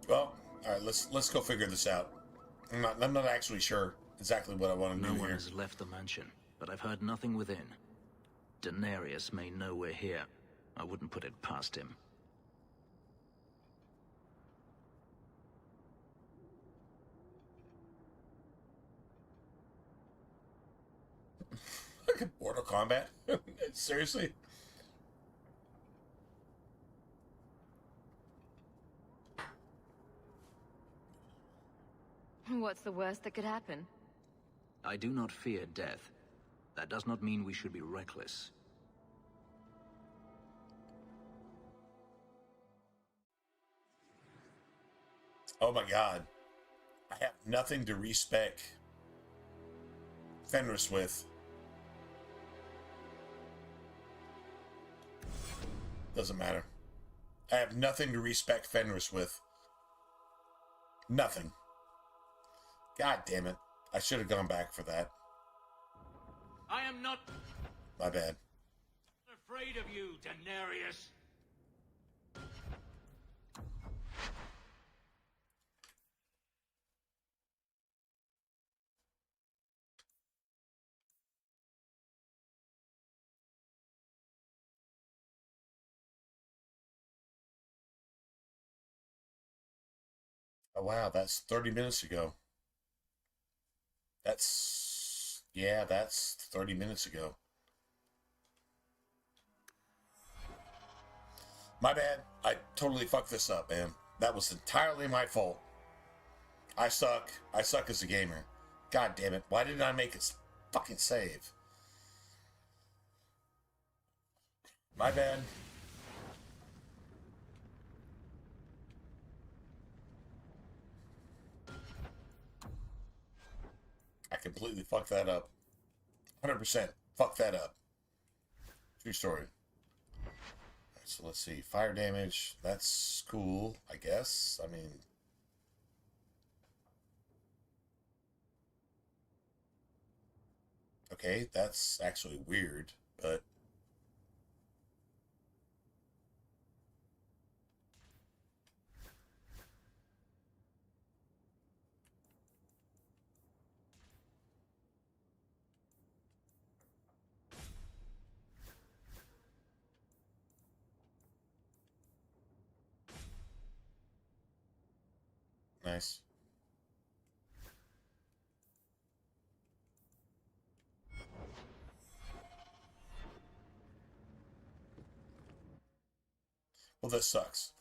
Well, all right, let's go figure this out. I'm not actually sure exactly what I want to do
No
here.
one has left the mansion, but I've heard nothing within. Daenerys may know we're here. I wouldn't put it past him.
Mortal Kombat? Seriously?
What's the worst that could happen?
I do not fear death. That does not mean we should be reckless.
Oh my god. I have nothing to respec Fenris with. Doesn't matter. I have nothing to respec Fenris with. Nothing. God damn it. I should have gone back for that.
I am not
My bad.
afraid of you, Daenerys.
Oh wow, that's 30 minutes ago. Yeah, that's 30 minutes ago. My bad. I totally fucked this up, man. That was entirely my fault. I suck. I suck as a gamer. God damn it. Why didn't I make a fucking save? My bad. I completely fucked that up. 100% fucked that up. True story. Alright, so let's see. Fire damage. That's cool, I guess. I mean... Okay, that's actually weird, but... Nice. Well, this sucks.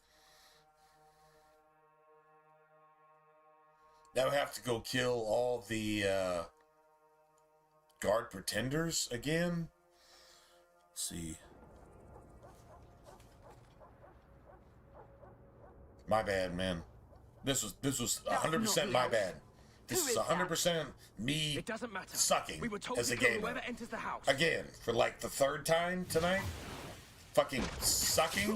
Now we have to go kill all the guard pretenders again. Let's see. My bad, man. This was 100% my bad. This is 100% me
It doesn't matter.
sucking
We were told
as
to
a
kill
gamer.
whoever enters the house.
Again, for like the third time tonight. Fucking sucking.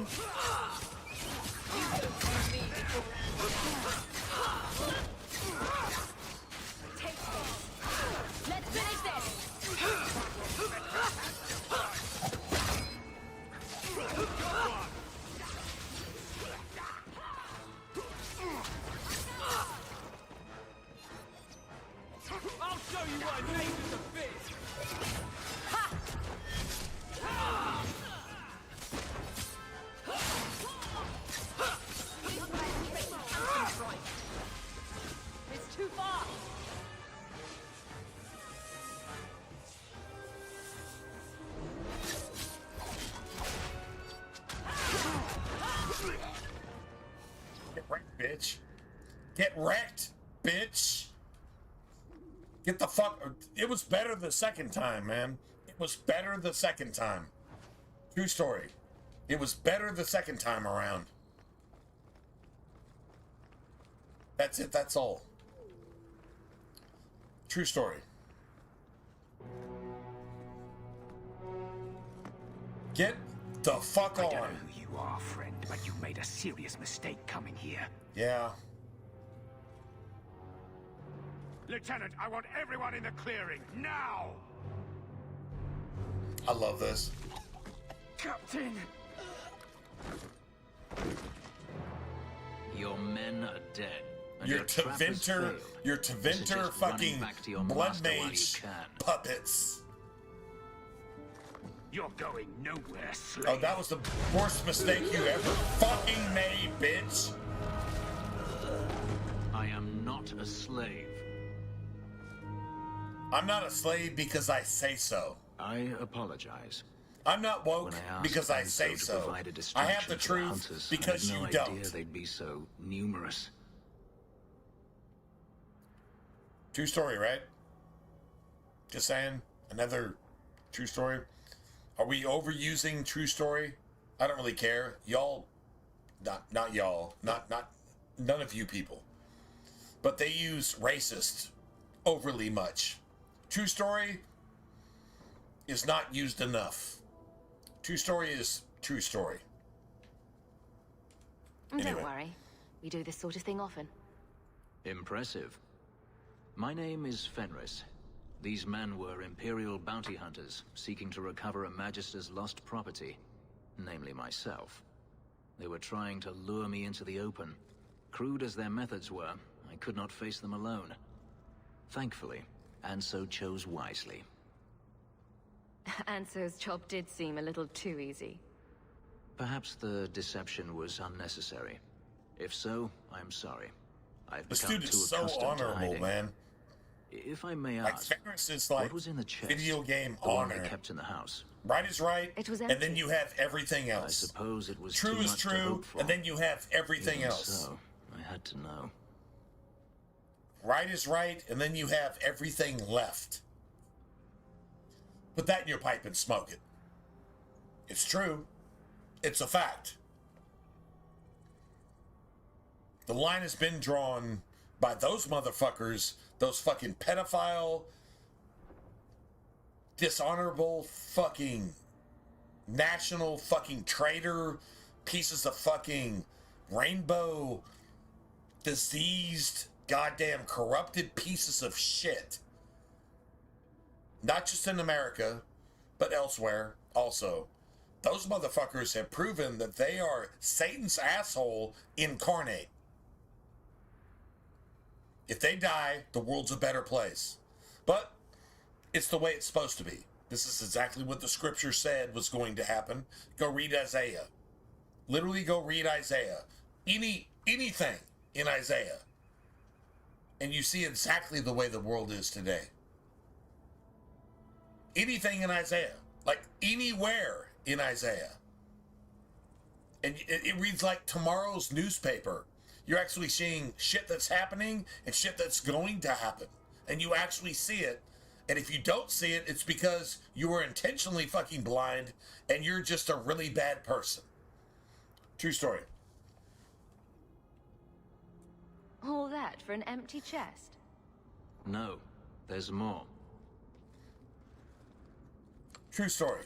Let's finish this!
I'll show you what it means to fish.
It's too far!
Get wrecked, bitch. Get wrecked, bitch. Get the fuck... It was better the second time, man. It was better the second time. True story. It was better the second time around. That's it. That's all. True story. Get the fuck
I don't know
on.
who you You are, friend, but you made a serious mistake coming here.
Yeah.
Lieutenant, I want everyone in the clearing, now!
I love this.
Captain!
Your men are dead. And
Your
trap has failed.
Your Teventer fucking blood mage puppets.
You're going nowhere, slave.
Oh, that was the worst mistake you ever fucking made, bitch.
I am not a slave.
I'm not a slave because I say so.
I apologize.
I'm not woke because I say so. I have the truth because you don't.
I had no idea they'd be so numerous.
True story, right? Just saying. Another true story. Are we overusing true story? I don't really care. Y'all, not y'all, not none of you people. But they use racist overly much. True story is not used enough. True story is true story. Anyway.
Don't worry. We do this sort of thing often.
Impressive. My name is Fenris. These men were Imperial bounty hunters, seeking to recover a Magister's lost property, namely myself. They were trying to lure me into the open. Crude as their methods were, I could not face them alone. Thankfully, Anso chose wisely.
Anso's job did seem a little too easy.
Perhaps the deception was unnecessary. If so, I'm sorry. I've
This
become
dude
too
is so
accustomed to
honorable,
hiding.
man.
If I may
Like,
ask,
Fenris is like
what was in the chest?
video game
The one
honor.
I kept in the house.
Right is right,
It was
and then
empty.
you have everything
I
else.
suppose it was
True
too
is
much to
true,
hope for.
and then you have everything
Even
else.
So, I had to know.
Right is right, and then you have everything left. Put that in your pipe and smoke it. It's true. It's a fact. The line has been drawn by those motherfuckers, those fucking pedophile, dishonorable fucking national fucking traitor pieces of fucking rainbow diseased goddamn corrupted pieces of shit. Not just in America, but elsewhere also. Those motherfuckers have proven that they are Satan's asshole incarnate. If they die, the world's a better place. But it's the way it's supposed to be. This is exactly what the scripture said was going to happen. Go read Isaiah. Literally go read Isaiah. Anything in Isaiah. And you see exactly the way the world is today. Anything in Isaiah. Like anywhere in Isaiah. And it reads like tomorrow's newspaper. You're actually seeing shit that's happening and shit that's going to happen. And you actually see it. And if you don't see it, it's because you were intentionally fucking blind and you're just a really bad person. True story.
All that for an empty chest?
No, there's more.
True story.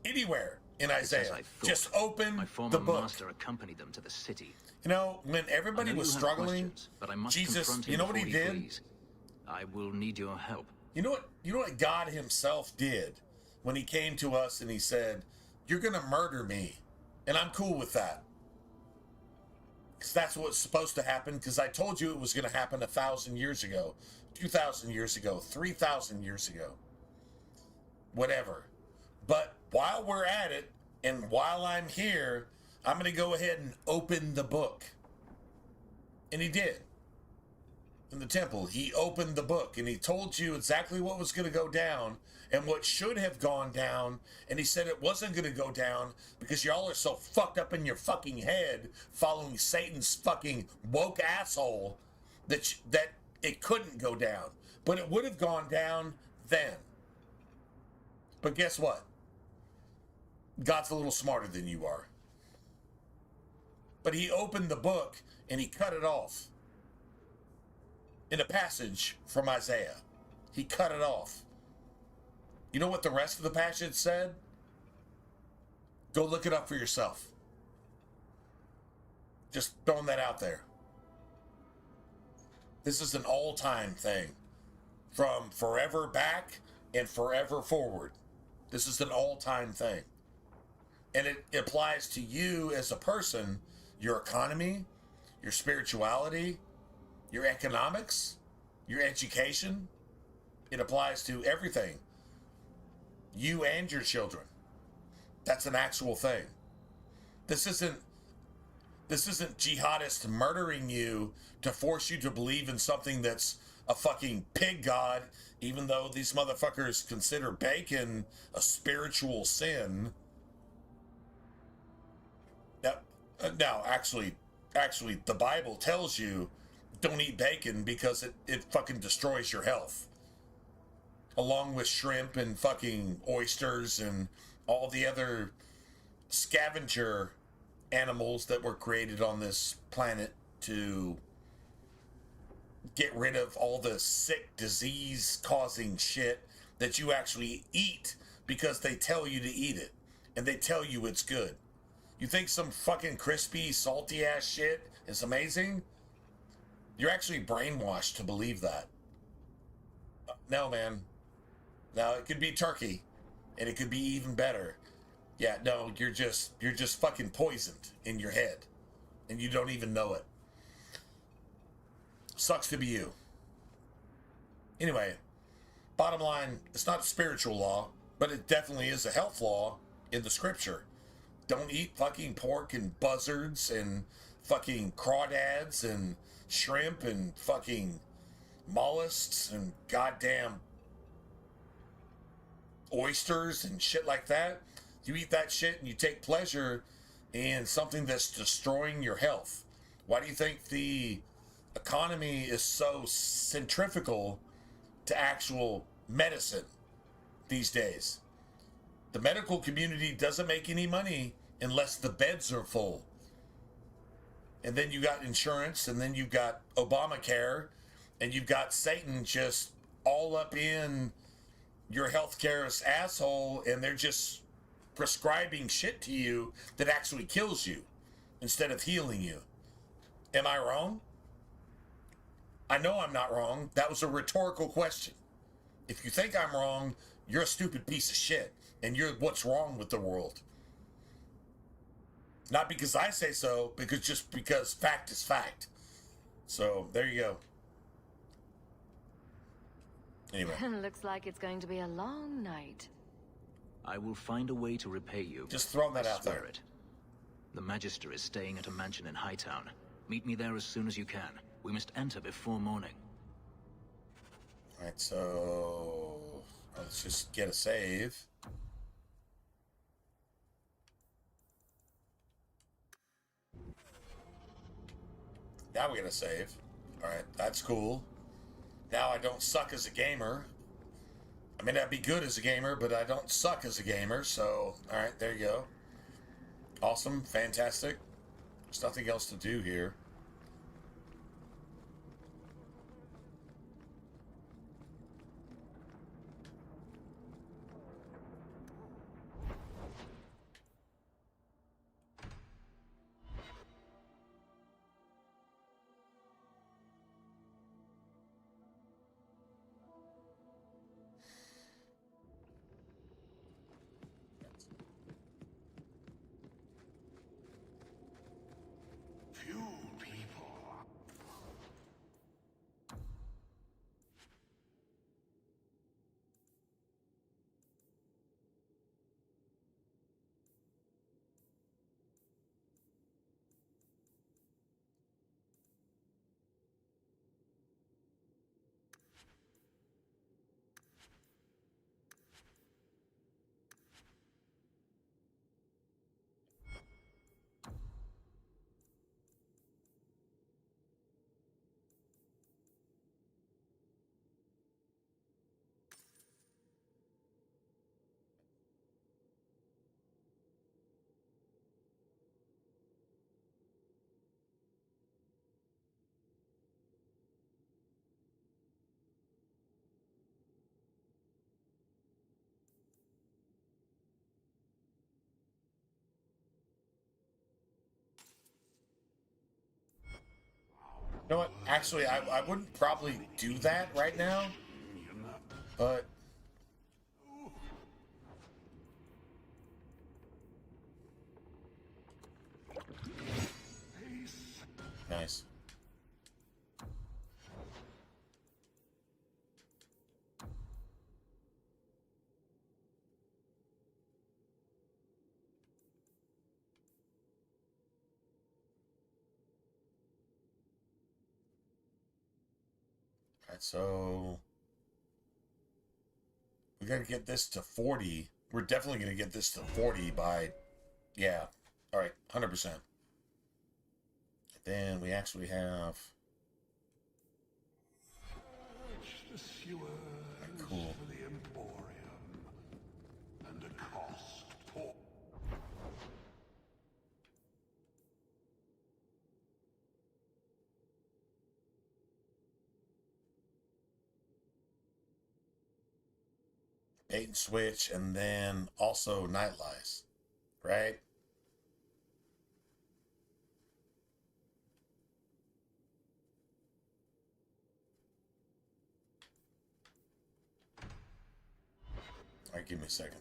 Anywhere in Isaiah, just open
my former
the book.
master accompanied them to the city.
You know, when everybody
I know
was
you have
struggling,
questions, but I must
Jesus,
confront him
you know what he
before
did?
flees. I will need your help.
You know what God himself did when he came to us and he said, "You're going to murder me." And I'm cool with that. Because that's what's supposed to happen, because I told you it was going to happen 1,000 years ago, 2,000 years ago, 3,000 years ago. Whatever. But while we're at it, and while I'm here, I'm going to go ahead and open the book. And he did. In the temple, he opened the book, and he told you exactly what was going to go down, and what should have gone down, and he said it wasn't going to go down, because y'all are so fucked up in your fucking head, following Satan's fucking woke asshole, that it couldn't go down. But it would have gone down then. But guess what? God's a little smarter than you are. But he opened the book and he cut it off. In a passage from Isaiah, he cut it off. You know what the rest of the passage said? Go look it up for yourself. Just throwing that out there. This is an all-time thing. From forever back and forever forward. This is an all-time thing. And it applies to you as a person, your economy, your spirituality, your economics, your education. It applies to everything. You and your children. That's an actual thing. This isn't jihadists murdering you to force you to believe in something that's a fucking pig god, even though these motherfuckers consider bacon a spiritual sin. Now, actually, the Bible tells you don't eat bacon because it fucking destroys your health. Along with shrimp and fucking oysters and all the other scavenger animals that were created on this planet to get rid of all the sick, disease-causing shit that you actually eat because they tell you to eat it and they tell you it's good. You think some fucking crispy, salty-ass shit is amazing? You're actually brainwashed to believe that. No, man. Now, it could be turkey, and it could be even better. Yeah, no, you're just fucking poisoned in your head, and you don't even know it. Sucks to be you. Anyway, bottom line, it's not a spiritual law, but it definitely is a health law in the scripture. Don't eat fucking pork and buzzards and fucking crawdads and shrimp and fucking mollusks and goddamn oysters and shit like that. You eat that shit and you take pleasure in something that's destroying your health. Why do you think the economy is so centrifugal to actual medicine these days? The medical community doesn't make any money unless the beds are full. And then you got insurance, and then you've got Obamacare, and you've got Satan just all up in your healthcare's asshole, and they're just prescribing shit to you that actually kills you instead of healing you. Am I wrong? I know I'm not wrong. That was a rhetorical question. If you think I'm wrong, you're a stupid piece of shit, and you're what's wrong with the world. Not because I say so, because fact is fact. So, there you go. Anyway.
Looks like it's going to be a long night.
I will find a way to repay you.
Just throwing that out there.
It. The Magister is staying at a mansion in Hightown. Meet me there as soon as you can. We must enter before morning.
Alright, so let's just get a save. Now we get a save. Alright, that's cool. Now I don't suck as a gamer. I may not be good as a gamer, but I don't suck as a gamer, so alright, there you go. Awesome, fantastic. There's nothing else to do here. You know what? Actually, I wouldn't probably do that right now, but... Nice. Alright, so... we gotta get this to 40. We're definitely gonna get this to 40 by... yeah. Alright, 100%. Then we actually have... cool.
For the Emporium, and a cost for...
Bait and switch, and then also Night Lies, right? All right, give me a second.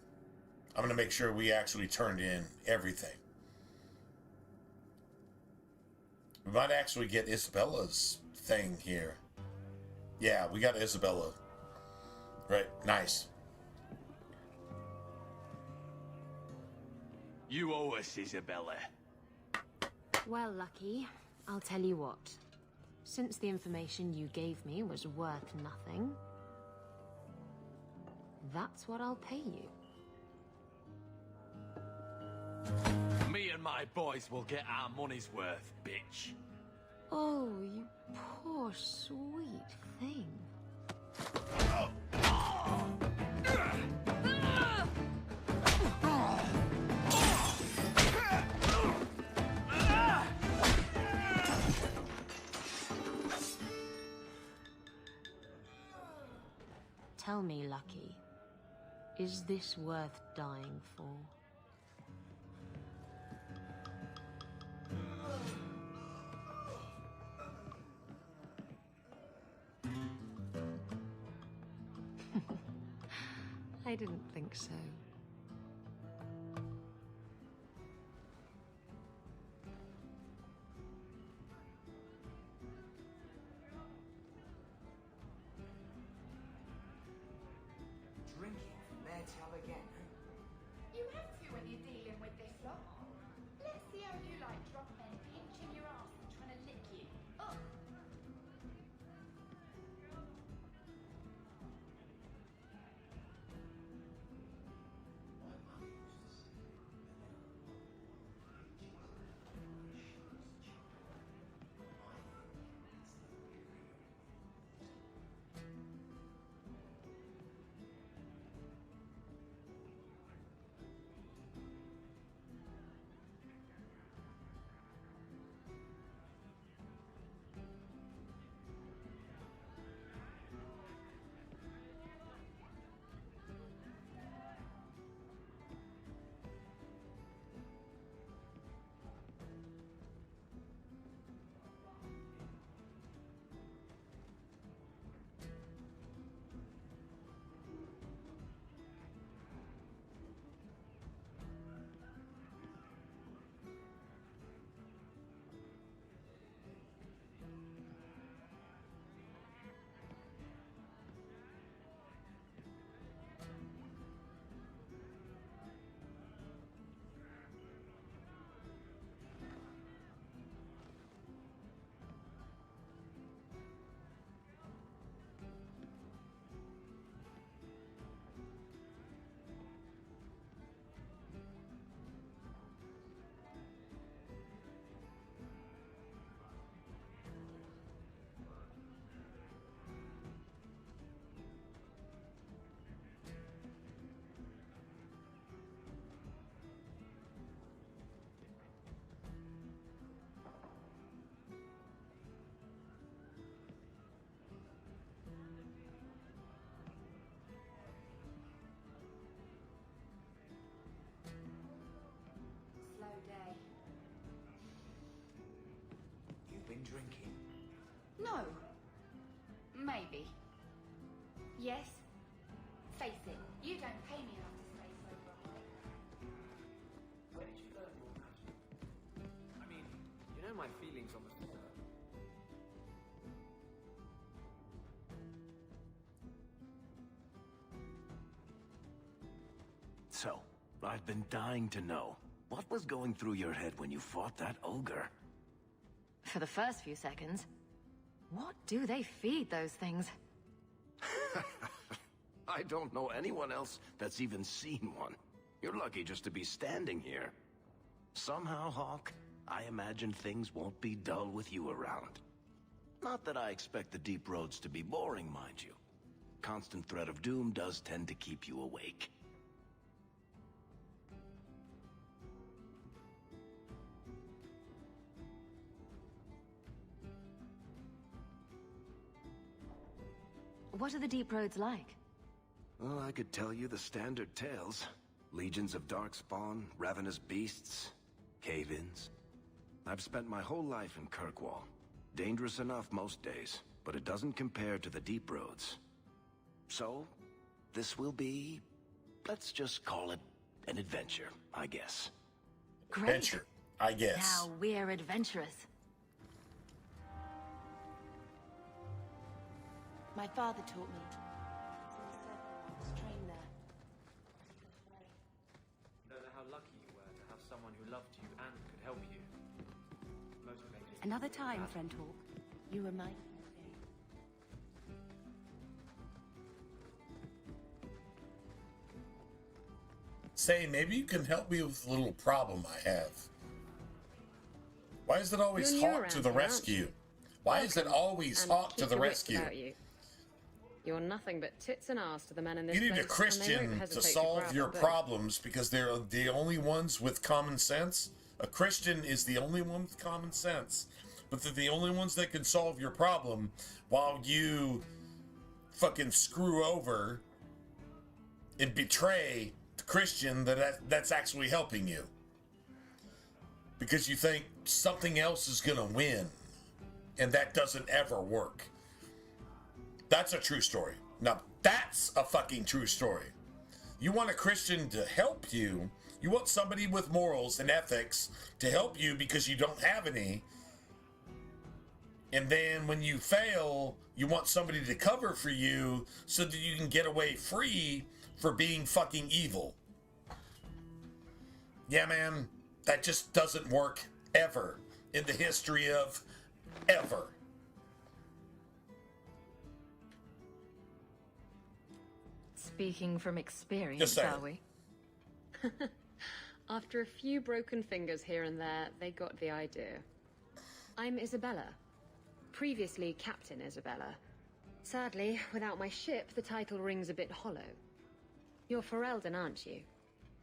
I'm gonna make sure we actually turned in everything. We might actually get Isabella's thing here. Yeah, we got Isabella. Right, nice.
You owe us, Isabella.
Well, Lucky, I'll tell you what. Since the information you gave me was worth nothing, that's what I'll pay you.
Me and my boys will get our money's worth, bitch.
Oh, you poor, sweet thing. Tell me, Lucky, is this worth dying for? I didn't think so.
Drinking from their tub again.
You have to when you're dealing with this lot. Let's see how you like drop men pinching your ass and trying to lick you. Oh.
You've been drinking.
No. Maybe. Yes? Face it, you don't pay me enough to say so, Bromley.
Where did you learn your magic? I mean, you know my feelings on the matter.
So, I've been dying to know. What was going through your head when you fought that ogre?
For the first few seconds. What do they feed those things?
I don't know anyone else that's even seen one. You're lucky just to be standing here. Somehow, Hawk, I imagine things won't be dull with you around. Not that I expect the deep roads to be boring, mind you. Constant threat of doom does tend to keep you awake.
What are the deep roads like?
Well, I could tell you the standard tales. Legions of darkspawn, ravenous beasts, cave-ins. I've spent my whole life in Kirkwall. Dangerous enough most days, but it doesn't compare to the deep roads. So, this will be... let's just call it an adventure, I guess.
Great.
Adventure, I guess.
Now we're adventurous.
My father taught me. Train there.
You don't know how lucky you were to have someone who loved you and could help you. Motivated.
Another time, friend Hawk. You remind me.
Say, maybe you can help me with a little problem I have. Why is it always Hawk to the rescue? Why is it always Hawk to the rescue?
You're nothing but tits and ass to the men in this
You need
place,
a Christian to solve your problems because they're the only ones with common sense. A Christian is the only one with common sense, but they're the only ones that can solve your problem while you fucking screw over and betray the Christian that's actually helping you. Because you think something else is gonna win, and that doesn't ever work. That's a true story. Now, that's a fucking true story. You want a Christian to help you. You want somebody with morals and ethics to help you because you don't have any. And then when you fail, you want somebody to cover for you so that you can get away free for being fucking evil. Yeah, man, that just doesn't work ever in the history of ever.
Speaking from experience, are we?
After a few broken fingers here and there, they got the idea. I'm Isabella. Previously Captain Isabella. Sadly, without my ship, the title rings a bit hollow. You're Ferelden, aren't you?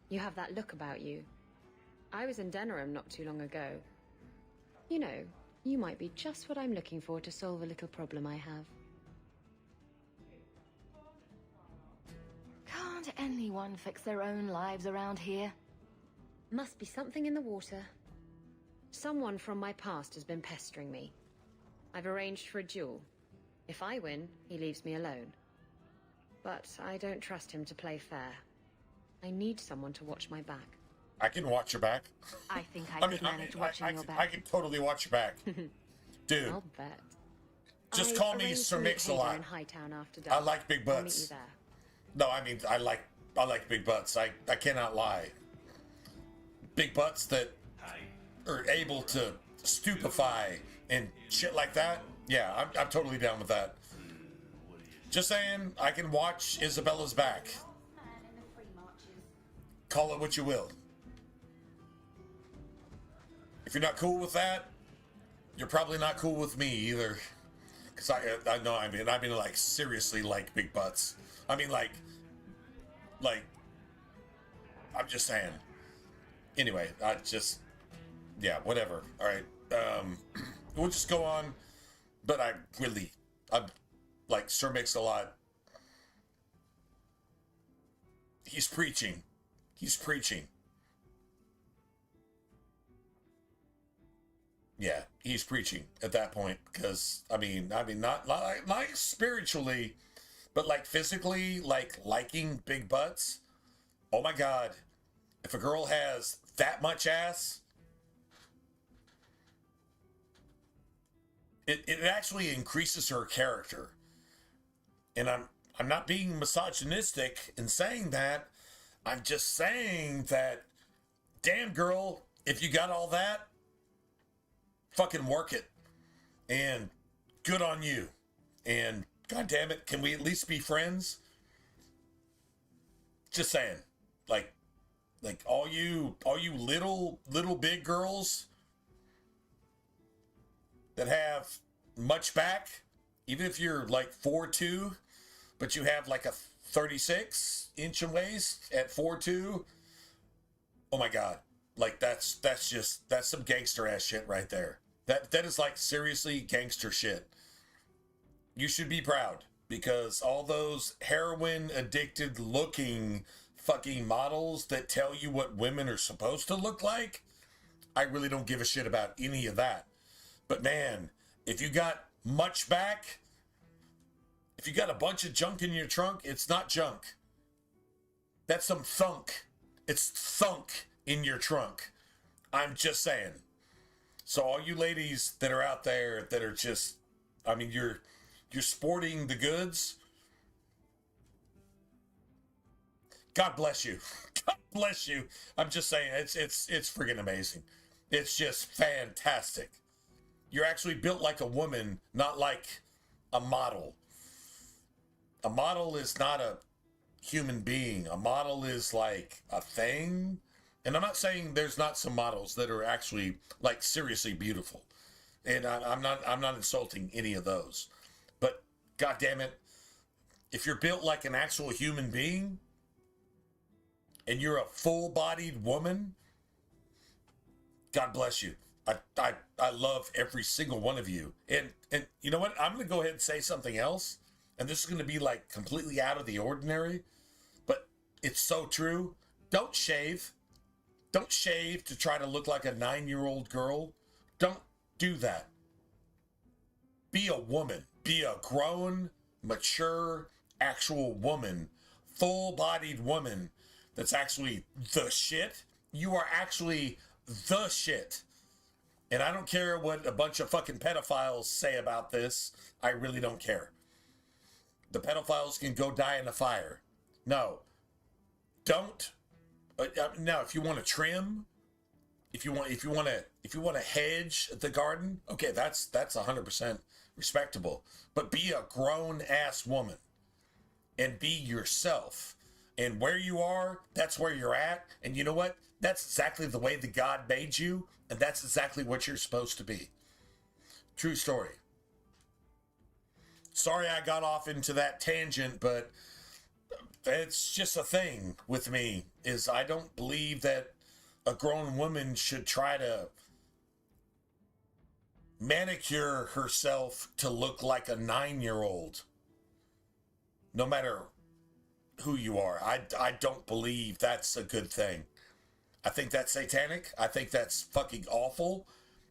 You have that look about you. I was in Denerim not too long ago. You know, you might be just what I'm looking for to solve a little problem I have.
Can't anyone fix their own lives around here?
Must be something in the water. Someone from my past has been pestering me. I've arranged for a duel. If I win, he leaves me alone. But I don't trust him to play fair. I need someone to watch my back.
I can watch your back.
I think I could manage watching your back.
I can totally watch your back. Dude.
I'll bet.
Just call me Sir Mix-a-Lot.
In Hightown after dark.
I like big
I'll meet you
butts.
there.
No, I mean, I like big butts. I cannot lie. Big butts that are able to stupefy and shit like that. Yeah, I'm totally down with that. Just saying, I can watch Isabella's back. Call it what you will. If you're not cool with that, you're probably not cool with me either. Because I know, I mean, like, seriously like big butts. I mean, like, I'm just saying. Anyway, yeah, whatever. All right. We'll just go on. But I'm like Sir Mix-a-Lot. He's preaching. yeah, he's preaching at that point, because I mean, not like spiritually, but like physically, like liking big butts. Oh my God, if a girl has that much ass, it actually increases her character. And I'm not being misogynistic in saying that. I'm just saying that, damn girl, if you got all that, fucking work it. And good on you. And God damn it, can we at least be friends? Just saying. Like all you little big girls that have much back, even if you're like 4'2", but you have like a 36-inch waist at 4'2", oh my God. Like that's some gangster ass shit right there. That is like seriously gangster shit. You should be proud, because all those heroin addicted looking fucking models that tell you what women are supposed to look like, I really don't give a shit about any of that. But man, if you got much back, if you got a bunch of junk in your trunk, it's not junk. That's some thunk. It's thunk in your trunk. I'm just saying. So all you ladies that are out there that are just, I mean, you're sporting the goods. God bless you. God bless you. I'm just saying, it's friggin' amazing. It's just fantastic. You're actually built like a woman, not like a model. A model is not a human being. A model is like a thing. And I'm not saying there's not some models that are actually like seriously beautiful. And I'm not insulting any of those. But God damn it, if you're built like an actual human being and you're a full-bodied woman, God bless you. I love every single one of you. And you know what? I'm going to go ahead and say something else. And this is going to be like completely out of the ordinary, but it's so true. Don't shave. Don't shave to try to look like a 9-year-old girl. Don't do that. Be a woman. Be a grown, mature, actual woman. Full-bodied woman that's actually the shit. You are actually the shit. And I don't care what a bunch of fucking pedophiles say about this. I really don't care. The pedophiles can go die in a fire. No. Don't. Now, if you want to trim, if you want to hedge the garden, okay, that's 100% respectable. But be a grown ass woman and be yourself. And where you are, that's where you're at. And you know what? That's exactly the way that God made you, and that's exactly what you're supposed to be. True story. Sorry I got off into that tangent, but it's just a thing with me, is I don't believe that a grown woman should try to manicure herself to look like a 9-year-old. No matter who you are. I don't believe that's a good thing. I think that's satanic. I think that's fucking awful.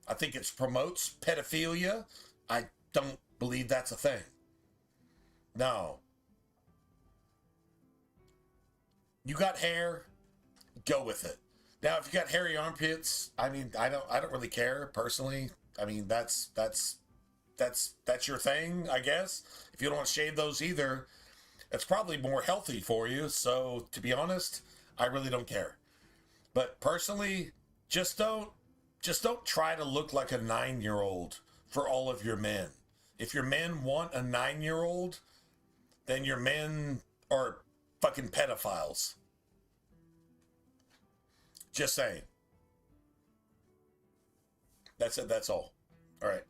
I think it promotes pedophilia. I don't believe that's a thing. No. You got hair, go with it. Now, if you got hairy armpits, I mean, I don't really care personally. I mean, that's your thing, I guess. If you don't want to shave those either, it's probably more healthy for you. So, to be honest, I really don't care. But personally, just don't try to look like a 9-year-old for all of your men. If your men want a 9-year-old, then your men are fucking pedophiles. Just saying. That's it. That's all. All right.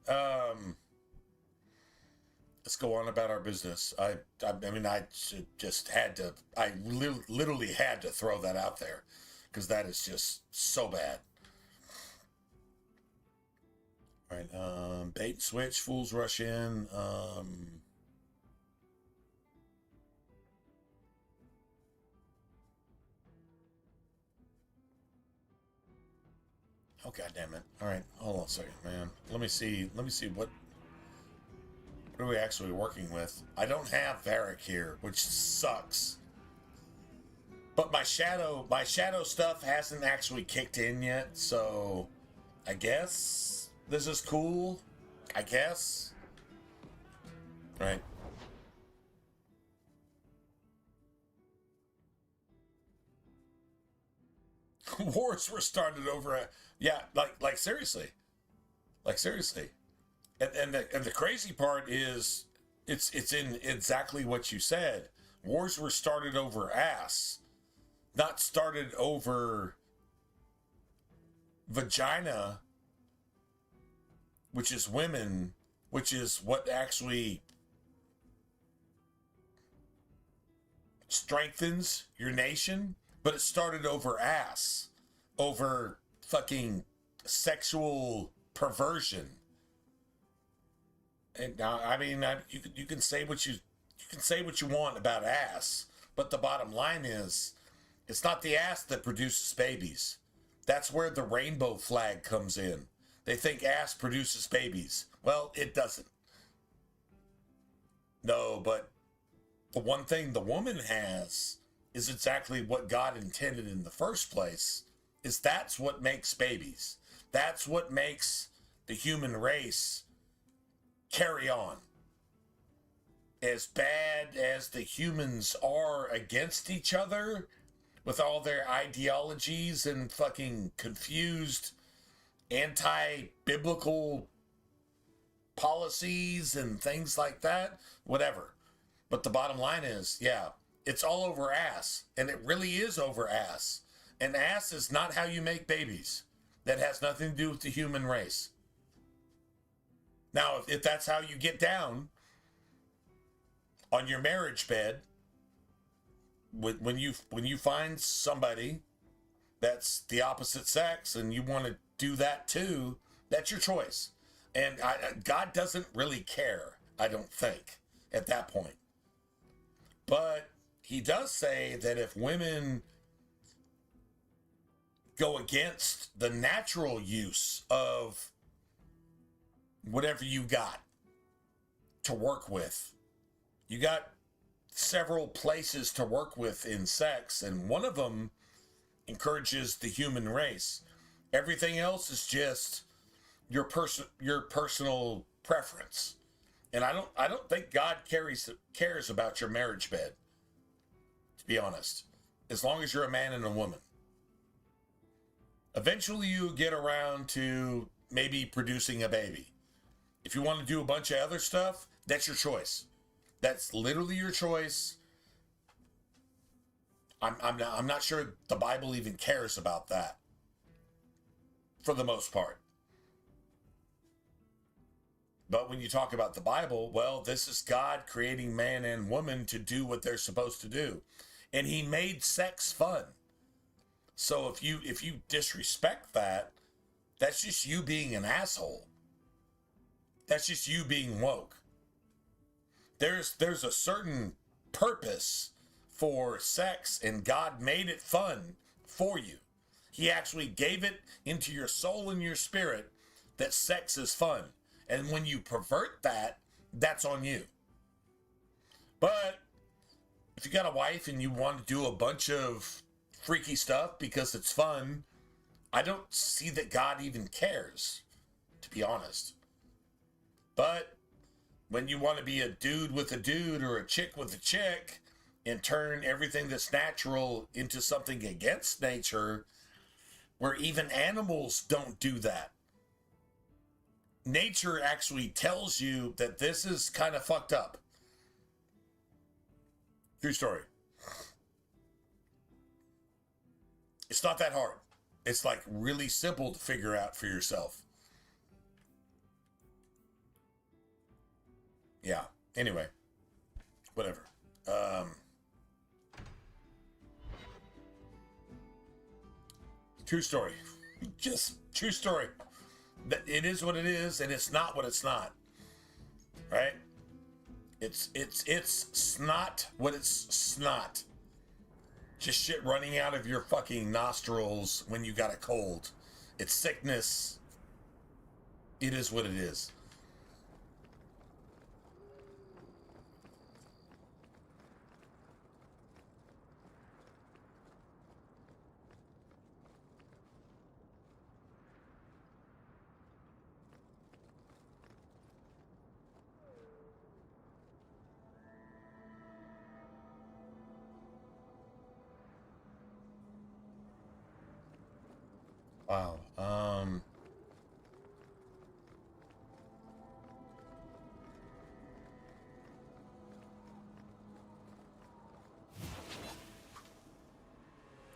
Let's go on about our business. I mean, I just had to. I literally had to throw that out there because that is just so bad. All right. Bait and switch. Fools rush in. Oh, God damn it. All right. Hold on. a second, man. Let me see what are we actually working with. I don't have Varric here, which sucks. But my shadow stuff hasn't actually kicked in yet, so I guess this is cool. I guess. Right. Wars were started over yeah, like seriously. Like seriously. And the crazy part is it's in exactly what you said. Wars were started over ass, not started over vagina, which is women, which is what actually strengthens your nation, but it started over ass, over fucking sexual perversion. And now, I mean, you can say what you want about ass, but the bottom line is, it's not the ass that produces babies. That's where the rainbow flag comes in. They think ass produces babies. Well, it doesn't. No, but the one thing the woman has is exactly what God intended in the first place, is that's what makes babies. That's what makes the human race carry on. As bad as the humans are against each other, with all their ideologies and fucking confused anti-biblical policies and things like that, whatever. But the bottom line is, yeah, it's all over ass. And it really is over ass. And ass is not how you make babies. That has nothing to do with the human race. Now, if that's how you get down on your marriage bed, when you find somebody that's the opposite sex and you want to do that too, that's your choice. And God doesn't really care, I don't think, at that point. But he does say that if women go against the natural use of whatever you got to work with, you got several places to work with in sex, and one of them encourages the human race. Everything else is just your personal preference. And I don't think God cares about your marriage bed, to be honest, as long as you're a man and a woman. Eventually you get around to maybe producing a baby. If you want to do a bunch of other stuff, that's your choice. That's literally your choice. I'm not sure the Bible even cares about that, for the most part. But when you talk about the Bible, well, this is God creating man and woman to do what they're supposed to do. And he made sex fun. So if you disrespect that, that's just you being an asshole. That's just you being woke. There's a certain purpose for sex, and God made it fun for you. He actually gave it into your soul and your spirit that sex is fun. And when you pervert that, that's on you. But if you got a wife and you want to do a bunch of freaky stuff because it's fun, I don't see that God even cares, to be honest. But when you want to be a dude with a dude or a chick with a chick and turn everything that's natural into something against nature, where even animals don't do that. Nature actually tells you that this is kind of fucked up. True story. It's not that hard. It's like really simple to figure out for yourself. Yeah. Anyway, whatever. True story. Just true story. It is what it is, and it's not what it's not. Right? It's snot what it's snot. Just shit running out of your fucking nostrils when you got a cold. It's sickness. It is what it is. Wow.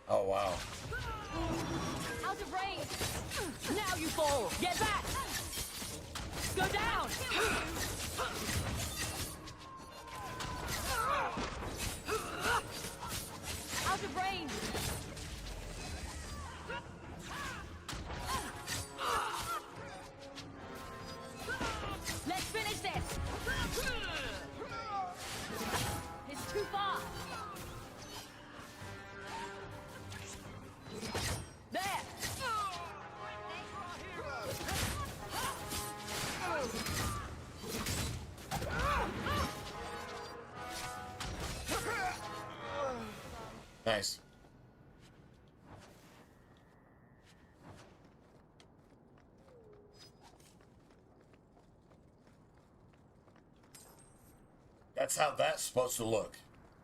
Oh, wow.
Out of range! Now you fall! Get back! Go down! Out of range! Let's finish this! It's too far! There!
Nice. That's how that's supposed to look.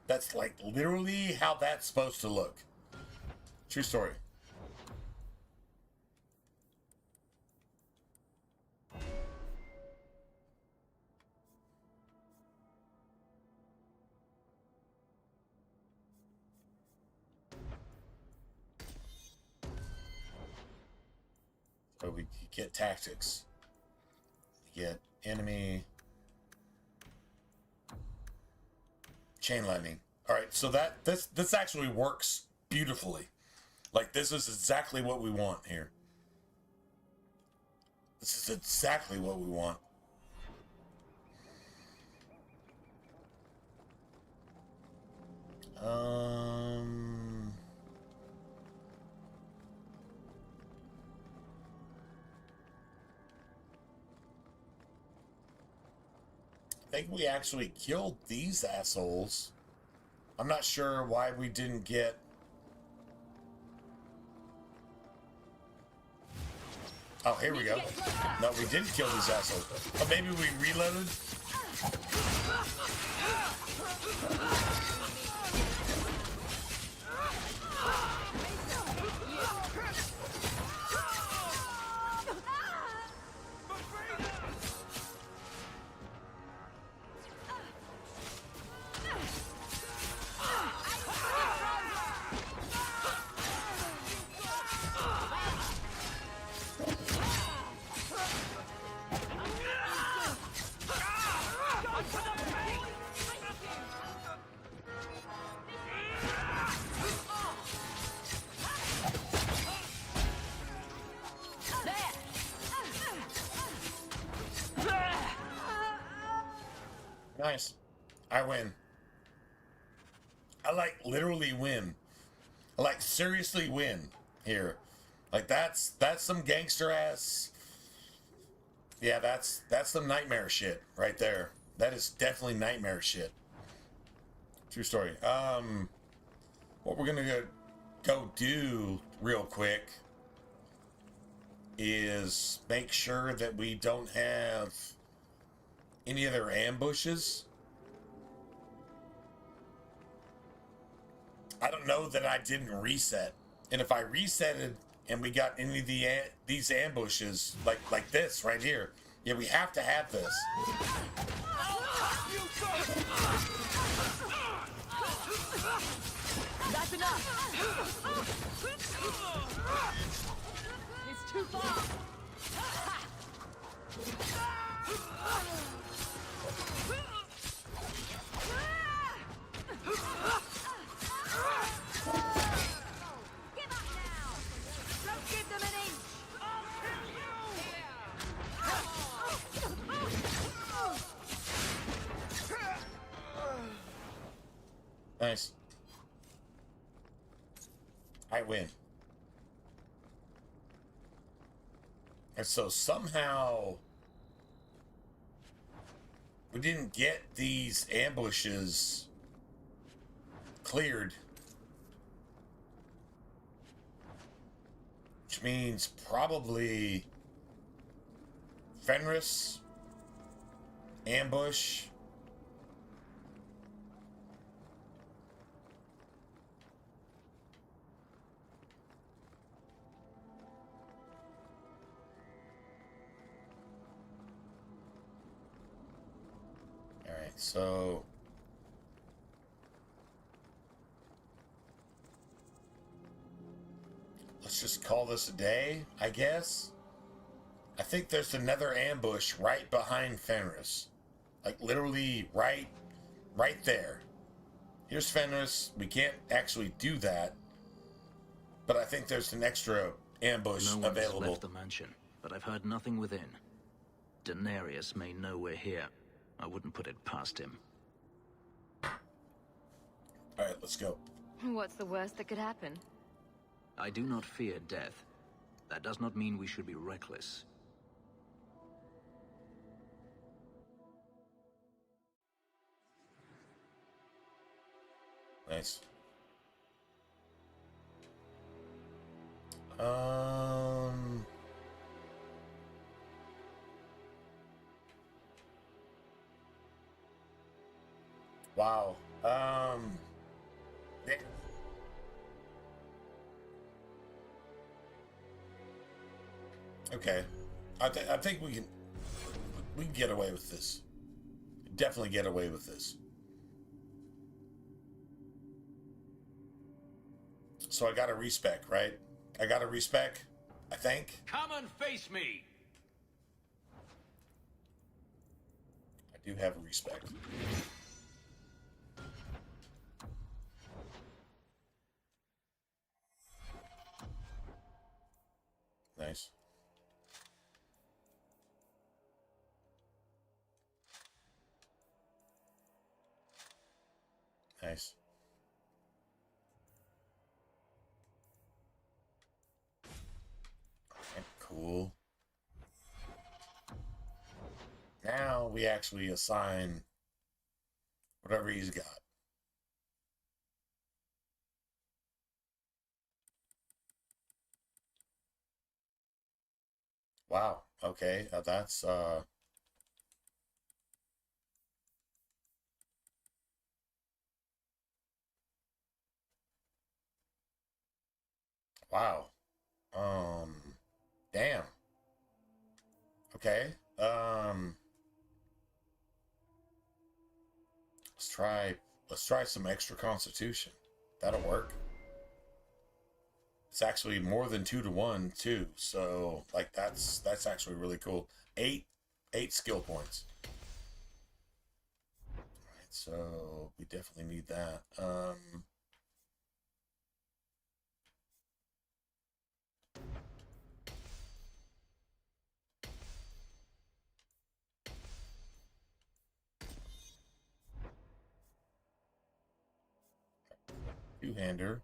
That's like literally how that's supposed to look. True story. So we get tactics. We get enemy. Chain lightning. All right, so this actually works beautifully. Like, this is exactly what we want here. This is exactly what we want. I think we actually killed these assholes. I'm not sure why we didn't get... Oh, here we go. No, we didn't kill these assholes. Oh, maybe we reloaded? Nice. I win. I like literally win. I like seriously win here. Like that's some gangster ass. Yeah, that's some nightmare shit right there. That is definitely nightmare shit. True story. What we're gonna go do real quick is make sure that we don't have any other ambushes. I don't know that I didn't reset. And if I resetted and we got any of these ambushes like this right here, yeah, we have to have this.
That's enough! It's too far! Give up now! Don't give them an inch!
Nice. I win. And so somehow we didn't get these ambushes cleared. Which means probably Fenris, ambush. All right, so let's just call this a day, I guess. I think there's another ambush right behind Fenris. Like literally right there. Here's Fenris. We can't actually do that. But I think there's an extra ambush
No one's
available.
left the mansion, but I've heard nothing within. Daenerys may know we're here. I wouldn't put it past him.
Alright, let's go.
What's the worst that could happen?
I do not fear death. That does not mean we should be reckless.
Nice. Wow. Yeah. Okay. I think we can get away with this. Definitely get away with this. So I got a respec, right? I got a respec, I think.
Come and face me.
I do have a respec. Nice. Nice. Okay, cool. Now we actually assign whatever he's got. Wow. Okay. That's wow. Damn. Okay. Let's try some extra constitution. That'll work. It's actually more than 2-to-1 too. So like that's actually really cool. 8 skill points. All right, so we definitely need that. Two-hander.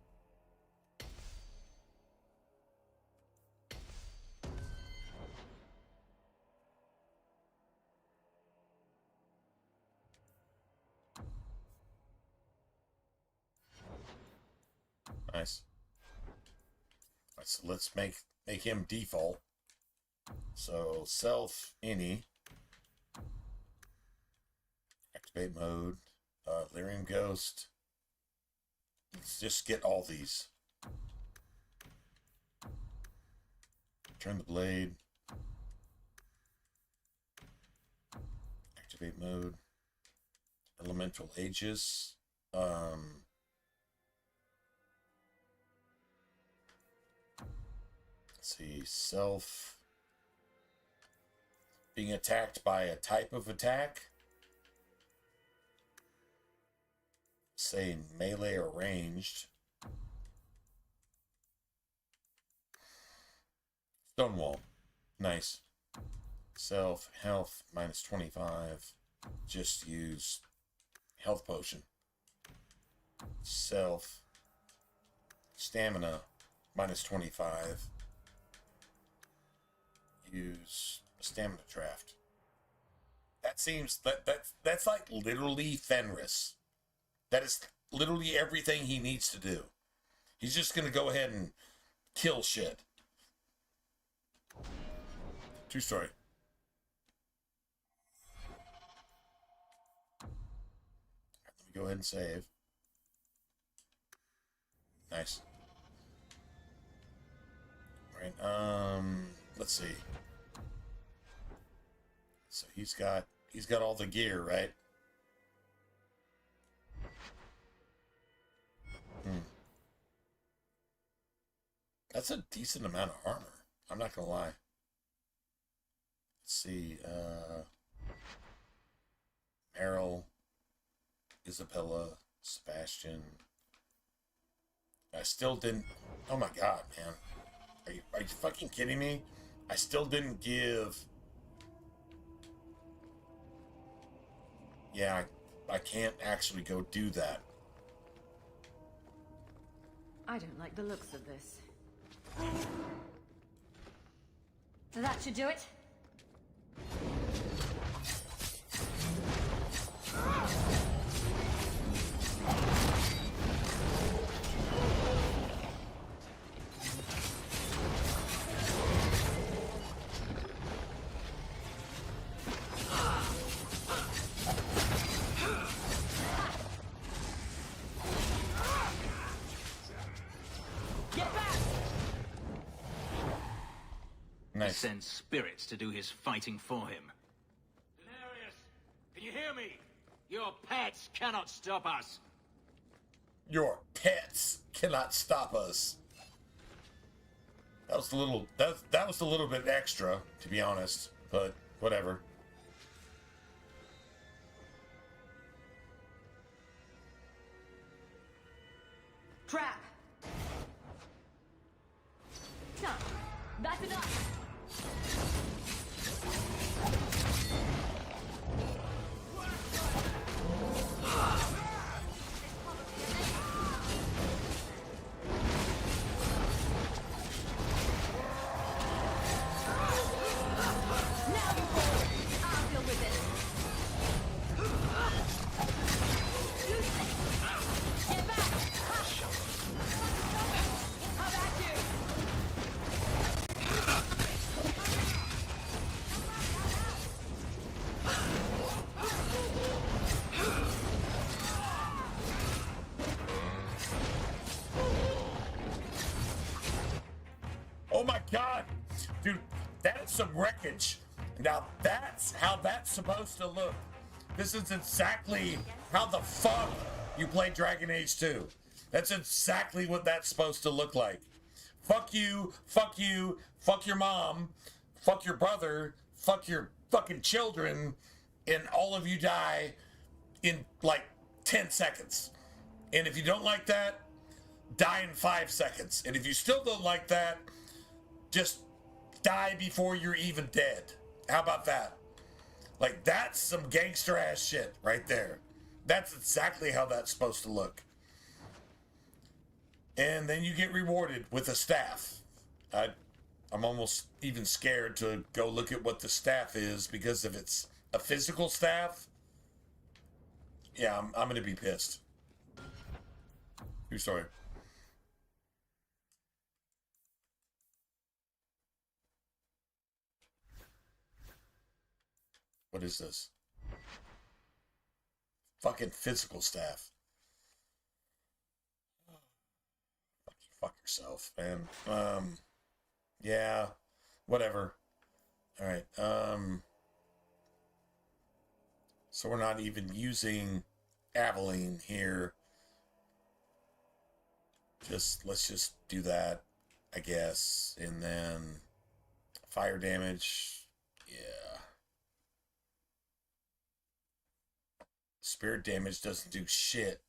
Nice. All right, so let's make him default. So self any activate mode, Lyrium Ghost. Let's just get all these. Turn the blade. Activate mode. Elemental Aegis. Let's see, self. Being attacked by a type of attack. Say melee or ranged. Stonewall. Nice. Self, health, minus 25. Just use health potion. Self, stamina, minus 25. use a stamina draft. That seems that's like literally Fenris. That is literally everything he needs to do. He's just gonna go ahead and kill shit. True story. Let me go ahead and save. Nice. All right. Let's see. So he's got all the gear, right? That's a decent amount of armor. I'm not gonna lie. Let's see. Meryl, Isabella, Sebastian. I still didn't. Oh my god, man! Are you fucking kidding me? I still didn't give. Yeah, I can't actually go do that.
I don't like the looks of this. That should do it.
He sends spirits to do his fighting for him. Daenerys, can you hear me? Your pets cannot stop us.
Your pets cannot stop us. That was a little that was a little bit extra, to be honest, but whatever.
Trap. Done. That's enough.
Oh my god! Dude, that is some wreckage. Now that's how that's supposed to look. This is exactly how the fuck you play Dragon Age 2. That's exactly what that's supposed to look like. Fuck you, fuck your mom, fuck your brother, fuck your fucking children, and all of you die in like 10 seconds. And if you don't like that, die in 5 seconds. And if you still don't like that, just die before you're even dead. How about that? Like, that's some gangster ass shit right there. That's exactly how that's supposed to look. And then you get rewarded with a staff. I'm almost even scared to go look at what the staff is, because if it's a physical staff, yeah, I'm gonna be pissed. True story. What is this? Fucking physical staff. Fuck yourself, man. Yeah, whatever. All right. So we're not even using Aveline here. Let's just do that, I guess. And then fire damage. Yeah. Spirit damage doesn't do shit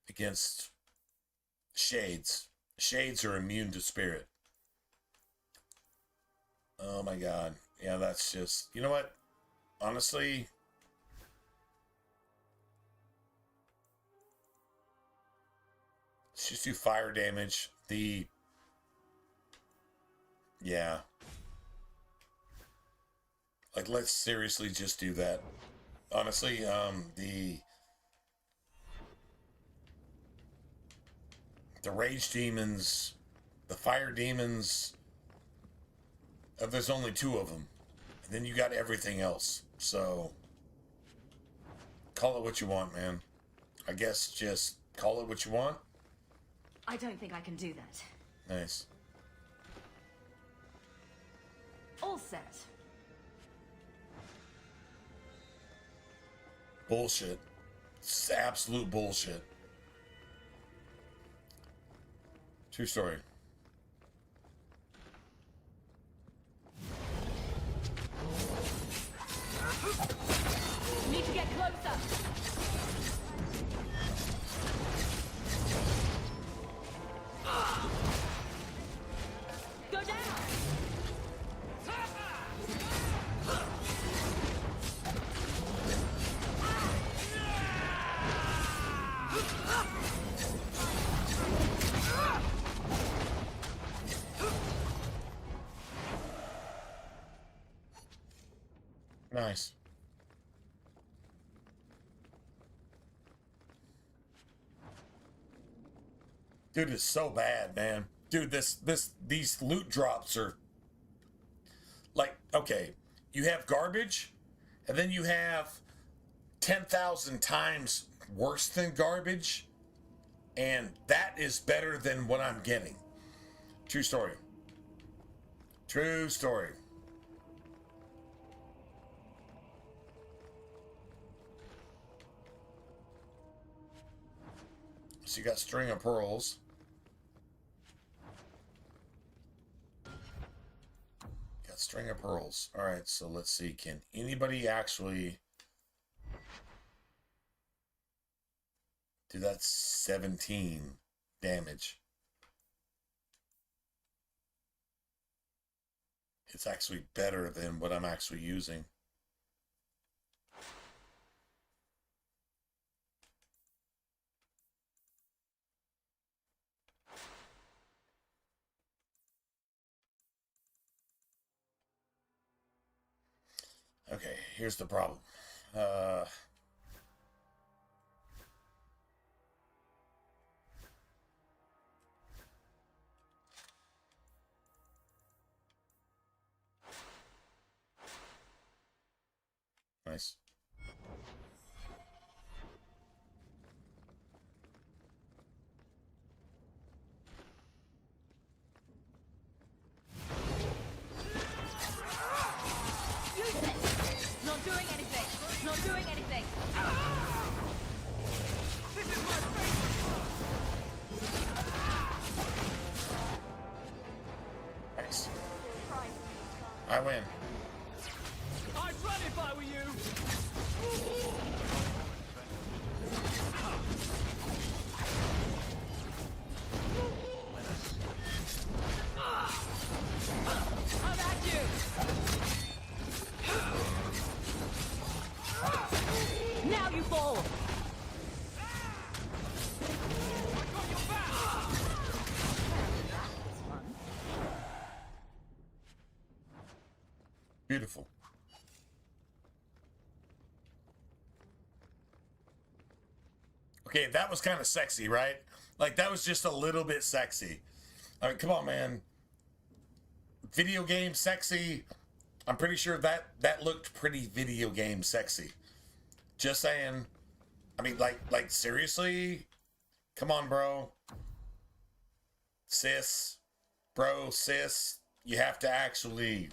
against shades. Shades are immune to spirit. Oh my god. Yeah, that's just... You know what? Honestly... Let's just do fire damage. The Yeah. Like, let's seriously just do that. Honestly, the rage demons, the fire demons, there's only 2 of them. And then you got everything else. So, call it what you want, man. I guess just call it what you want.
I don't think I can do that.
Nice.
All set.
Bullshit. It's absolute bullshit. True story.
Need to get closer. Go down.
Nice. Dude, it's so bad, man. Dude, these loot drops are like, okay, you have garbage, and then you have 10,000 times worse than garbage, and that is better than what I'm getting. True story. True story. So you got string of pearls. Got string of pearls. All right, so let's see. Can anybody actually do that? 17 damage. It's actually better than what I'm actually using. Okay, here's the problem. Nice.
Not doing anything. Not doing anything. This is my
Nice. I win.
I'd run if I were you. I'm at you. Now you fall.
Beautiful. Okay, that was kind of sexy, right? Like, that was just a little bit sexy. I mean, come on, man. Video game sexy. I'm pretty sure that looked pretty video game sexy. Just saying. I mean, like seriously? Come on, bro. Sis. Bro, sis. You have to actually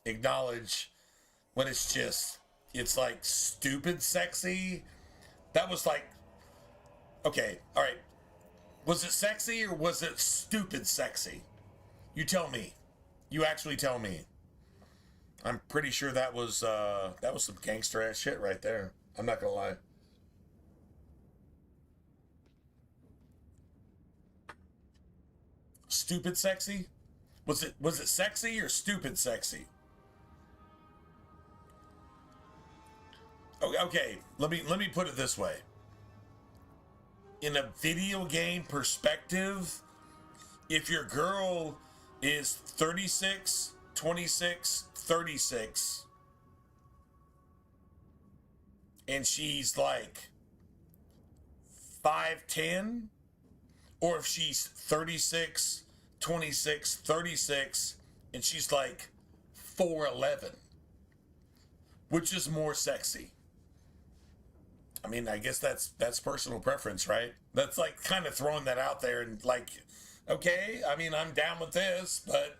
acknowledge when it's like stupid sexy. That was like, okay, all right. Was it sexy or was it stupid sexy? You tell me. You actually tell me. I'm pretty sure that was some gangster ass shit right there. I'm not gonna lie. Stupid sexy? Was it sexy or stupid sexy? Okay, let me put it this way. In a video game perspective, if your girl is 36, 26, 36, and she's like 5'10", or if she's 36, 26, 36, and she's like 4'11", which is more sexy? I mean, I guess that's personal preference, right? That's like kind of throwing that out there and like, okay, I mean, I'm down with this, but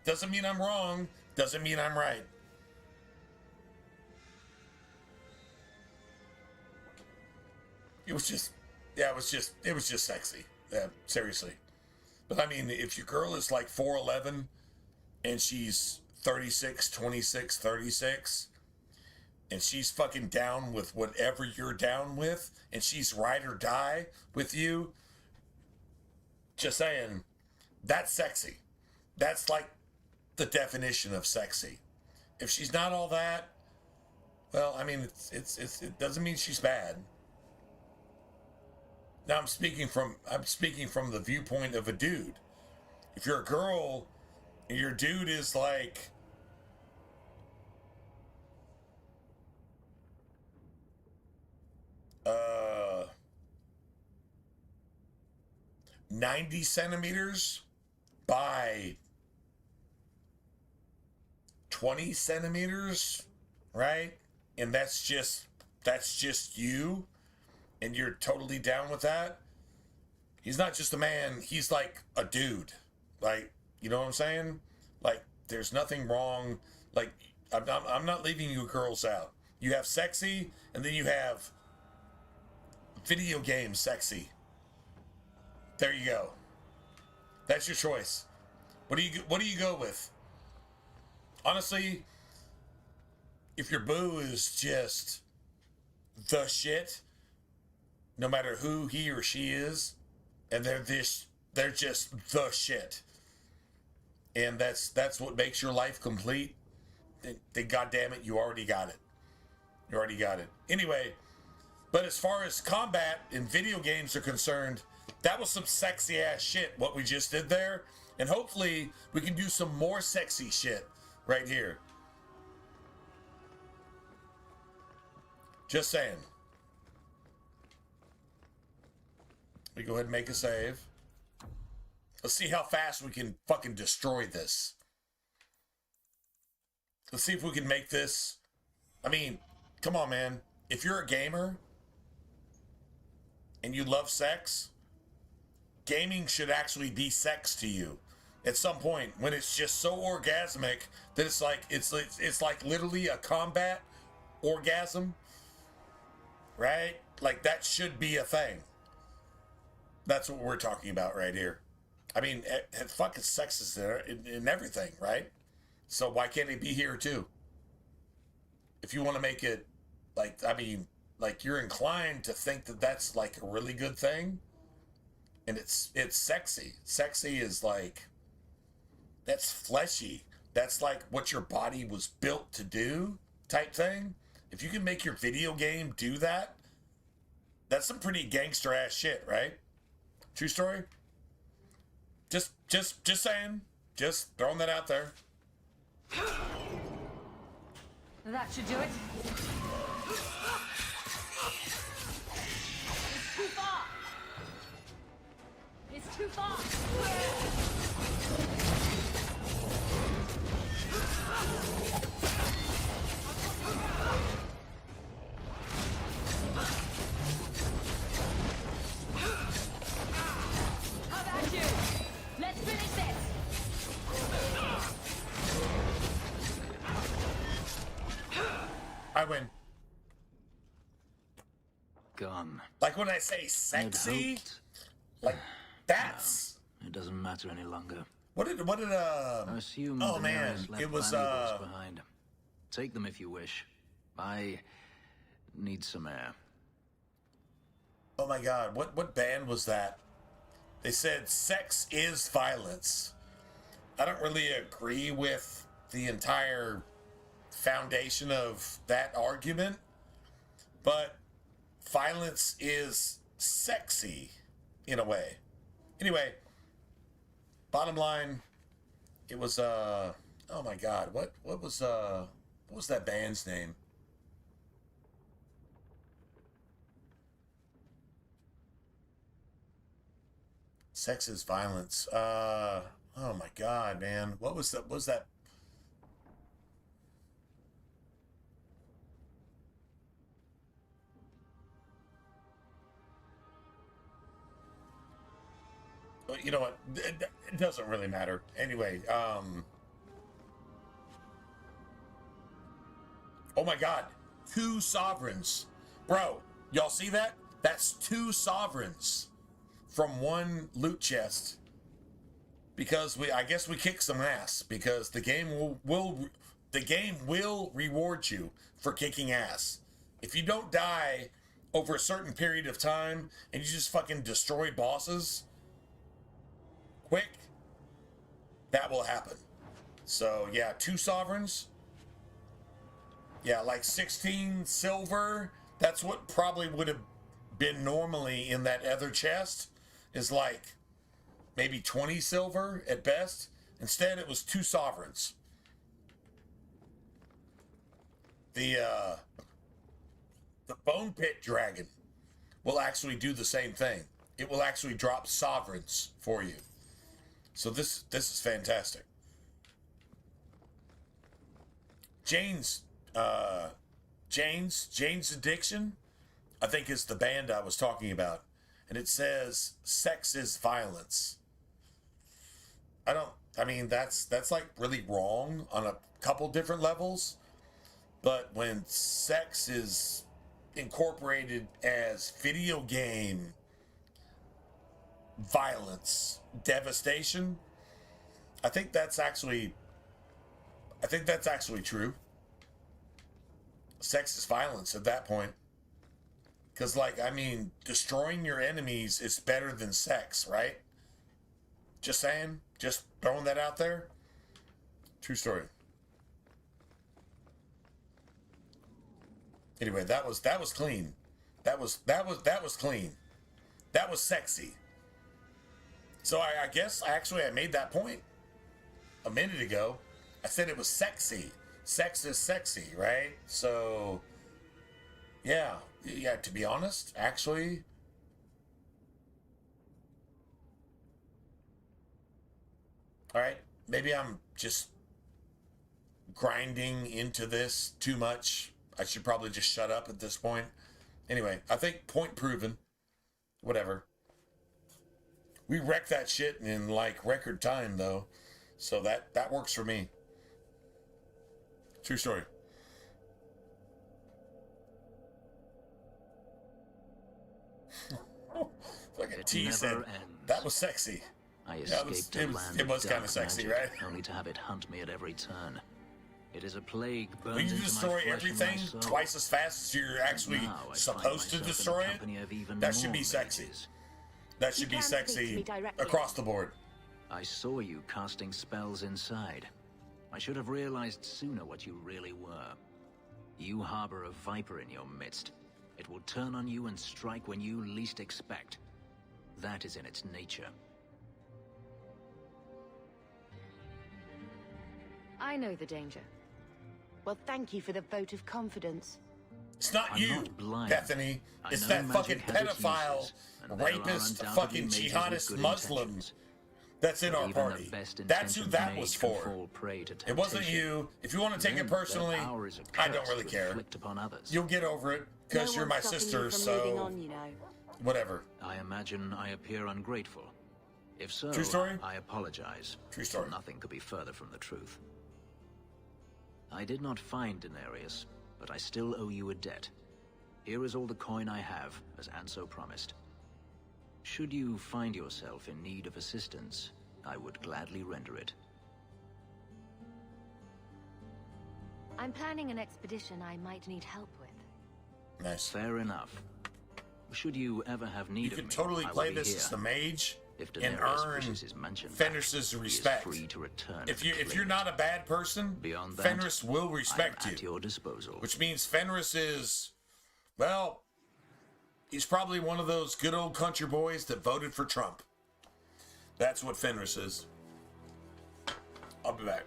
doesn't mean I'm wrong, doesn't mean I'm right. It was just, yeah, it was just sexy. Yeah, seriously. But I mean, if your girl is like 4'11" and she's 36, 26, 36, and she's fucking down with whatever you're down with, and she's ride or die with you, just saying, that's sexy. That's like the definition of sexy. If she's not all that, well, I mean, it doesn't mean she's bad. Now I'm speaking from the viewpoint of a dude. If you're a girl and your dude is like 90 centimeters by 20 centimeters, right? And that's just you, and you're totally down with that. He's not just a man, he's like a dude. Like, you know what I'm saying? Like, there's nothing wrong. Like, I'm not leaving you girls out. You have sexy, and then you have video game sexy. There you go. That's your choice. What do you go with? Honestly, if your boo is just the shit, no matter who he or she is, and they're just the shit, and that's what makes your life complete, then goddamn it, you already got it. You already got it. Anyway, but as far as combat in video games are concerned, that was some sexy ass shit what we just did there, and hopefully we can do some more sexy shit right here. Just saying. We go ahead and make a save. Let's see how fast we can fucking destroy this. Let's see if we can make this. I mean, come on, man. If you're a gamer and you love sex, gaming should actually be sex to you at some point, when it's just so orgasmic that it's like literally a combat orgasm, right? Like, that should be a thing. That's what we're talking about right here. I mean, fucking sex is there in everything, right? So why can't it be here too? If you want to make it, like, I mean, like, you're inclined to think that that's like a really good thing, and it's sexy. Sexy is like, that's fleshy. That's like what your body was built to do type thing. If you can make your video game do that, that's some pretty gangster ass shit, right? True story. Just saying. Just throwing that out there.
That should do it. It's too far. It's too far. How about you? Let's finish this.
I win.
Gone.
Like when I say sexy, like that's.
No, it doesn't matter any longer.
What did
I assume
oh man,
left
it was
valuables behind. Take them if you wish. I need some air.
Oh my god, what band was that? They said sex is violence. I don't really agree with the entire foundation of that argument, but violence is sexy in a way. Anyway, bottom line, It was oh my god, what was that band's name? Sex is Violence. Oh my god, man. What was that? Was that? You know what? It doesn't really matter. Anyway, oh my god. 2 sovereigns. Bro, y'all see that? That's 2 sovereigns from 1 loot chest. Because I guess we kicked some ass, because the game will reward you for kicking ass. If you don't die over a certain period of time and you just fucking destroy bosses quick, that will happen. So yeah, 2 sovereigns. Yeah, like 16 silver. That's what probably would have been normally in that other chest, is like maybe 20 silver at best. Instead, it was 2 sovereigns. The Bone Pit Dragon will actually do the same thing. It will actually drop sovereigns for you. So this is fantastic. Jane's Addiction, I think, is the band I was talking about. And it says Sex is Violence. I mean, that's like really wrong on a couple different levels. But when sex is incorporated as video game violence, devastation, I think that's actually true. Sex is violence at that point. Because, like, I mean, destroying your enemies is better than sex, right? Just saying. Just throwing that out there. True story. Anyway, that was clean. That was clean. That was sexy. So I guess I made that point a minute ago. I said it was sexy. Sex is sexy, right? So yeah, to be honest, actually, all right, maybe I'm just grinding into this too much. I should probably just shut up at this point. Anyway, I think point proven. Whatever. We wrecked that shit in like record time though. So that works for me. True story. Like a T said, that was sexy.
I escaped
it was kind of sexy, right?
Only to have it hunt me at every turn. It is a plague burned
when you
into
destroy
my flesh
everything
and my soul.
twice as fast as you're actually supposed to destroy it, that should be sexy. That should be sexy across the board.
I saw you casting spells inside. I should have realized sooner what you really were. You harbor a viper in your midst. It will turn on you and strike when you least expect. That is in its nature.
I know the danger. Well, thank you for the vote of confidence.
It's not you, Bethany. It's that fucking pedophile, rapist, fucking jihadist Muslim that's in our party. That's who that was for. It wasn't you. If you want to take it personally, I don't really care. You'll get over it, because you're my sister, so whatever.
I imagine I appear ungrateful. If so,
True story?
I apologize.
True story.
Nothing could be further from the truth. I did not find Denarius, but I still owe you a debt. Here is all the coin I have, as Anso promised. Should you find yourself in need of assistance, I would gladly render it.
I'm planning an expedition I might need help with.
Nice.
Fair enough. Should you ever have need of me,
you can totally play this as the mage and earn Fenris's respect. If you're not a bad person, Fenris will respect you.
At your disposal.
Which means Fenris is, well, he's probably one of those good old country boys that voted for Trump. That's what Fenris is. I'll be back.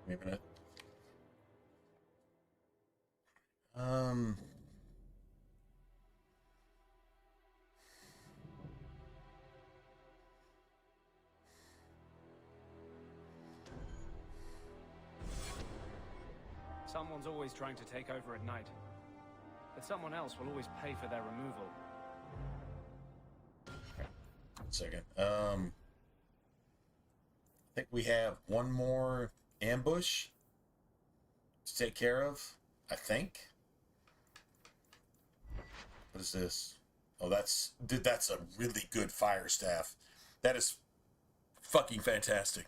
Wait a minute.
Someone's always trying to take over at night, but someone else will always pay for their removal.
1 second. I think we have one more ambush to take care of. I think. What is this? Oh, that's a really good fire staff. That is fucking fantastic.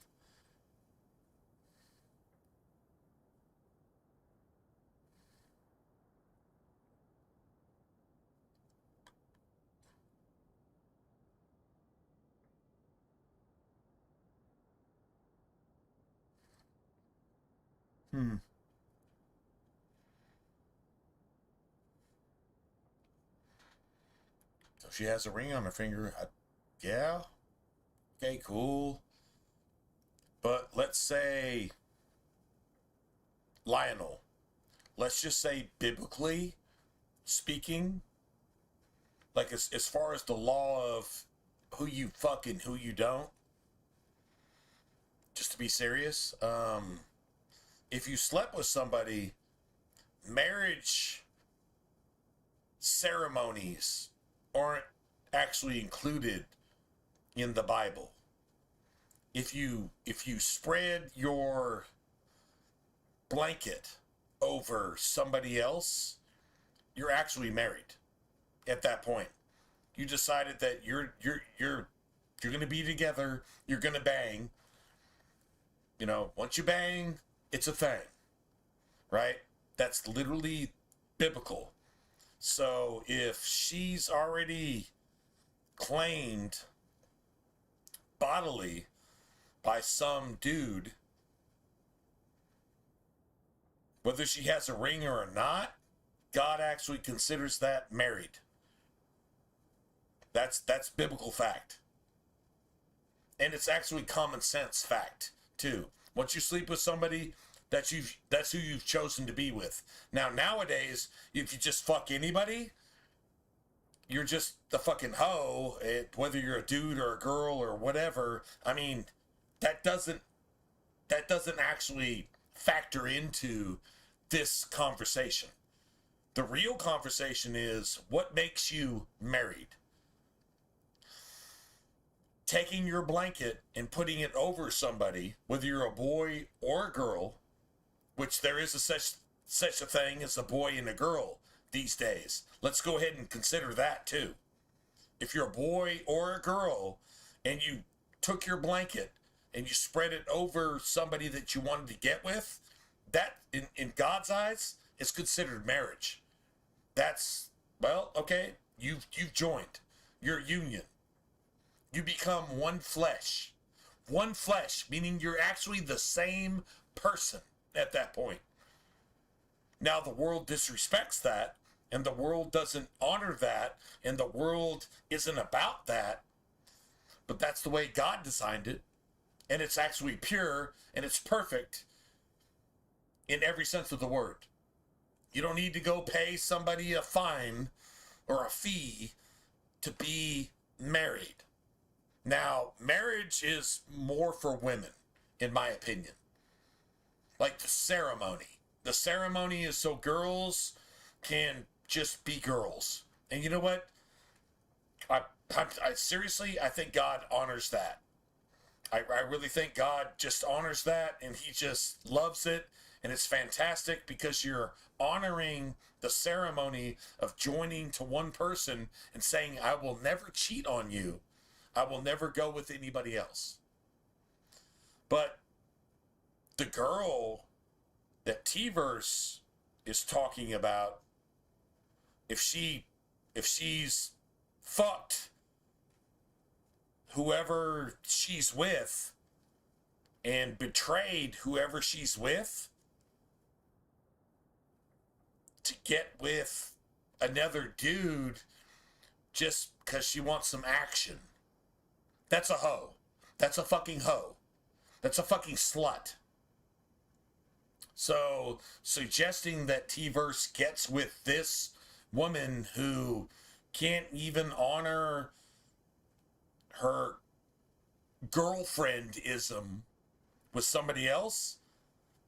So she has a ring on her finger. Yeah. Okay, cool. But let's say Lionel. Let's just say biblically speaking, like as far as the law of who you fuck and who you don't, just to be serious, if you slept with somebody, marriage ceremonies aren't actually included in the Bible. If you spread your blanket over somebody else, you're actually married at that point. You decided that you're going to be together, you're going to bang. You know, once you bang, it's a thing. Right? That's literally biblical. So if she's already claimed bodily by some dude, whether she has a ring or not, God actually considers that married. That's biblical fact. And it's actually common sense fact too. Once you sleep with somebody, that's who you've chosen to be with. Now nowadays, if you just fuck anybody, you're just the fucking hoe, whether you're a dude or a girl or whatever. I mean, that doesn't actually factor into this conversation. The real conversation is what makes you married. Taking your blanket and putting it over somebody, whether you're a boy or a girl, which there is such a thing as a boy and a girl these days. Let's go ahead and consider that too. If you're a boy or a girl and you took your blanket and you spread it over somebody that you wanted to get with, that in God's eyes is considered marriage. That's, well, okay, you've joined. You're a union. You become one flesh. One flesh, meaning you're actually the same person at that point. Now the world disrespects that, and the world doesn't honor that, and the world isn't about that, but that's the way God designed it, and it's actually pure, and it's perfect in every sense of the word. You don't need to go pay somebody a fine or a fee to be married. Now, marriage is more for women, in my opinion. Like the ceremony. The ceremony is so girls can just be girls. And you know what? I seriously, I think God honors that. I really think God just honors that, and he just loves it. And it's fantastic because you're honoring the ceremony of joining to one person and saying, I will never cheat on you. I will never go with anybody else. But the girl that T-Verse is talking about, if she's fucked whoever she's with and betrayed whoever she's with to get with another dude just because she wants some action, that's a hoe. That's a fucking hoe. That's a fucking slut. So suggesting that T-Verse gets with this woman who can't even honor her girlfriendism with somebody else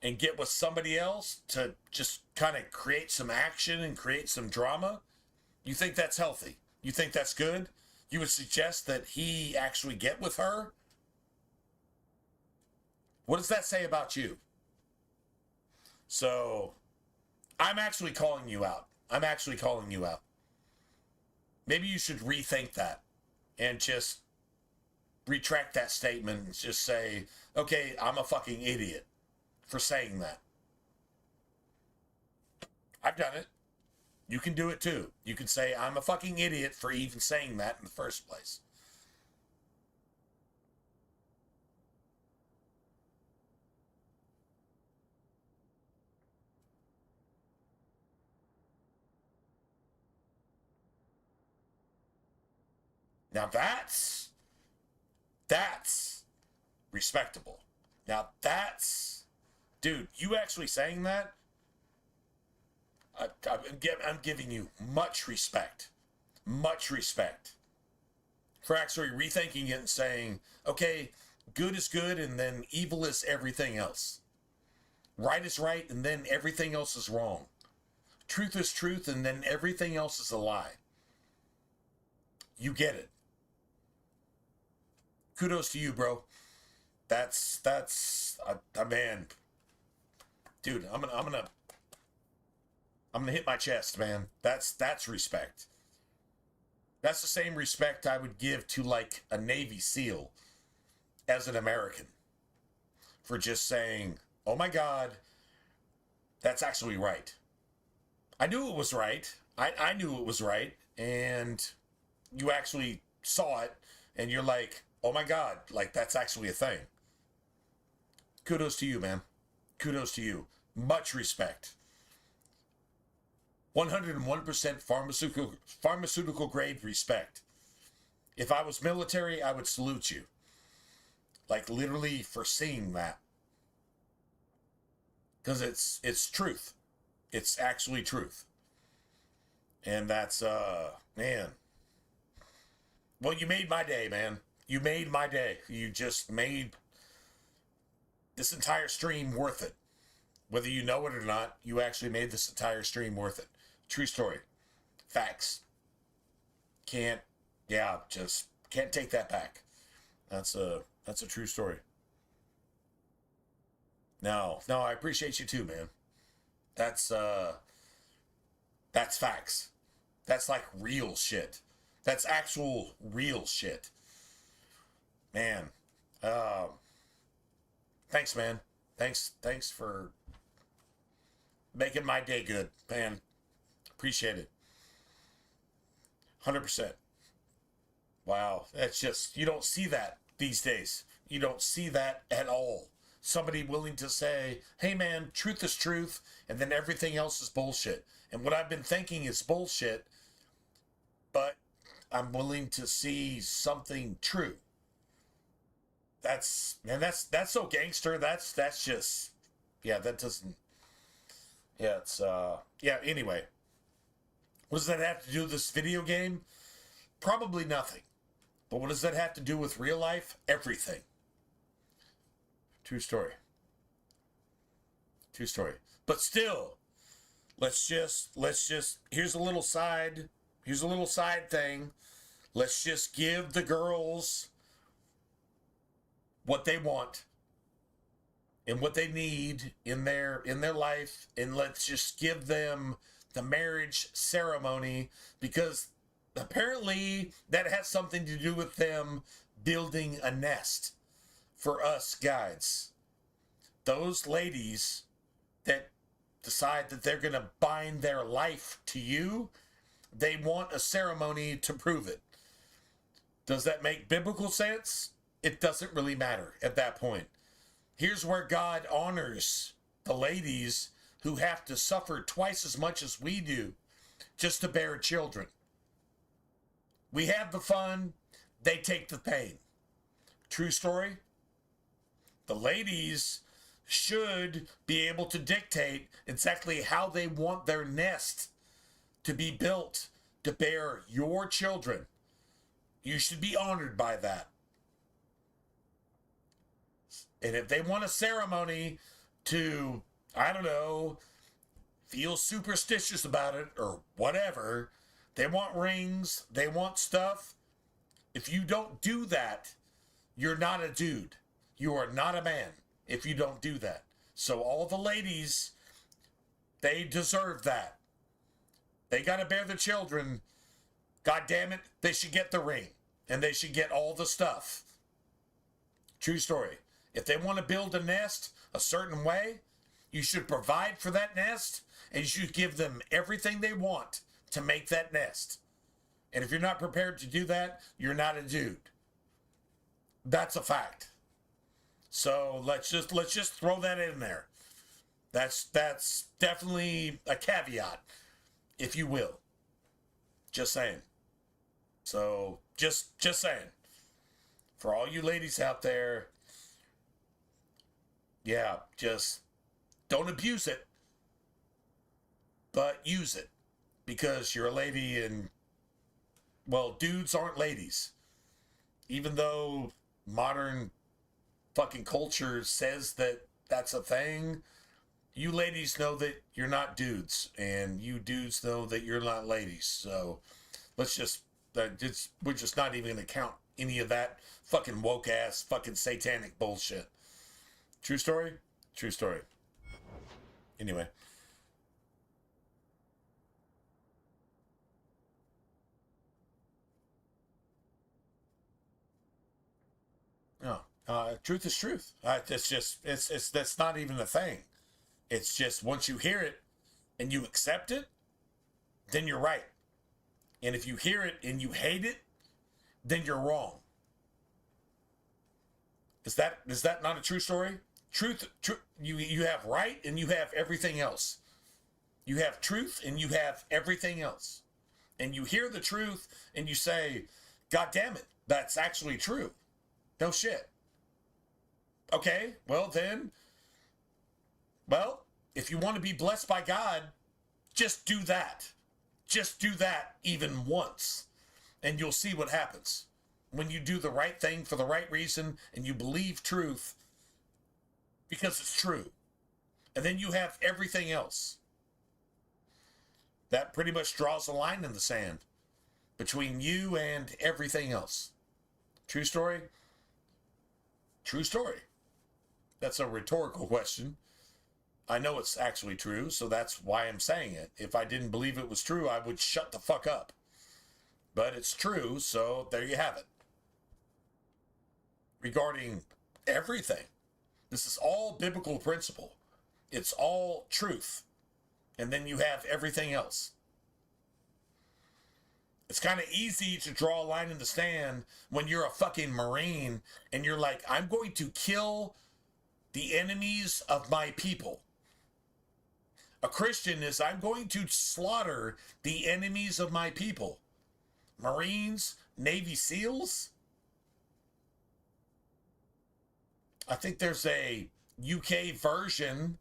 and get with somebody else to just kind of create some action and create some drama, you think that's healthy? You think that's good? You would suggest that he actually get with her? What does that say about you? So, I'm actually calling you out. I'm actually calling you out. Maybe you should rethink that and just retract that statement and just say, okay, I'm a fucking idiot for saying that. I've done it. You can do it too. You can say, I'm a fucking idiot for even saying that in the first place. Now that's respectable. Now that's, dude, you actually saying that, I'm giving you much respect for actually rethinking it and saying, okay, good is good and then evil is everything else. Right is right and then everything else is wrong. Truth is truth and then everything else is a lie. You get it. Kudos to you, bro. That's man. Dude, I'm gonna hit my chest, man. That's respect. That's the same respect I would give to like a Navy SEAL as an American for just saying, oh my God, that's actually right. I knew it was right. I knew it was right. And you actually saw it and you're like, oh my God, like that's actually a thing. Kudos to you, man. Kudos to you. Much respect. 101% pharmaceutical grade respect. If I was military, I would salute you. Like literally for seeing that. Because it's truth. It's actually truth. And that's, man. Well, you made my day, man. You made my day. You just made this entire stream worth it. Whether you know it or not, you actually made this entire stream worth it. True story. Facts. Can't take that back. That's a true story. No, I appreciate you too, man. That's facts. That's like real shit. That's actual real shit. Man. Thanks, man. Thanks for making my day good, man. Appreciate it. 100%. Wow. That's just, you don't see that these days. You don't see that at all. Somebody willing to say, hey man, truth is truth, and then everything else is bullshit. And what I've been thinking is bullshit, but I'm willing to see something true. That's so gangster. That's just, yeah, that doesn't, yeah, it's, yeah, anyway. What does that have to do with this video game? Probably nothing. But what does that have to do with real life? Everything. True story. True story. But still, let's just, here's a little side thing. Let's just give the girls what they want and what they need in their life, and let's just give them the marriage ceremony, because apparently that has something to do with them building a nest for us guides. Those ladies that decide that they're going to bind their life to you, they want a ceremony to prove it. Does that make biblical sense? It doesn't really matter at that point. Here's where God honors the ladies who have to suffer twice as much as we do just to bear children. We have the fun, they take the pain. True story. The ladies should be able to dictate exactly how they want their nest to be built to bear your children. You should be honored by that. And if they want a ceremony to, I don't know, feel superstitious about it or whatever, they want rings, they want stuff. If you don't do that, you're not a dude. You are not a man if you don't do that. So all the ladies, they deserve that. They got to bear the children. God damn it, they should get the ring. And they should get all the stuff. True story. If they want to build a nest a certain way, you should provide for that nest, and you should give them everything they want to make that nest. And if you're not prepared to do that, you're not a dude. That's a fact. So let's just throw that in there. That's definitely a caveat, if you will. Just saying. So just saying. For all you ladies out there, yeah, just don't abuse it, but use it, because you're a lady and, well, dudes aren't ladies. Even though modern fucking culture says that that's a thing, you ladies know that you're not dudes, and you dudes know that you're not ladies. So we're just not even going to count any of that fucking woke ass fucking satanic bullshit. True story? True story. Anyway. No. Truth is truth. That's not even a thing. It's just once you hear it and you accept it, then you're right. And if you hear it and you hate it, then you're wrong. Is that not a true story? Truth, you have right and you have everything else. You have truth and you have everything else. And you hear the truth and you say, God damn it, that's actually true. No shit. Okay, well then, if you want to be blessed by God, just do that. Just do that even once, and you'll see what happens. When you do the right thing for the right reason, and you believe truth, because it's true. And then you have everything else. That pretty much draws a line in the sand between you and everything else. True story? True story. That's a rhetorical question. I know it's actually true, so that's why I'm saying it. If I didn't believe it was true, I would shut the fuck up. But it's true, so there you have it. Regarding everything, this is all biblical principle. It's all truth. And then you have everything else. It's kind of easy to draw a line in the sand when you're a fucking Marine and you're like, I'm going to kill the enemies of my people. A Christian is, I'm going to slaughter the enemies of my people. Marines, Navy SEALs. I think there's a UK version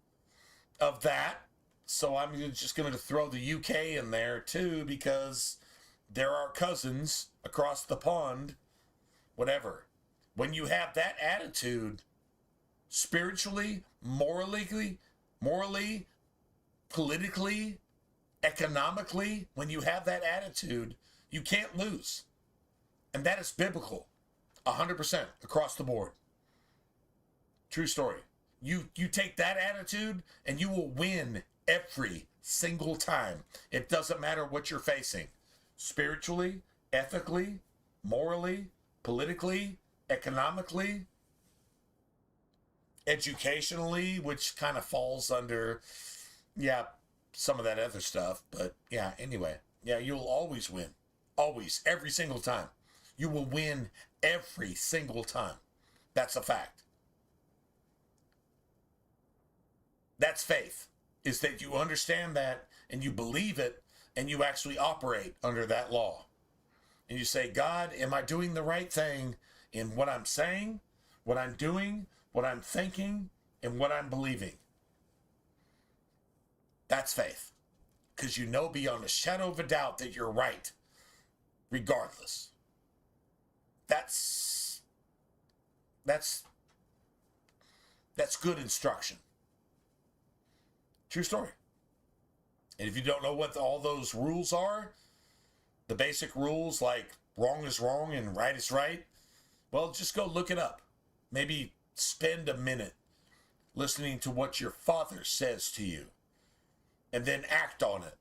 of that. So I'm just going to throw the UK in there too, because they're our cousins across the pond. Whatever. When you have that attitude, spiritually, morally, politically, economically, when you have that attitude, you can't lose. And that is biblical. 100% across the board. True story. You take that attitude and you will win every single time. It doesn't matter what you're facing. Spiritually, ethically, morally, politically, economically, educationally, which kind of falls under, some of that other stuff. But anyway, you'll always win. Always. Every single time. You will win every single time. That's a fact. That's faith, is that you understand that and you believe it and you actually operate under that law. And you say, God, am I doing the right thing in what I'm saying, what I'm doing, what I'm thinking, in what I'm believing. That's faith. Because you know beyond a shadow of a doubt that you're right, regardless. That's good instruction. True story. And if you don't know what all those rules are, the basic rules like wrong is wrong and right is right, well, just go look it up. Maybe spend a minute listening to what your father says to you and then act on it.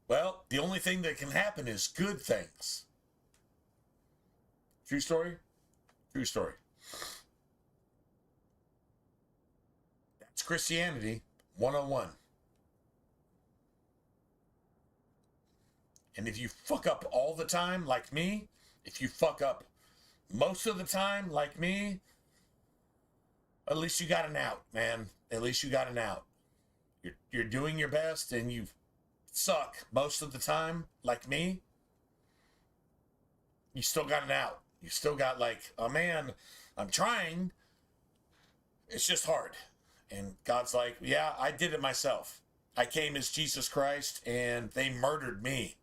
Well, the only thing that can happen is good things. True story? True story. That's Christianity 101. And if you fuck up all the time like me, if you fuck up most of the time like me, at least you got an out, man. At least you got an out. You're doing your best and you suck most of the time like me. You still got an out. You still got like, oh man, I'm trying. It's just hard. And God's like, yeah, I did it myself. I came as Jesus Christ and they murdered me.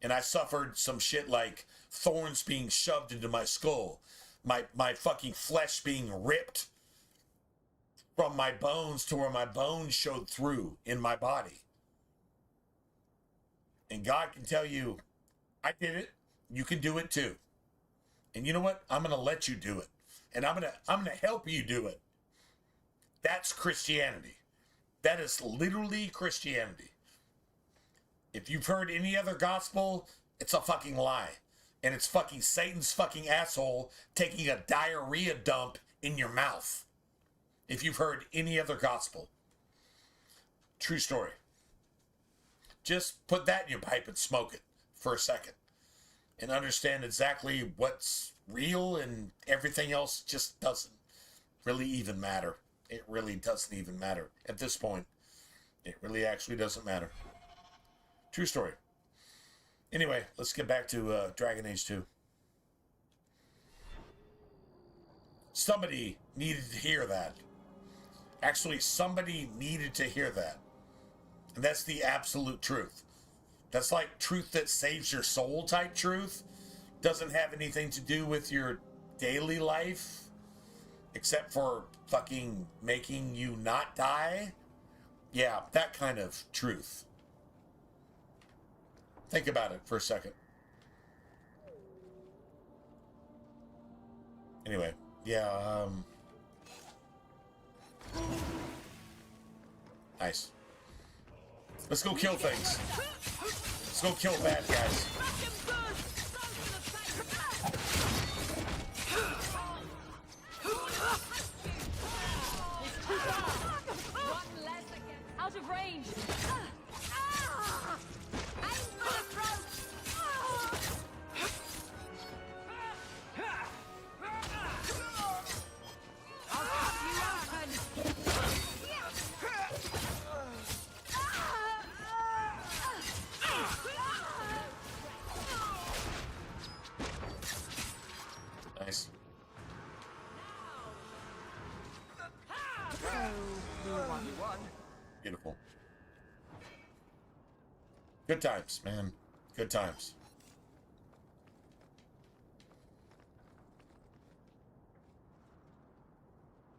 And I suffered some shit like thorns being shoved into my skull. My fucking flesh being ripped from my bones to where my bones showed through in my body. And God can tell you, I did it. You can do it too. And you know what? I'm going to let you do it. And I'm going to help you do it. That's Christianity. That is literally Christianity. If you've heard any other gospel, it's a fucking lie. And it's fucking Satan's fucking asshole taking a diarrhea dump in your mouth. If you've heard any other gospel. True story. Just put that in your pipe and smoke it for a second. And understand exactly what's real and everything else just doesn't really even matter. It really doesn't even matter at this point. It really actually doesn't matter. True story. Anyway, let's get back to Dragon Age 2. Somebody needed to hear that. Actually, somebody needed to hear that. And that's the absolute truth. That's like truth that saves your soul type truth. Doesn't have anything to do with your daily life. Except for fucking making you not die. Yeah, that kind of truth. Think about it for a second. Anyway, yeah, nice. Let's go kill things. Let's go kill bad guys.
Out of range.
Nice. Beautiful. Good times, man. Good times.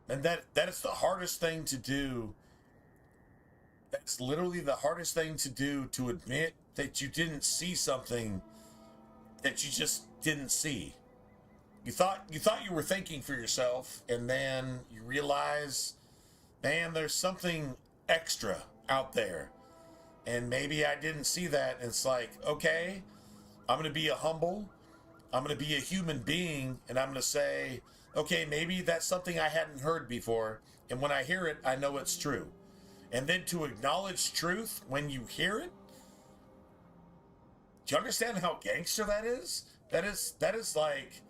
And that is the hardest thing to do. That's literally the hardest thing to do, to admit that you didn't see something that you just didn't see. You thought you were thinking for yourself, and then you realize, man, there's something extra out there. And maybe I didn't see that. And it's like, okay, I'm going to be humble. I'm going to be a human being. And I'm going to say, okay, maybe that's something I hadn't heard before. And when I hear it, I know it's true. And then to acknowledge truth when you hear it. Do you understand how gangster that is? That is like,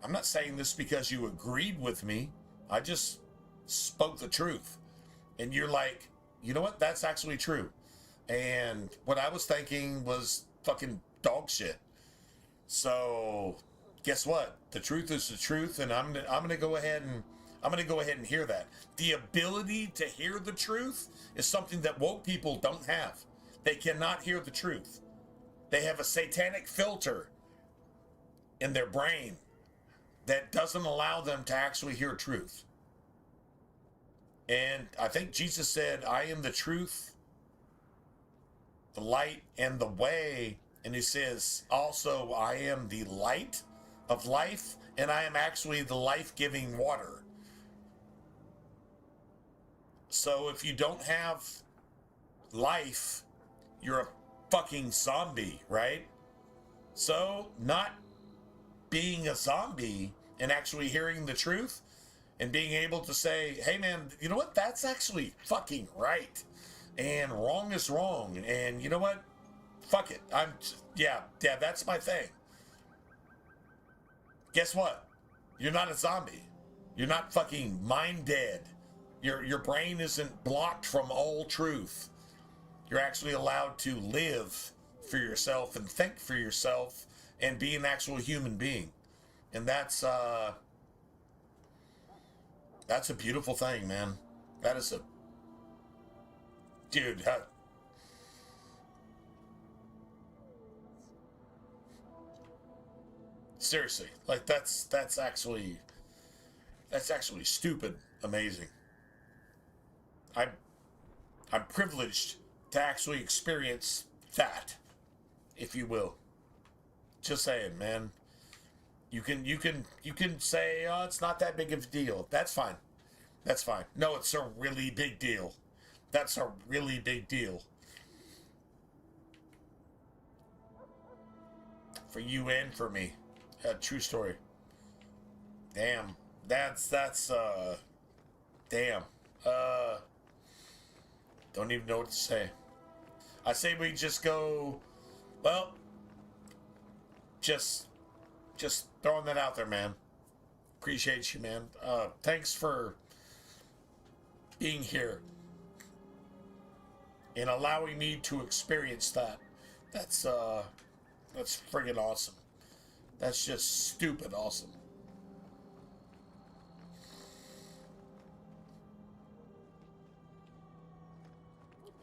I'm not saying this because you agreed with me. I just spoke the truth. And you're like, you know what? That's actually true. And what I was thinking was fucking dog shit. So guess what? The truth is the truth, and I'm gonna go ahead and hear that. The ability to hear the truth is something that woke people don't have. They cannot hear the truth. They have a satanic filter in their brain that doesn't allow them to actually hear truth. And I think Jesus said, I am the truth, the light, and the way. And he says, also, I am the light of life, and I am actually the life-giving water. So if you don't have life, you're a fucking zombie, right? So not being a zombie and actually hearing the truth and being able to say, hey man, you know what? That's actually fucking right. And wrong is wrong. And you know what? Fuck it. Yeah, that's my thing. Guess what? You're not a zombie. You're not fucking mind dead. Your brain isn't blocked from all truth. You're actually allowed to live for yourself and think for yourself and be an actual human being. And that's a beautiful thing, man. That is a... Dude, seriously, like that's actually stupid amazing. I'm privileged to actually experience that, if you will. Just saying, man. You can say, oh, it's not that big of a deal. That's fine. That's fine. No, it's a really big deal. That's a really big deal. For you and for me. True story. Damn. That's damn. Don't even know what to say. I say we just go, well, just throwing that out there, man. Appreciate you, man. Thanks for being here and allowing me to experience that. That's friggin' awesome. That's just stupid awesome.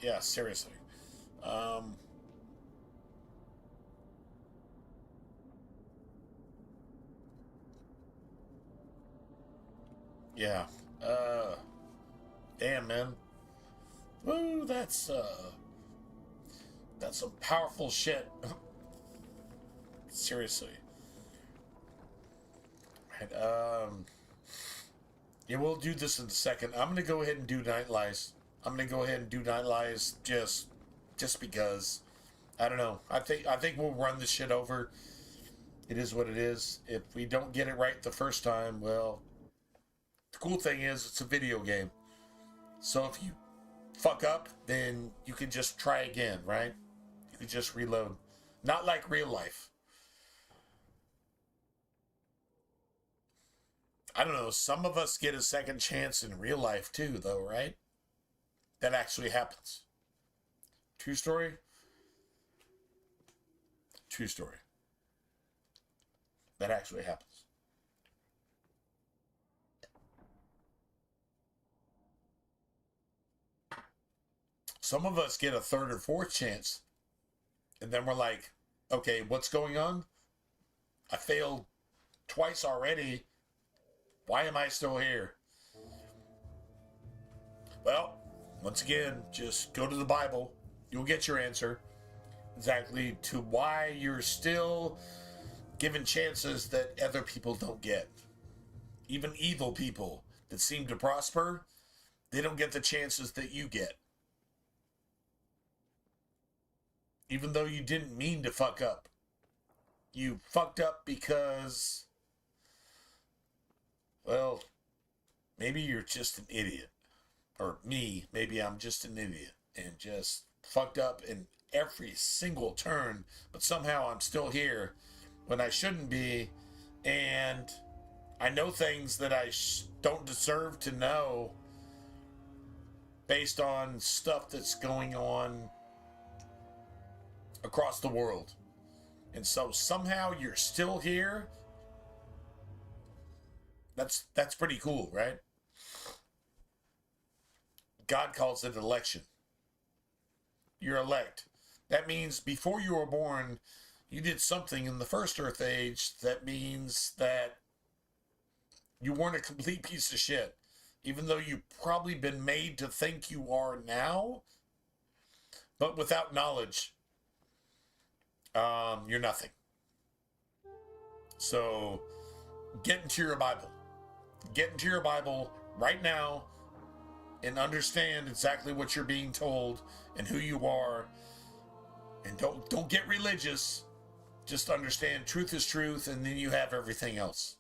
Yeah, seriously. Yeah. Damn, man. Woo, that's some powerful shit. Seriously. Right, yeah, we'll do this in a second. I'm gonna go ahead and do Night Lies. I'm gonna go ahead and do Night Lies just because. I don't know. I think we'll run this shit over. It is what it is. If we don't get it right the first time, well, the cool thing is it's a video game. So if you fuck up, then you can just try again, right? You can just reload. Not like real life. I don't know. Some of us get a second chance in real life too, though, right? That actually happens. True story? True story. That actually happens. Some of us get a third or fourth chance, and then we're like, okay, what's going on? I failed twice already. Why am I still here? Well, once again, just go to the Bible. You'll get your answer exactly to why you're still given chances that other people don't get. Even evil people that seem to prosper, they don't get the chances that you get. Even though you didn't mean to fuck up. You fucked up because, well, maybe you're just an idiot. Or me, maybe I'm just an idiot and just fucked up in every single turn, but somehow I'm still here when I shouldn't be, and I know things that I don't deserve to know based on stuff that's going on across the world. And so somehow you're still here That's pretty cool, right? God calls it election. You're elect. That means before you were born, you did something in the first Earth Age that means that you weren't a complete piece of shit. Even though you've probably been made to think you are now, but without knowledge, you're nothing. So get into your Bible. Get into your Bible right now and understand exactly what you're being told and who you are. And don't get religious. Just understand truth is truth, and then you have everything else.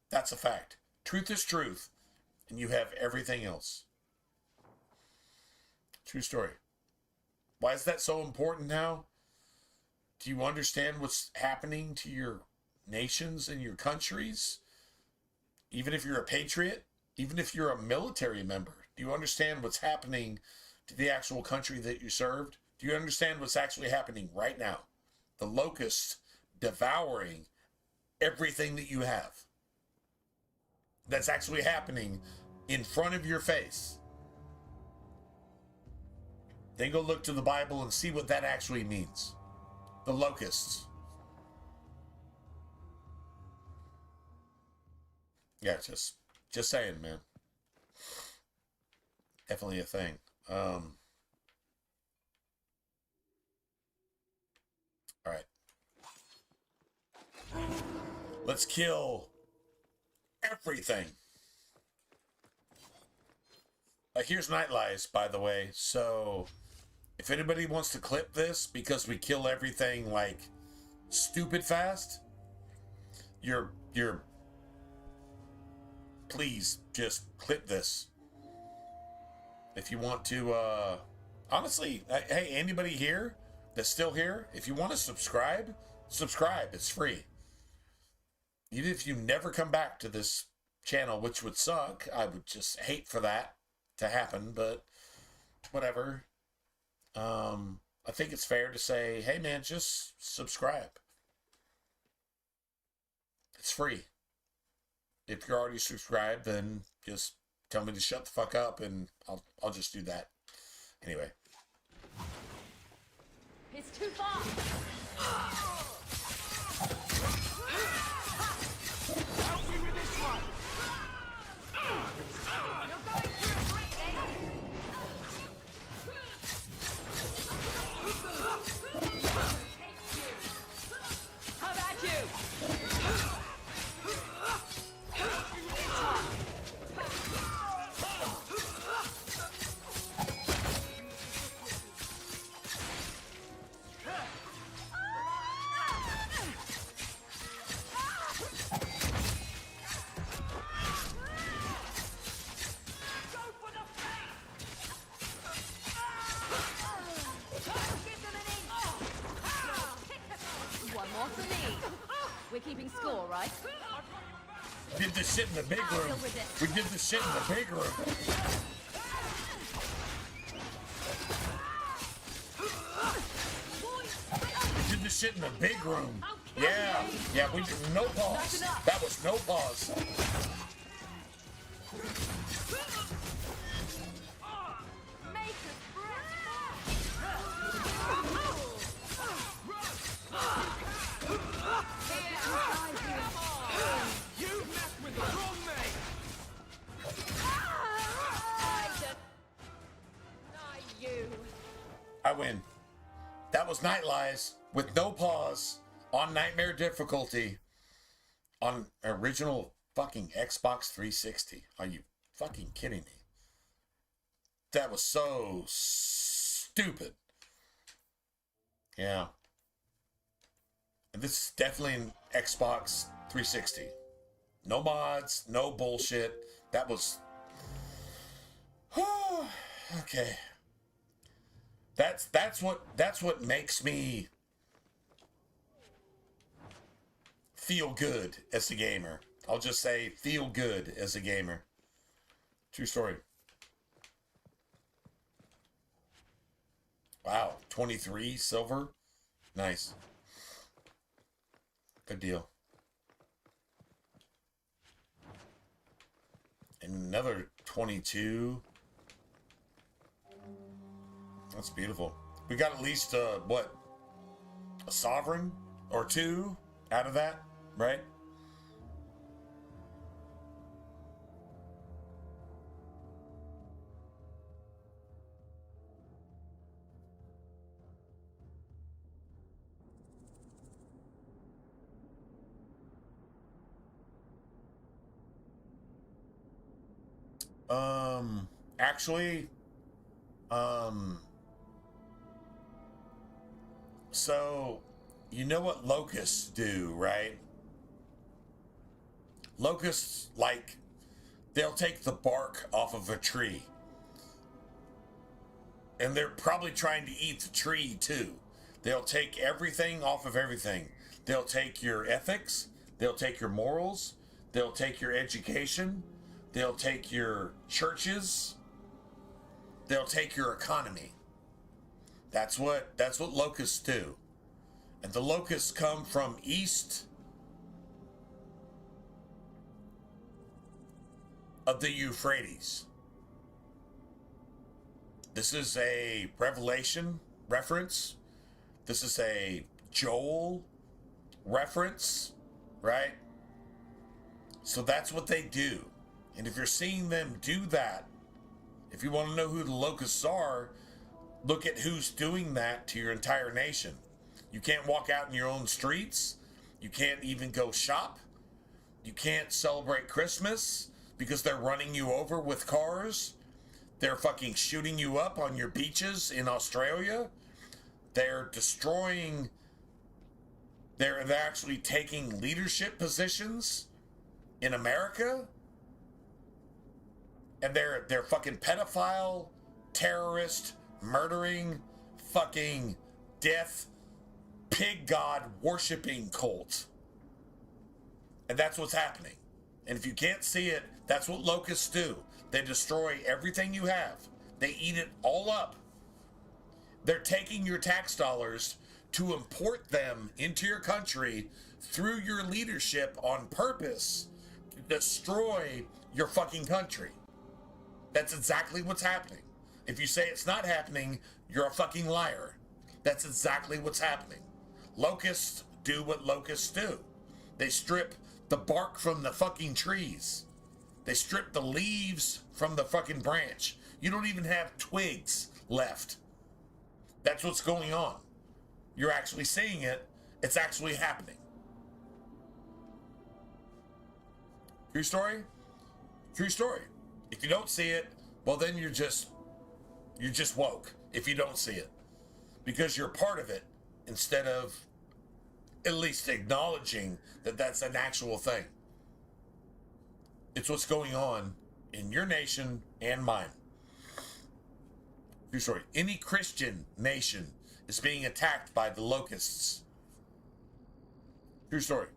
That's a fact. Truth is truth, and you have everything else. True story. Why is that so important now? Do you understand what's happening to your nations and your countries? Even if you're a patriot, even if you're a military member, do you understand what's happening to the actual country that you served? Do you understand what's actually happening right now? The locusts devouring everything that you have. That's actually happening in front of your face. Then go look to the Bible and see what that actually means. The locusts. Yeah, just saying, man. Definitely a thing. All right. Let's kill everything. Here's Night Lies, by the way. So, if anybody wants to clip this because we kill everything like stupid fast, you're please just clip this. If you want to, honestly, hey, anybody here that's still here, if you want to subscribe, it's free. Even if you never come back to this channel, which would suck, I would just hate for that to happen, but whatever. I think it's fair to say, hey man, just subscribe. It's free. If you're already subscribed, then just tell me to shut the fuck up and I'll just do that. Anyway.
It's too far.
Help me with this one!
You're going through a great day. How about you? We're keeping score, right?
We did this shit in the big room. We did this shit in the big room. We did this shit in the big room. Yeah, yeah, we did no pause. That was no pause. I win. That was Night Lies with no pause on Nightmare difficulty on original fucking Xbox 360. Are you fucking kidding me? That was so stupid. Yeah. And this is definitely an Xbox 360. No mods, no bullshit. That was... okay. That's what makes me feel good as a gamer. I'll just say feel good as a gamer. True story. Wow, 23 silver. Nice. Good deal. Another 22. That's beautiful. We got at least, what? A sovereign or two out of that, right? Actually, so you know what locusts do, right? Locusts, like, they'll take the bark off of a tree. And they're probably trying to eat the tree too. They'll take everything off of everything. They'll take your ethics, they'll take your morals, they'll take your education, they'll take your churches, they'll take your economy. That's what locusts do. And the locusts come from east of the Euphrates. This is a Revelation reference. This is a Joel reference, right? So that's what they do. And if you're seeing them do that, if you want to know who the locusts are, look at who's doing that to your entire nation. You can't walk out in your own streets. You can't even go shop. You can't celebrate Christmas because they're running you over with cars. They're fucking shooting you up on your beaches in Australia. They're destroying, they're actually taking leadership positions in America. And they're fucking pedophile, terrorist, murdering, fucking death, pig god worshipping cult. And that's what's happening. And if you can't see it, that's what locusts do. They destroy everything you have. They eat it all up. They're taking your tax dollars to import them into your country through your leadership on purpose to destroy your fucking country. That's exactly what's happening. If you say it's not happening, you're a fucking liar. That's exactly what's happening. Locusts do what locusts do. They strip the bark from the fucking trees. They strip the leaves from the fucking branch. You don't even have twigs left. That's what's going on. You're actually seeing it. It's actually happening. True story? True story. If you don't see it, well then you're just woke if you don't see it. Because you're part of it instead of at least acknowledging that that's an actual thing. It's what's going on in your nation and mine. True story. Any Christian nation is being attacked by the locusts. True story.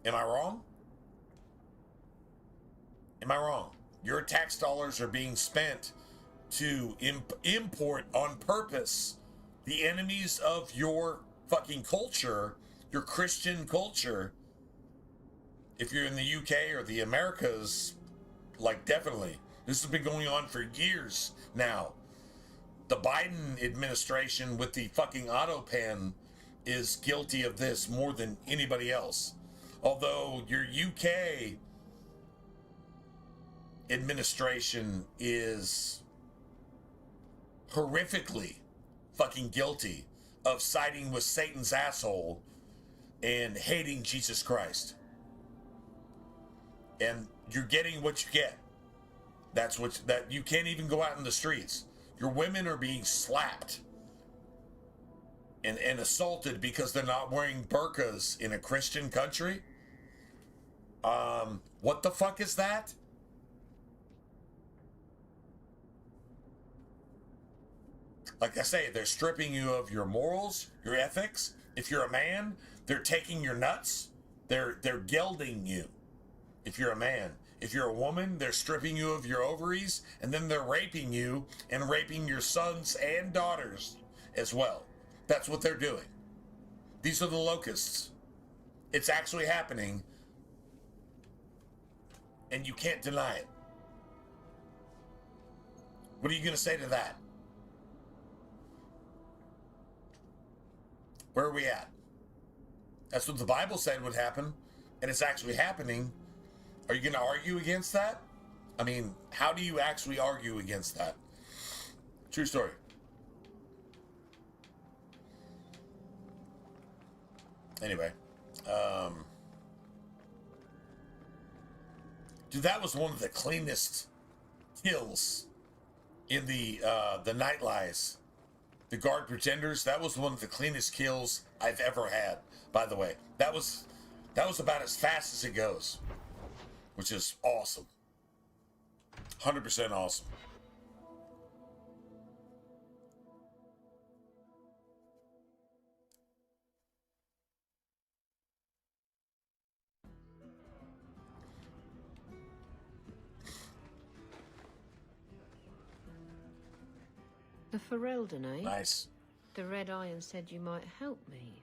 Am I wrong? Am I wrong? Your tax dollars are being spent to import on purpose the enemies of your fucking culture, your Christian culture. If you're in the UK or the Americas, like definitely. This has been going on for years now. The Biden administration with the fucking auto pen is guilty of this more than anybody else. Although your UK administration is horrifically fucking guilty of siding with Satan's asshole and hating Jesus Christ. And you're getting what you get. That's what that you can't even go out in the streets. Your women are being slapped and assaulted because they're not wearing burqas in a Christian country. What the fuck is that? Like I say, they're stripping you of your morals, your ethics. If you're a man, they're taking your nuts. They're gelding you. If you're a man. If you're a woman, they're stripping you of your ovaries, and then they're raping you and raping your sons and daughters as well. That's what they're doing. These are the locusts. It's actually happening. And you can't deny it. What are you going to say to that? Where are we at? That's what the Bible said would happen, and it's actually happening. Are you going to argue against that? I mean, how do you actually argue against that? True story. Anyway, dude, that was one of the cleanest kills in the Night Lies. The guard pretenders, that was one of the cleanest kills I've ever had, by the way. That was about as fast as it goes, which is awesome. 100% awesome.
The Ferelden, eh?
Nice.
The Red Iron said you might help me.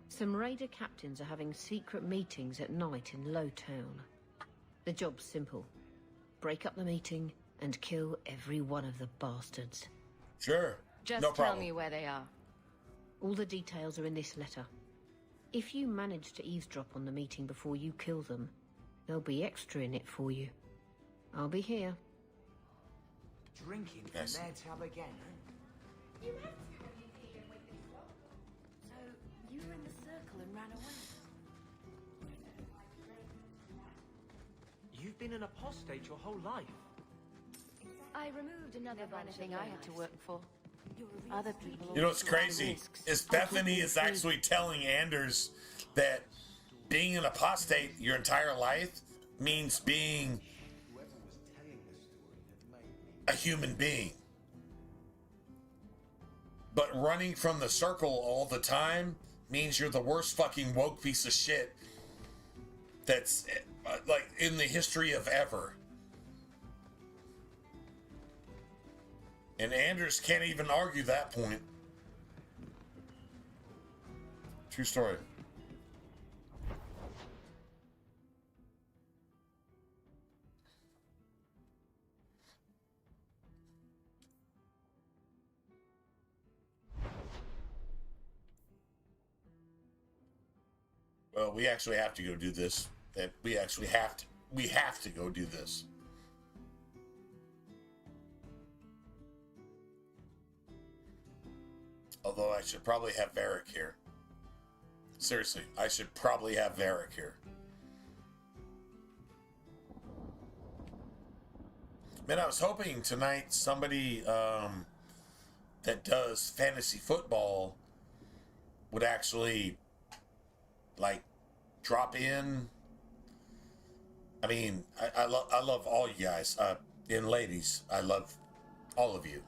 Some raider captains are having secret meetings at night in Lowtown. The job's simple. Break up the meeting and kill every one of the bastards.
Sure.
Just
no
tell
problem.
me where they are.
All the details are in this letter. If you manage to eavesdrop on the meeting before you kill them, there'll be extra in it for you. I'll be here.
Drinking from
Yes.
their tub again, huh?
You have to when you're dealing with this lot.
So, you were in the circle and ran away?
You've been an apostate your whole life.
I removed another thing I had to work for. Other people.
You know what's crazy is Bethany is actually telling Anders that being an apostate your entire life means being a human being. But running from the circle all the time means you're the worst fucking woke piece of shit that's like in the history of ever. And Anders can't even argue that point. True story. Well, we actually have to go do this. We have to go do this. Although I should probably have Varric here. Seriously, I should probably have Varric here. Man, I was hoping tonight somebody that does fantasy football would actually, like, drop in. I mean, I love all you guys. And ladies, I love all of you.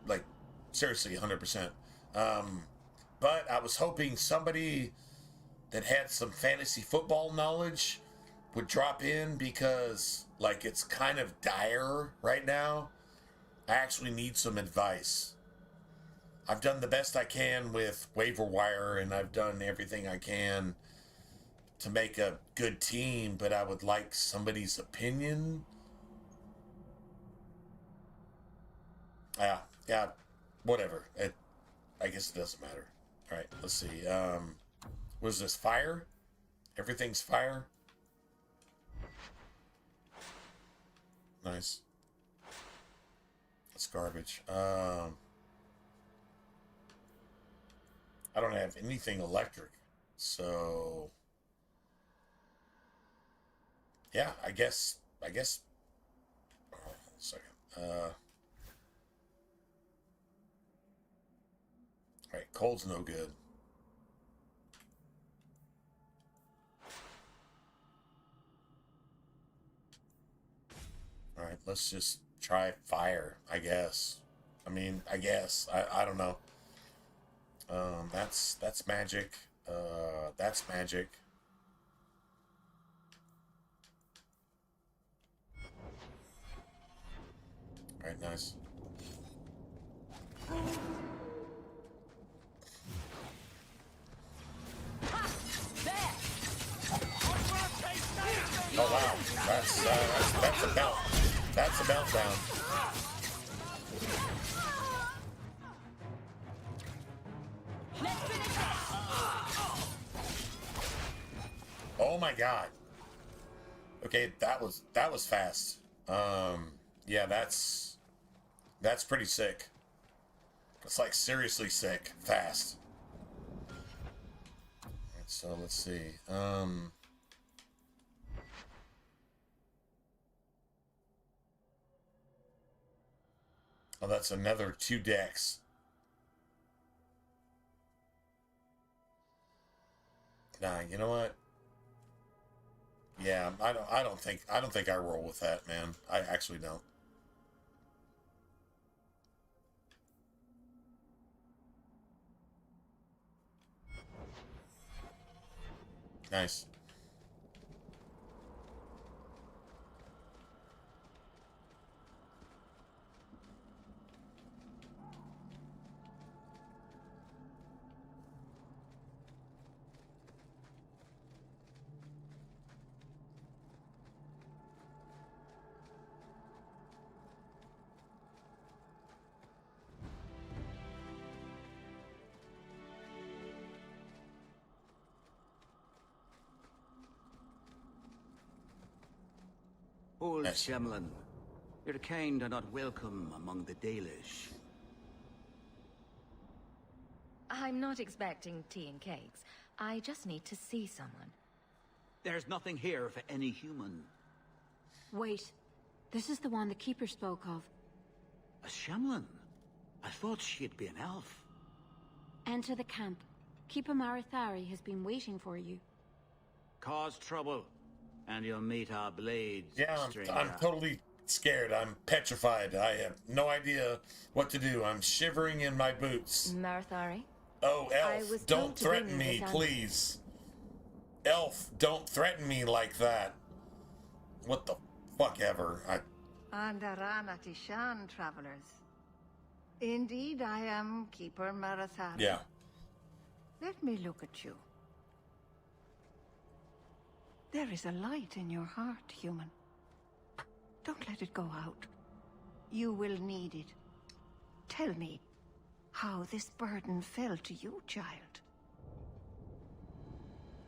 Like, seriously, 100%. But I was hoping somebody that had some fantasy football knowledge would drop in because, like, it's kind of dire right now. I actually need some advice. I've done the best I can with waiver wire, and I've done everything I can to make a good team, but I would like somebody's opinion. Yeah, whatever. I guess it doesn't matter. All right, let's see. What is this, fire? Everything's fire? Nice. That's garbage. I don't have anything electric, so yeah, I guess. Hold on a second. All right, cold's no good. All right, let's just try fire, I guess. I mean, I guess. I don't know. That's magic. That's magic. All right, nice. Oh wow, that's a melt. That's a meltdown. Oh my god. Okay, that was fast. Yeah, that's pretty sick. It's like seriously sick, fast. Alright, so let's see. Oh, that's another 2 decks. Nah, you know what? Yeah, I don't think I roll with that, man. I actually don't. Nice.
Old Shemlin, your kind are not welcome among the Dalish.
I'm not expecting tea and cakes. I just need to see someone.
There's nothing here for any human.
Wait. This is the one the Keeper spoke of.
A Shemlin? I thought she'd be an elf.
Enter the camp. Keeper Marithari has been waiting for you.
Cause trouble, and you'll meet our blades,
Yeah,
stranger.
I'm totally scared. I'm petrified. I have no idea what to do. I'm shivering in my boots.
Marithari?
Oh, Elf, don't threaten me, please. Elf, don't threaten me like that. What the fuck ever.
Andarana Tishan, travelers. Indeed, I am Keeper Marathari.
Yeah.
Let me look at you. There is a light in your heart, human. Don't let it go out. You will need it. Tell me how this burden fell to you, child.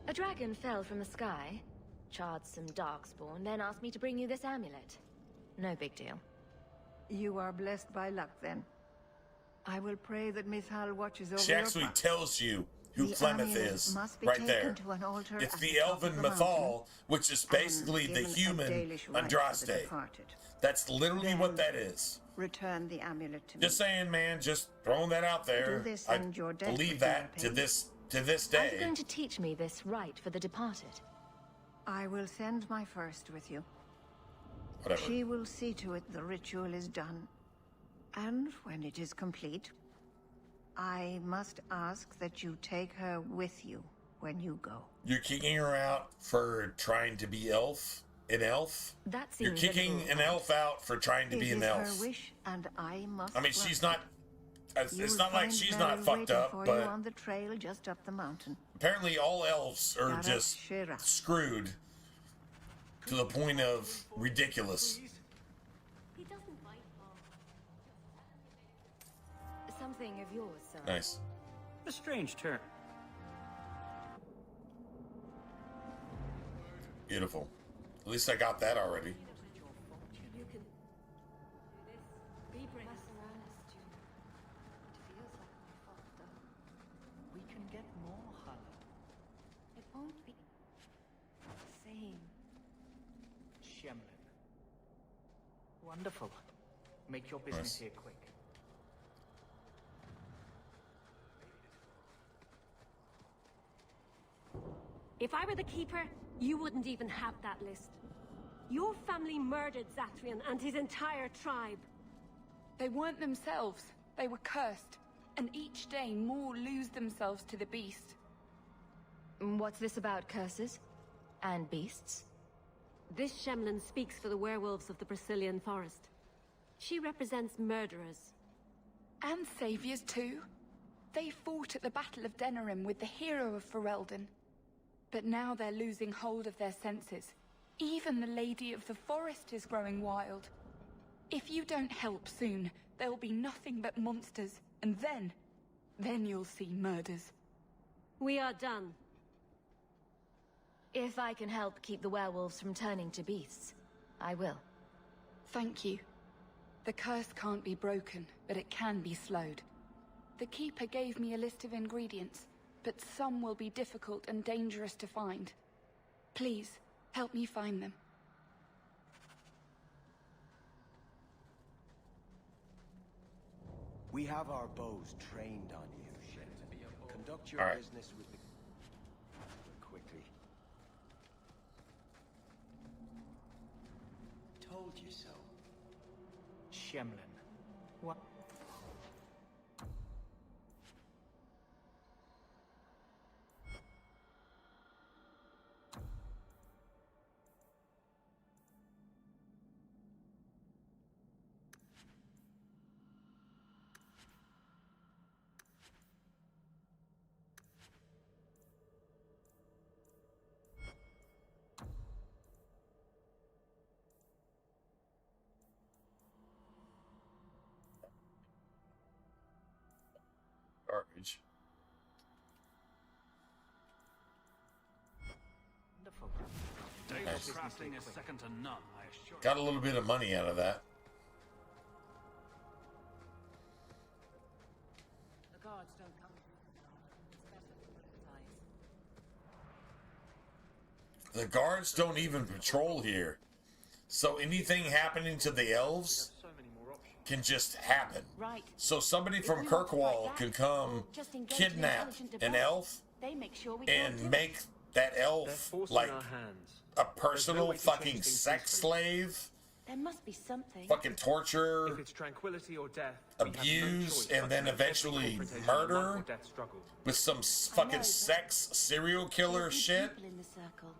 A dragon fell from the sky, charred some darkspawn, then asked me to bring you this amulet. No big deal.
You are blessed by luck, then. I will pray that Mithal watches over
She actually
your
tells you who
The
Clemeth
amulet
is
must be
right
taken
there.
to an altar
It's
at
the
the top
elven
of the
Mythal,
mountain,
which is basically the
given a
human
Dalish rite for the
Andraste.
departed.
That's literally what that is.
Return the amulet to
Just
me.
saying, man, just throwing that out there.
Do this
I
and your debt
believe
will be
that to
repaid.
this
Are you
day.
going to teach me this rite for the departed?
I will send my first with you.
Whatever.
She will see to it the ritual is done. And when it is complete, I must ask that you take her with you when you go.
You're kicking her out for trying to be an elf?
That
You're
seems a
kicking
little
an elf out for trying to
It
be an
is
elf.
her wish, and I must.
I mean,
grant
she's
it.
not. It's
You'll
not like
find
she's
Mary
not fucked
waiting
up,
for you
but
on the trail just up the mountain.
apparently all elves are
Garat
just
Shira.
screwed to the point of ridiculous.
He doesn't bite
Something of yours, sir.
Nice.
A strange turn.
Beautiful. At least I got that already.
You can do this. Be brave. It feels like we fucked up.
We can get more, Hala.
It won't be the same.
Shemlin. Wonderful. Make your business
Nice.
here quick.
If I were the Keeper, you wouldn't even have that list. Your family murdered Zathrian and his entire tribe.
They weren't themselves. They were cursed. And each day more lose themselves to the beast.
What's this about curses? And beasts?
This Shemlin speaks for the werewolves of the Brazilian forest. She represents murderers.
And saviors too. They fought at the Battle of Denerim with the hero of Ferelden. But now they're losing hold of their senses. Even the Lady of the Forest is growing wild. If you don't help soon, there'll be nothing but monsters, and then you'll see murders.
We are done.
If I can help keep the werewolves from turning to beasts, I will.
Thank you. The curse can't be broken, but it can be slowed. The Keeper gave me a list of ingredients, but some will be difficult and dangerous to find. Please, help me find them.
We have our bows trained on you, Shen. Conduct your business with the... quickly.
Told you so. Shemlin. What?
Garbage.
Wonderful. David's crafting is second to none, I assure you.
Got a little bit of money out of that.
The guards don't come.
The guards don't even patrol here. So anything happening to the elves can just happen.
Right.
So somebody from Kirkwall can come kidnap an elf and make that elf like a personal fucking sex slave,
There must be something.
fucking torture,
If it's tranquility or death,
abuse, and then eventually murder with some fucking sex serial killer shit.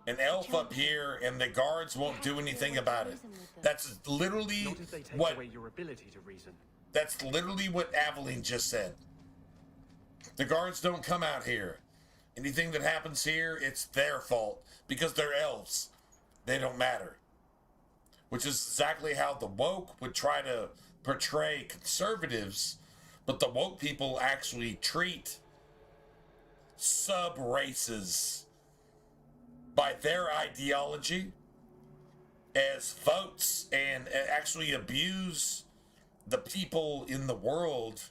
An elf up here and the guards won't do anything about it. That's literally
not if they take
what
away your ability to reason.
that's literally what Aveline just said. The guards don't come out here. Anything that happens here, it's their fault because they're elves. They don't matter. Which is exactly how the woke would try to portray conservatives, but the woke people actually treat sub-races by their ideology as votes and actually abuse the people in the world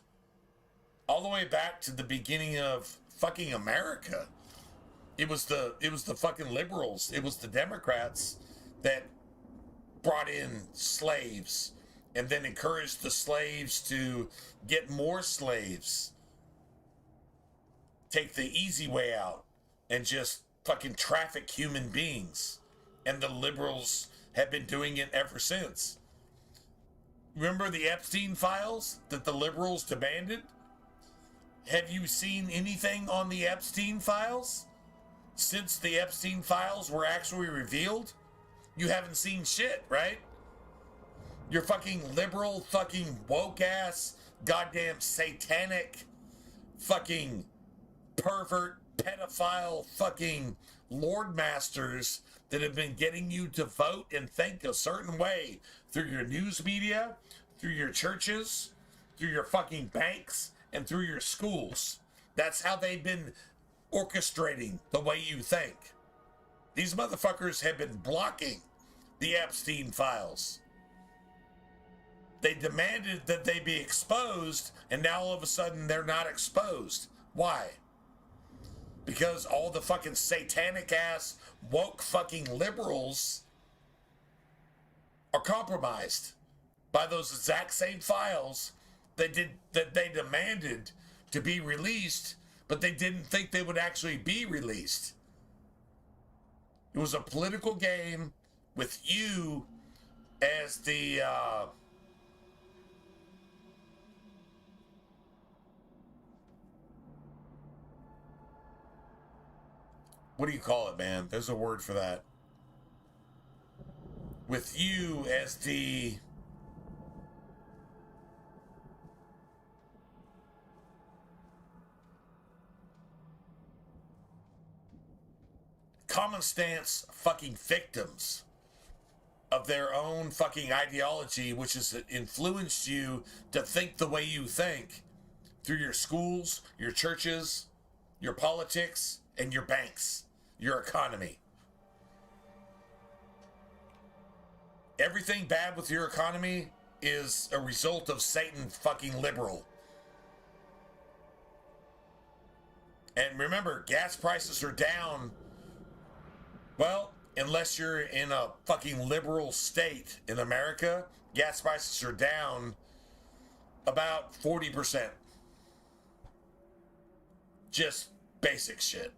all the way back to the beginning of fucking America. It was the fucking liberals, it was the Democrats that brought in slaves and then encouraged the slaves to get more slaves, take the easy way out, and just fucking traffic human beings. And the liberals have been doing it ever since. Remember the Epstein files that the liberals demanded? Have you seen anything on the Epstein files since the Epstein files were actually revealed? You haven't seen shit, right? Your fucking liberal, fucking woke ass, goddamn satanic, fucking pervert, pedophile, fucking lord masters that have been getting you to vote and think a certain way through your news media, through your churches, through your fucking banks, and through your schools. That's how they've been orchestrating the way you think. These motherfuckers have been blocking the Epstein files. They demanded that they be exposed, and now all of a sudden they're not exposed. Why? Because all the fucking satanic ass, woke fucking liberals are compromised by those exact same files that they demanded to be released, but they didn't think they would actually be released. It was a political game with you as the what do you call it, man? There's a word for that. With you as the common stance fucking victims of their own fucking ideology, which has influenced you to think the way you think through your schools, your churches, your politics, and your banks, your economy. Everything bad with your economy is a result of Satan fucking liberal. And remember, gas prices are down, well, unless you're in a fucking liberal state in America, gas prices are down about 40%. Just basic shit.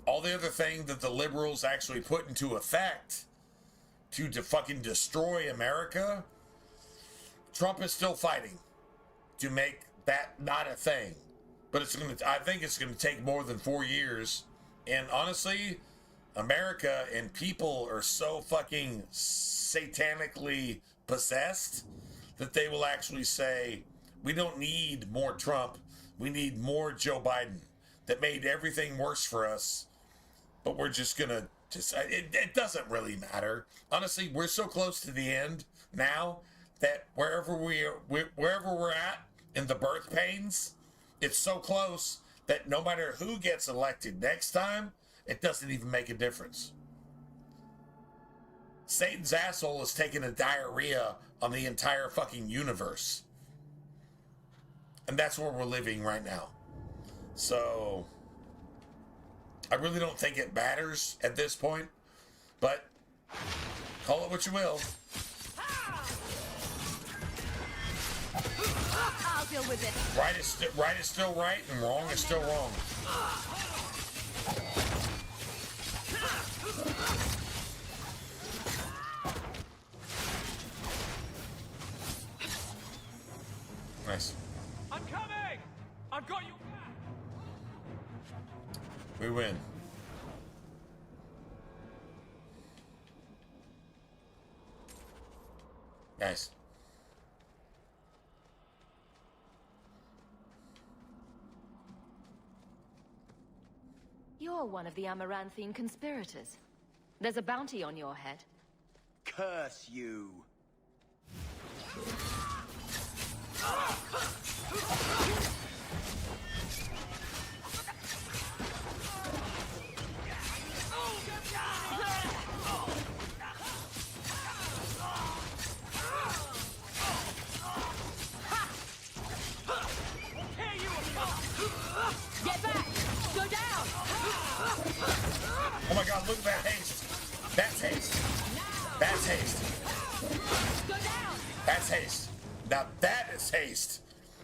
All the other thing that the liberals actually put into effect to fucking destroy America, Trump is still fighting to make that not a thing. But I think it's gonna take more than 4 years. And honestly, America and people are so fucking satanically possessed that they will actually say, we don't need more Trump. We need more Joe Biden that made everything worse for us. But we're just gonna it doesn't really matter. Honestly, we're so close to the end now that wherever we're at in the birth pains, it's so close that no matter who gets elected next time, it doesn't even make a difference. Satan's asshole is taking a diarrhea on the entire fucking universe. And that's where we're living right now. So I really don't think it matters at this point, but call it what you will.
I'll deal with it.
Right is still right, and wrong is still wrong. Nice.
I'm coming! I've got you back!
We win. Nice.
You're one of the Amaranthine conspirators. There's a bounty on your head.
Curse you!
Get back! Go down!
Oh my god, look at that haste. That's haste. That's haste.
Go down!
That's haste. Now that is haste.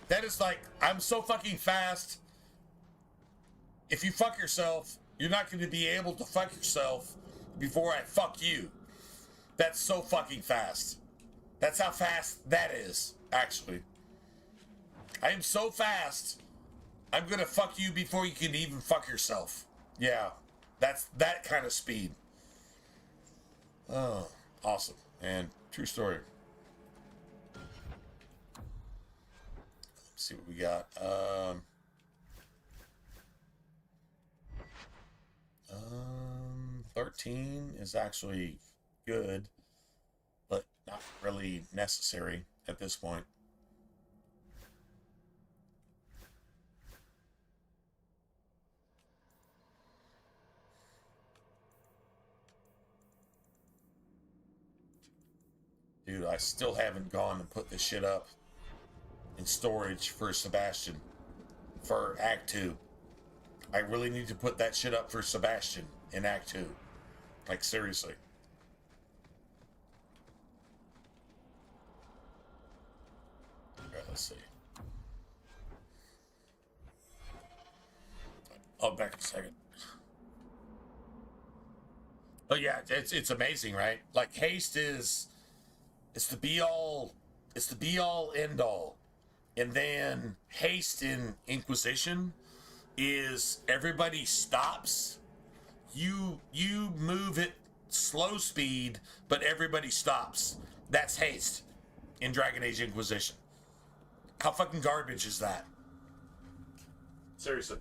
That is like, I'm so fucking fast. If you fuck yourself, you're not going to be able to fuck yourself before I fuck you. That's so fucking fast. That's how fast that is, actually. I am so fast, I'm going to fuck you before you can even fuck yourself. Yeah, that's that kind of speed. Oh, awesome. And true story. Let's see what we got. 13 is actually good, but not really necessary at this point. Dude, I still haven't gone and put this shit up in storage for Sebastian for Act 2. I really need to put that shit up for Sebastian in Act 2. Like, seriously. Alright, let's see. Oh, back in a second. Oh yeah, it's amazing, right? Like, haste is, it's the be all end all. And then haste in Inquisition is everybody stops. You move at slow speed, but everybody stops. That's haste in Dragon Age Inquisition. How fucking garbage is that? Seriously.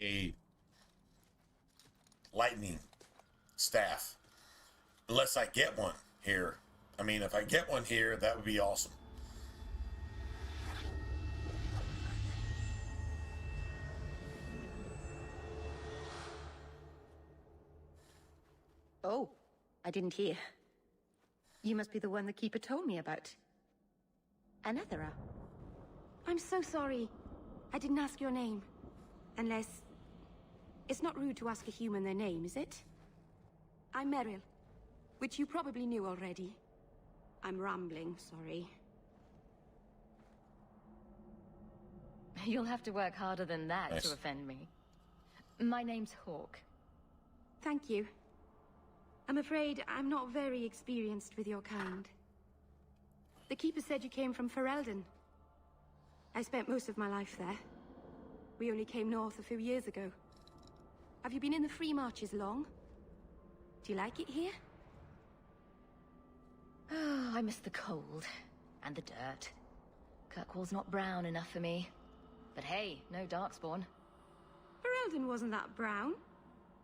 a lightning staff. Unless I get one here. I mean, if I get one here, that would be awesome.
Oh, I didn't hear. You must be the one the Keeper told me about. Anathera. I'm so sorry. I didn't ask your name. Unless... It's not rude to ask a human their name, is it? I'm Meryl, which you probably knew already. I'm rambling, sorry.
You'll have to work harder than that
Nice.
to offend me. My name's Hawk.
Thank you. I'm afraid I'm not very experienced with your kind. The Keeper said you came from Ferelden. I spent most of my life there. We only came north a few years ago. Have you been in the Free Marches long? Do you like it here?
Oh, I miss the cold. And the dirt. Kirkwall's not brown enough for me. But hey, no Darkspawn.
Ferelden wasn't that brown.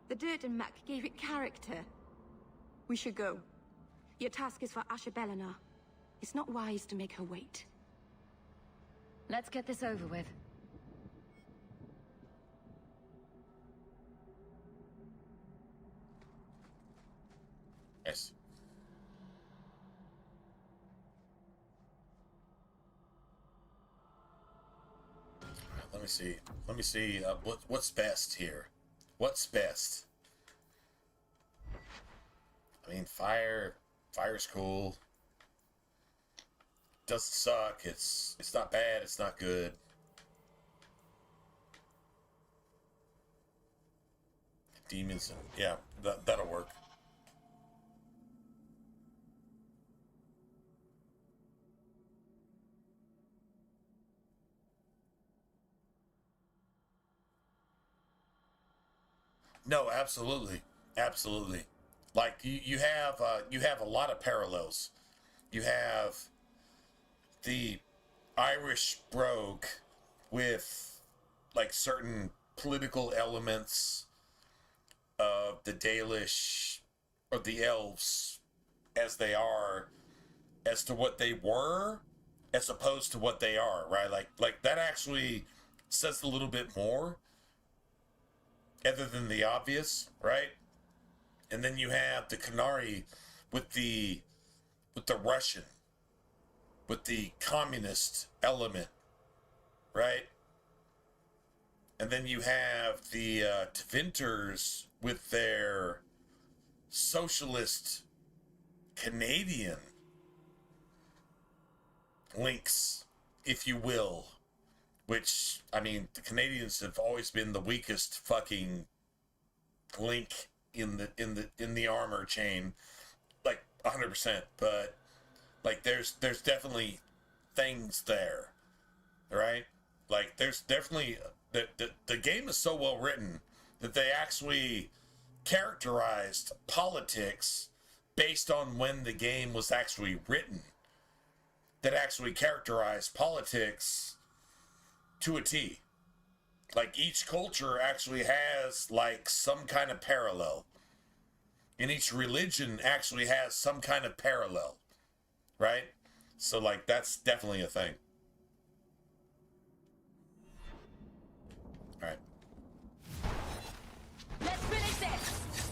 The dirt and muck gave it character. We should go. Your task is for Asha Bellinar. It's not wise to make her wait.
Let's get this over with.
Yes. Let me see. Let me see. What's best here? What's best? I mean, fire's cool. Doesn't suck. It's not bad. It's not good. Demons and yeah, that'll work. No, absolutely, absolutely. Like you have a lot of parallels. You have the Irish brogue with like certain political elements of the Dalish or the elves as they are, as to what they were, as opposed to what they are, right? Like that actually says a little bit more, other than the obvious, right? And then you have the Canary with the Russian, with the communist element, right? And then you have the Tvinters with their socialist Canadian links, if you will. Which, I mean, the Canadians have always been the weakest fucking link in the armor chain, like 100%. But like, there's definitely things there, right? Like, there's definitely the game is so well written that they actually characterized politics based on when the game was actually written. That actually characterized politics to a T. Like, each culture actually has like some kind of parallel, and each religion actually has some kind of parallel, right? So like, that's definitely a thing. All right.
Let's finish this!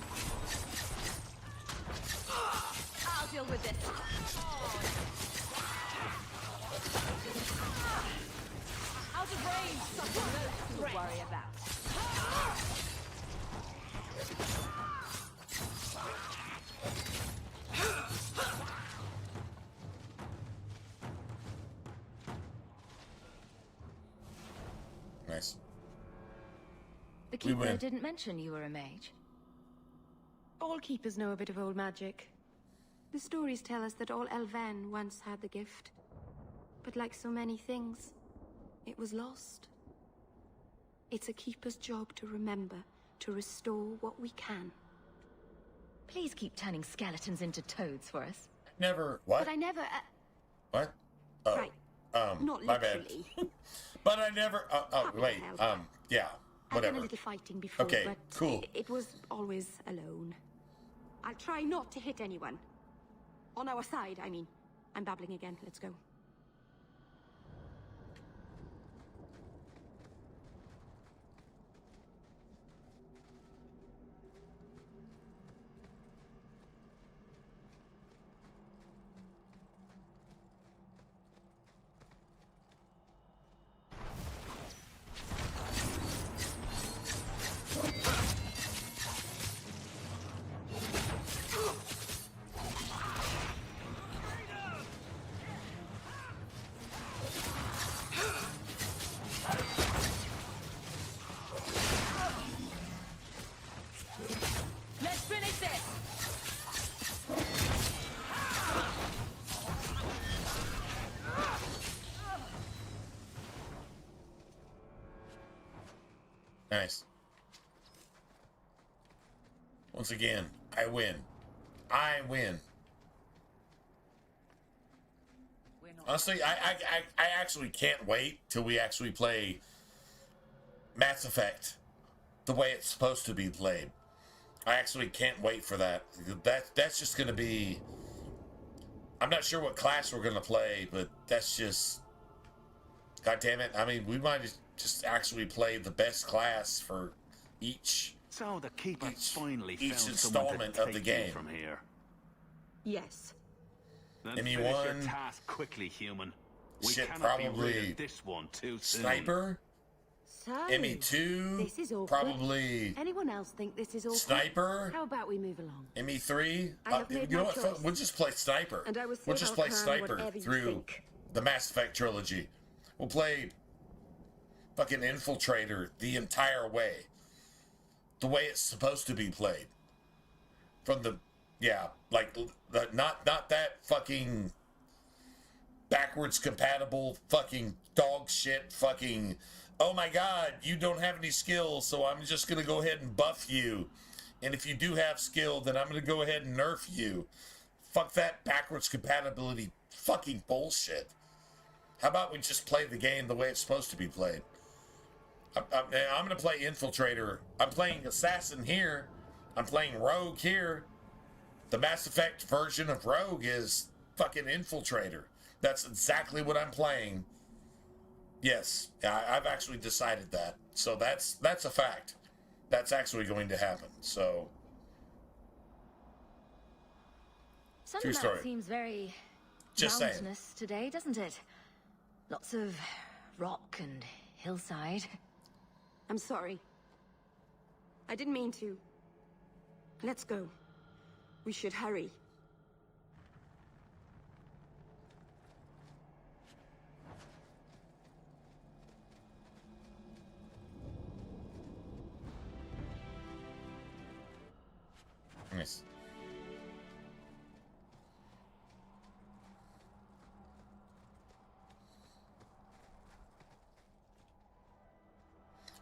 I'll deal with this.
Out of range, something to worry about.
Nice.
The Keeper
win.
didn't mention you were a mage.
All Keepers know a bit of old magic. The stories tell us that all Elven once had the gift. But like so many things, it was lost. It's a Keeper's job to remember, to restore what we can.
Please keep turning skeletons into toads for us.
Never. What?
But I never...
What? Oh,
Right. Not
my bad.
literally.
But I never. Oh, wait. Yeah. whatever.
I've done a little fighting before,
Okay,
but
cool.
it was always alone. I'll try not to hit anyone. On our side, I mean. I'm babbling again. Let's go.
Let's finish this!
Nice. Once again, I win. I win. Honestly, I actually can't wait till we actually play Mass Effect the way it's supposed to be played. I actually can't wait for that. That's just going to be... I'm not sure what class we're going to play, but that's just... God damn it. I mean, we might just actually play the best class for each...
So the Keeper finally
each
found
installment
someone
of
to
the
take you
game.
from here.
Yes.
Then
ME1,
finish your task quickly, human. We
shit,
cannot be rid
probably
of this one too soon.
Sniper,
So,
ME2,
this is awkward.
probably
Anyone else think this is awkward?
Sniper.
How about we move along?
ME3.
I have made
you know
my
what?
choice.
We'll just play Sniper.
And I will
We'll
say
just
I'll
play
crown
Sniper
whatever you
through
think.
the Mass Effect trilogy. We'll play fucking Infiltrator the entire way. The way it's supposed to be played. From the, yeah, like, not that fucking backwards compatible fucking dog shit fucking, oh my god, you don't have any skills, so I'm just gonna go ahead and buff you. And if you do have skill, then I'm gonna go ahead and nerf you. Fuck that backwards compatibility fucking bullshit. How about we just play the game the way it's supposed to be played? I'm going to play Infiltrator. I'm playing Assassin here. I'm playing Rogue here. The Mass Effect version of Rogue is fucking Infiltrator. That's exactly what I'm playing. Yes, I've actually decided that. So that's a fact. That's actually going to happen. So,
Some
true
of
story.
that seems very
Just saying.
mountainous today, doesn't it? Lots of rock and hillside.
I'm sorry. I didn't mean to. Let's go. We should hurry.
Nice.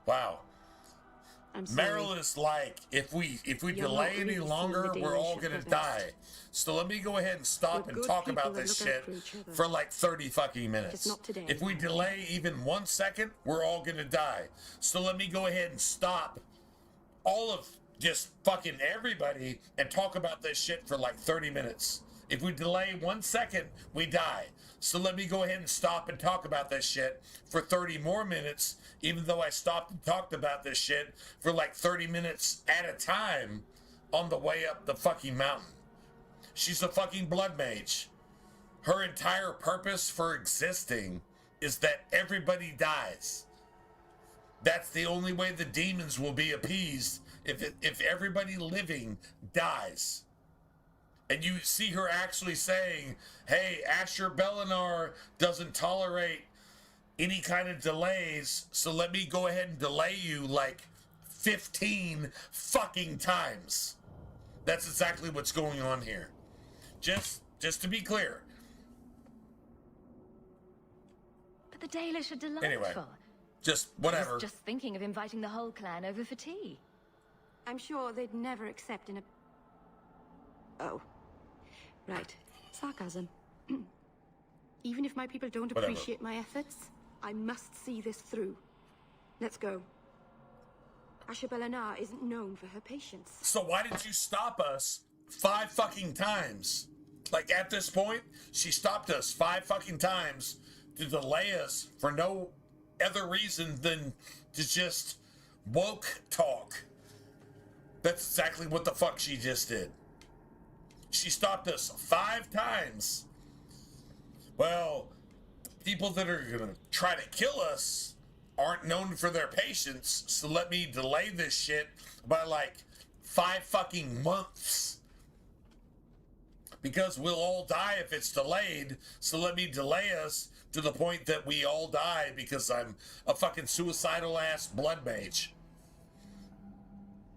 Wow. Meryl is like, if we
You're
delay
not
any
really
longer,
seeing the
we're all
dangers
gonna
of
die.
this.
So let me go ahead and stop
We're
and
good
talk
people
about
that
this
look out
shit
for each other.
for like 30 fucking minutes.
Just not today.
If we delay even 1 second, we're all gonna die. So let me go ahead and stop all of just fucking everybody and talk about this shit for like 30 minutes. If we delay 1 second, we die. So let me go ahead and stop and talk about this shit for 30 more minutes, even though I stopped and talked about this shit for like 30 minutes at a time on the way up the fucking mountain. She's a fucking blood mage. Her entire purpose for existing is that everybody dies. That's the only way the demons will be appeased, if everybody living dies. And you see her actually saying, hey, Asher Bellinar doesn't tolerate any kind of delays, so let me go ahead and delay you like 15 fucking times. That's exactly what's going on here. Just to be clear.
But the Dalish are delightful.
Anyway, just whatever.
I was just thinking of inviting the whole clan over for tea.
I'm sure they'd never accept in a... Oh. Right. Sarcasm. Even if my people don't
Whatever.
appreciate my efforts, I must see this through. Let's go. Ashabella Na isn't known for her patience.
So why did you stop us 5 fucking times? Like, at this point, she stopped us 5 fucking times to delay us for no other reason than to just woke talk. That's exactly what the fuck she just did. She stopped us 5 times. Well, people that are gonna try to kill us aren't known for their patience, so let me delay this shit by like 5 fucking months. Because we'll all die if it's delayed, so let me delay us to the point that we all die because I'm a fucking suicidal ass blood mage.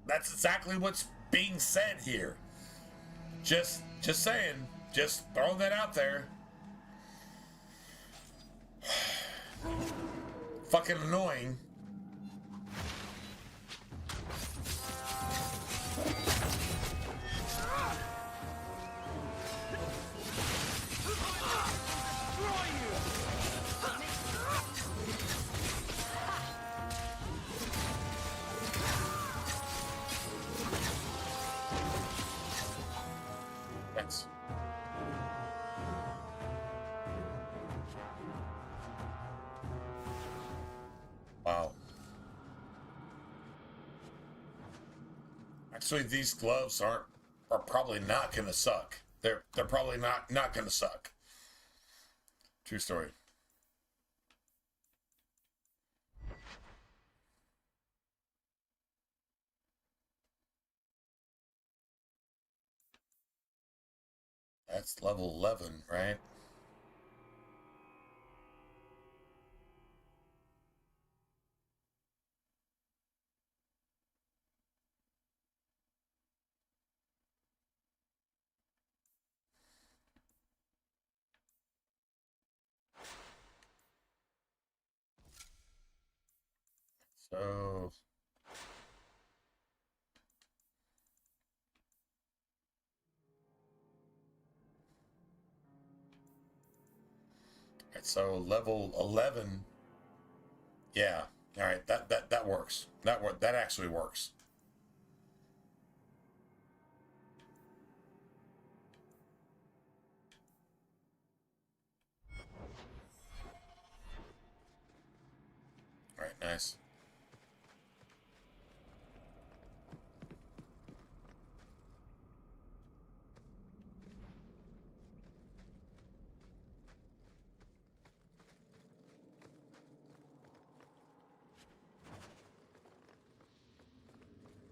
That's exactly what's being said here. Just saying, just throwing that out there. Fucking annoying. Thanks. Wow. Actually, these gloves are probably not gonna suck. They're probably not gonna suck. True story. That's level 11, right? So right, so level 11. Yeah. All right, that works. That actually works. All right, nice.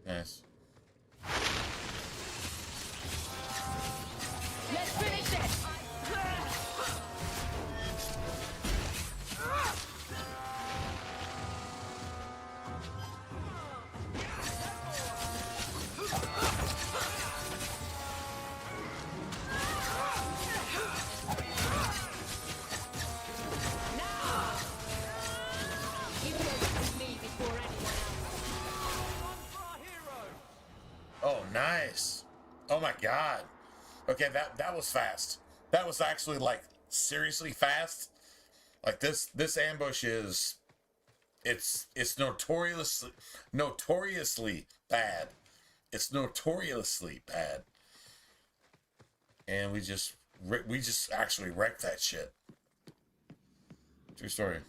Nice.
Let's finish this!
Oh, nice. Oh my god. Okay, that was fast. That was actually like seriously fast. Like this ambush is it's notoriously bad. It's notoriously bad. And we just actually wrecked that shit. True story.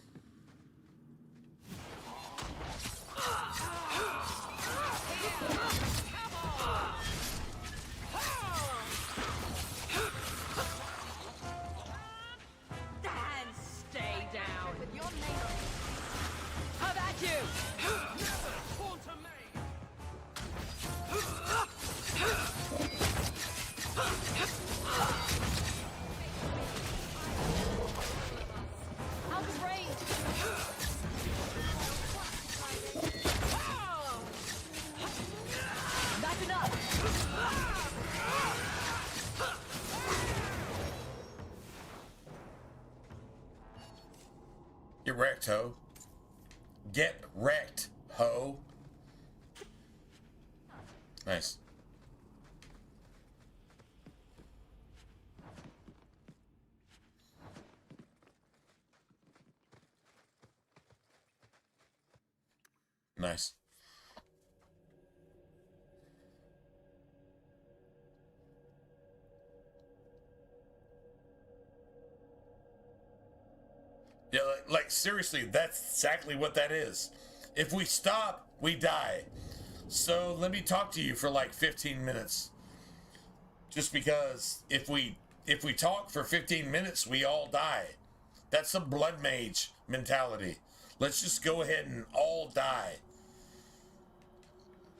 And stay down. With your name on it. How about you? Never taunter me. Out of range. That's enough.
Get wrecked, ho. Get wrecked, ho. Nice. Nice. like, seriously, that's exactly what that is. If we stop, we die. So let me talk to you for like 15 minutes. Just because if we talk for 15 minutes, we all die. That's a blood mage mentality. Let's just go ahead and all die.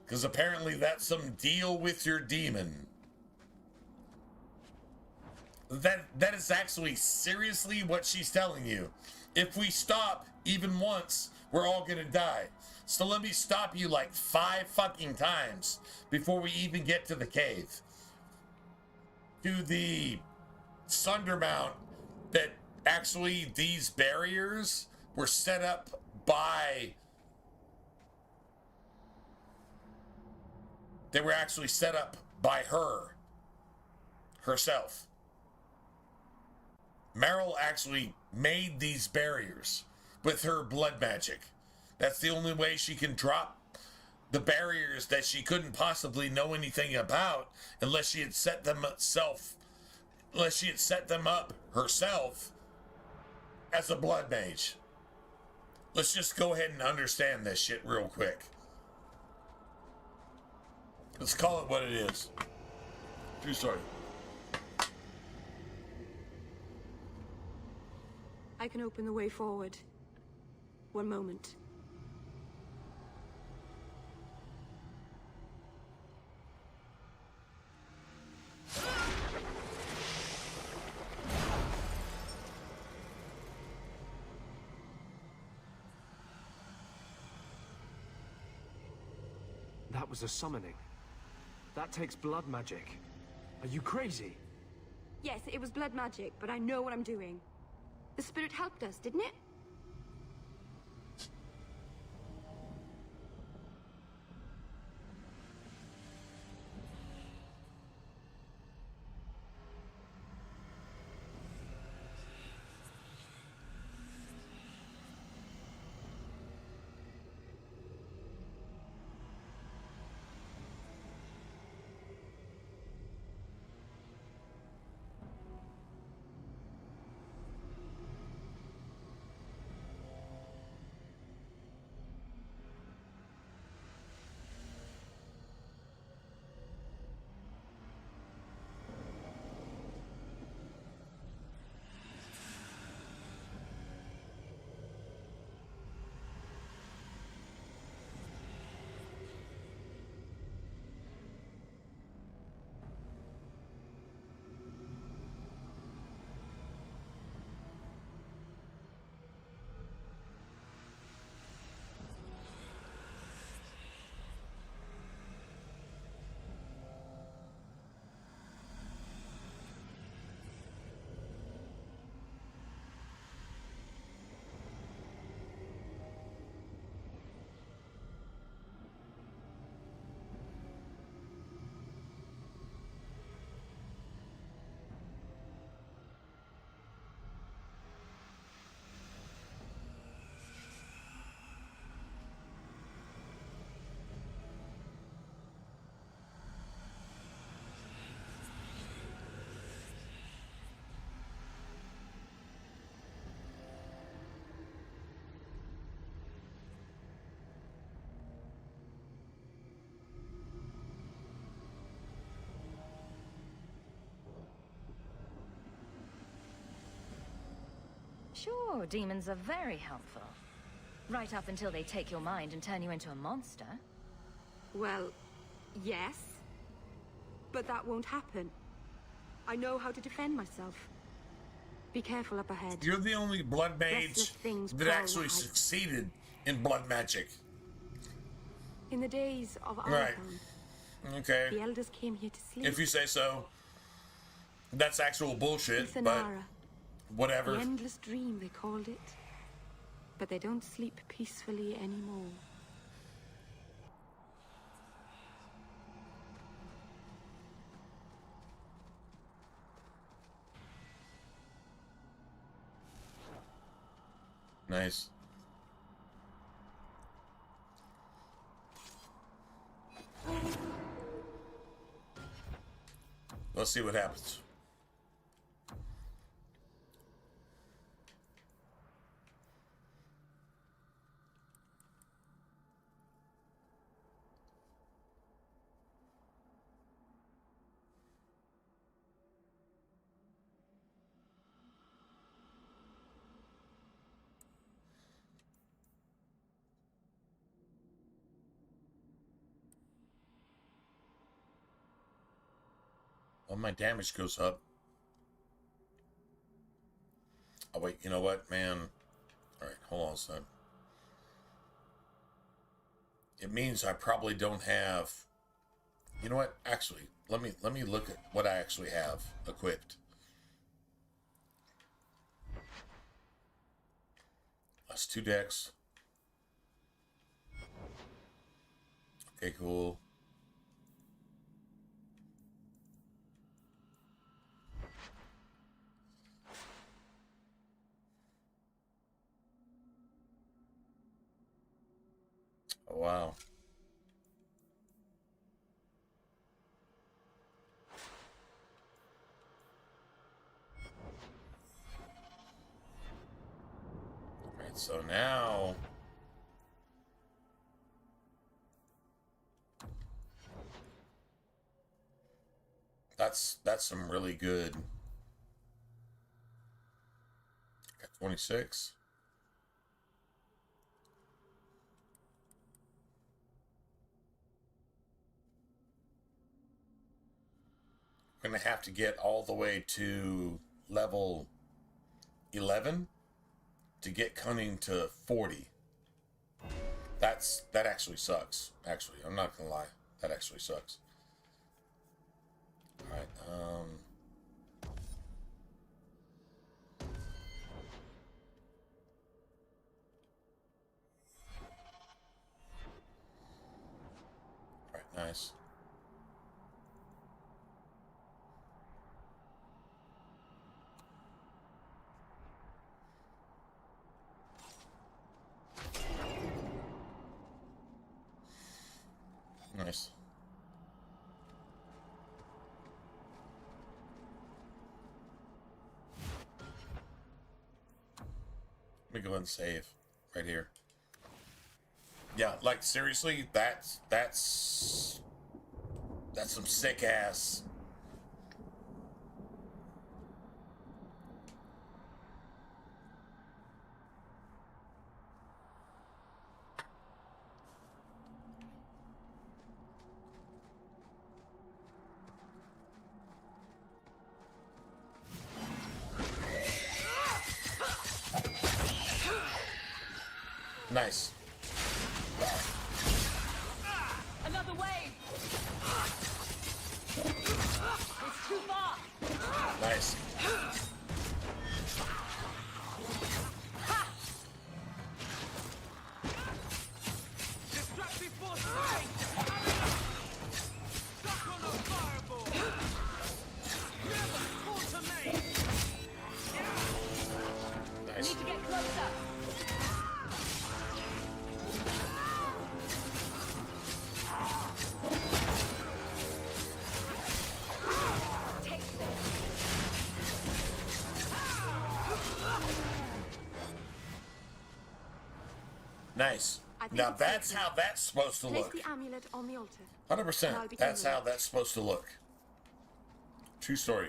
Because apparently that's some deal with your demon. That is actually seriously what she's telling you. If we stop even once, we're all gonna die. So let me stop you like 5 fucking times before we even get to the cave. To the Sundermount, that actually these barriers were set up by... They were actually set up by herself. Meryl actually made these barriers with her blood magic. That's the only way she can drop the barriers that she couldn't possibly know anything about unless she had set them up herself as a blood mage. Let's just go ahead and understand this shit real quick. Let's call it what it is. True story.
I can open the way forward. One moment.
That was a summoning. That takes blood magic. Are you crazy?
Yes, it was blood magic, but I know what I'm doing. The spirit helped us, didn't it?
Sure, demons are very helpful. Right up until they take your mind and turn you into a monster.
Well, yes. But that won't happen. I know how to defend myself. Be careful up ahead.
You're the only blood mage that actually succeeded in blood magic.
In the days of
Right. Okay.
the elders came here to sleep.
If you say so. That's actual bullshit, but
Ithanara.
whatever.
The endless dream, they called it. But they don't sleep peacefully anymore.
Nice. Let's see what happens. Well, my damage goes up. Oh, wait, you know what, man? Alright, hold on a second. It means I probably don't have... You know what? Actually, let me look at what I actually have equipped. That's 2 decks. Okay, cool. Oh, wow. Alright, so now... That's some really good... Got 26. I'm gonna have to get all the way to level 11 to get cunning to 40. That actually sucks. Actually, I'm not gonna lie. That actually sucks. All right. All right. Nice. Nice. Let me go ahead and save right here. Yeah, like seriously, that's some sick ass. Nice.
Another wave. It's too far.
Nice.
Destructive force. Stuck on a fireball.
Nice.
Need to get closer.
Nice. Now that's how that's supposed to
Place
look.
the amulet on the altar.
100%. That's how that's supposed to look. True story.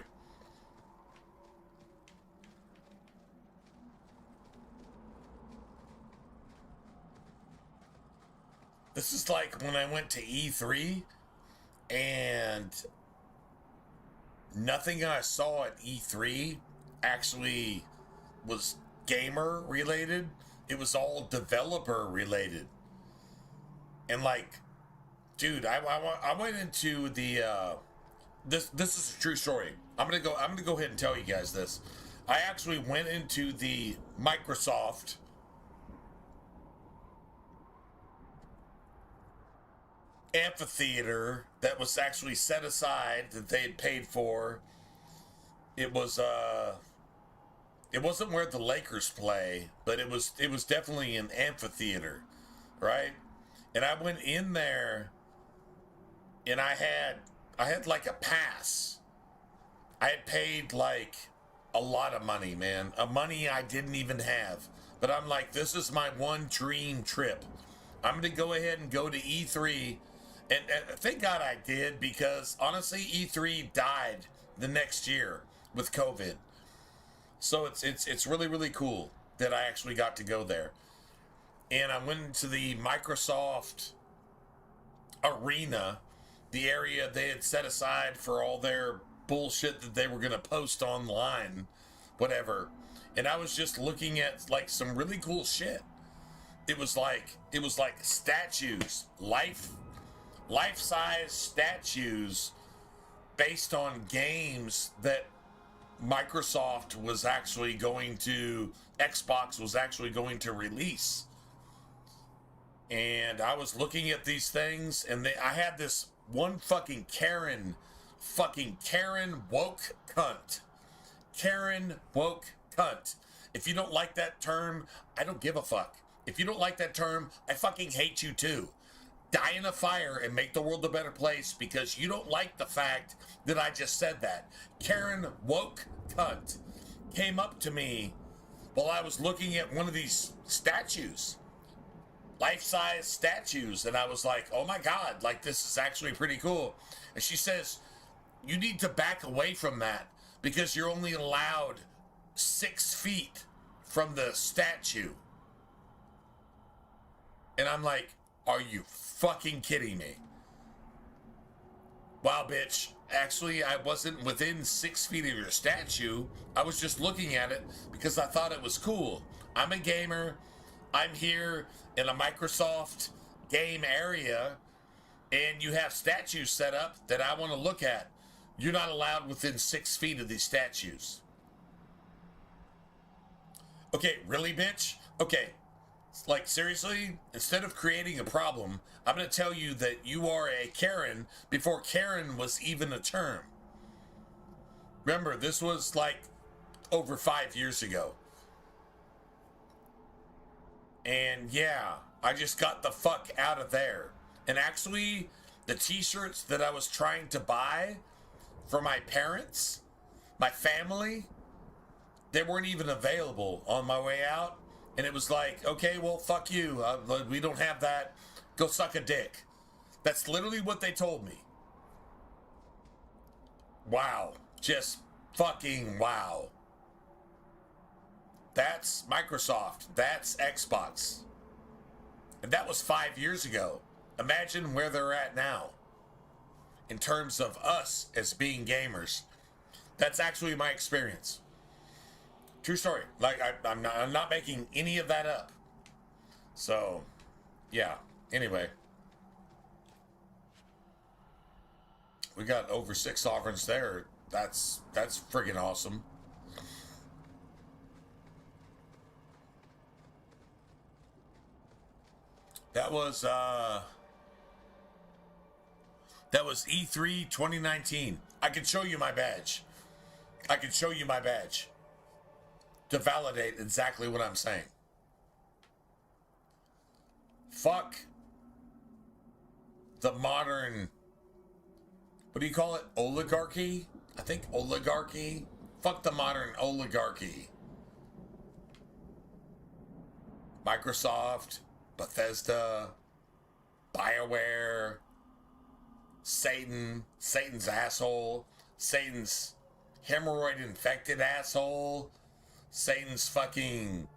This is like when I went to E3 and nothing I saw at E3 actually was gamer related. It was all developer related. And like, dude, I went into the this is a true story. I'm gonna go ahead and tell you guys this. I actually went into the Microsoft amphitheater that was actually set aside that they had paid for. It was it wasn't where the Lakers play, but it was definitely an amphitheater, right? And I went in there and I had like a pass. I had paid like a lot of money, man. A money I didn't even have. But I'm like, this is my one dream trip. I'm going to go ahead and go to E3. And thank God I did, because honestly, E3 died the next year with COVID. So it's really, really cool that I actually got to go there. And I went into the Microsoft arena, the area they had set aside for all their bullshit that they were going to post online, whatever. And I was just looking at like some really cool shit. It was like statues, life-size statues based on games that Xbox was actually going to release. And I was looking at these things, and I had this one fucking Karen woke cunt. Karen woke cunt. If you don't like that term, I don't give a fuck. If you don't like that term, I fucking hate you too. Die in a fire and make the world a better place because you don't like the fact that I just said that. Karen woke cunt came up to me while I was looking at one of these statues, life-size statues, and I was like, oh my God, like this is actually pretty cool. And she says, you need to back away from that because you're only allowed 6 feet from the statue. And I'm like, are you fucking kidding me? Wow, bitch. Actually, I wasn't within 6 feet of your statue. I was just looking at it because I thought it was cool. I'm a gamer. I'm here in a Microsoft game area, and you have statues set up that I want to look at. You're not allowed within 6 feet of these statues. Okay, really, bitch? Okay. Like, seriously? Instead of creating a problem, I'm going to tell you that you are a Karen before Karen was even a term. Remember, this was like over 5 years ago. And yeah, I just got the fuck out of there. And actually, the t-shirts that I was trying to buy for my parents, my family, they weren't even available on my way out. And it was like, okay, well, fuck you. We don't have that. Go suck a dick. That's literally what they told me. Wow. Just fucking wow. That's Microsoft. That's Xbox. And that was 5 years ago. Imagine where they're at now. In terms of us as being gamers. That's actually my experience. True story. Like, I'm not making any of that up. So, yeah. Anyway. We got over 6 sovereigns there. That's friggin' awesome. That was E3 2019. I can show you my badge. I can show you my badge to validate exactly what I'm saying. Fuck the modern, what do you call it? Oligarchy? I think oligarchy. Fuck the modern oligarchy. Microsoft, Bethesda, BioWare, Satan's asshole, Satan's hemorrhoid infected asshole, Satan's fucking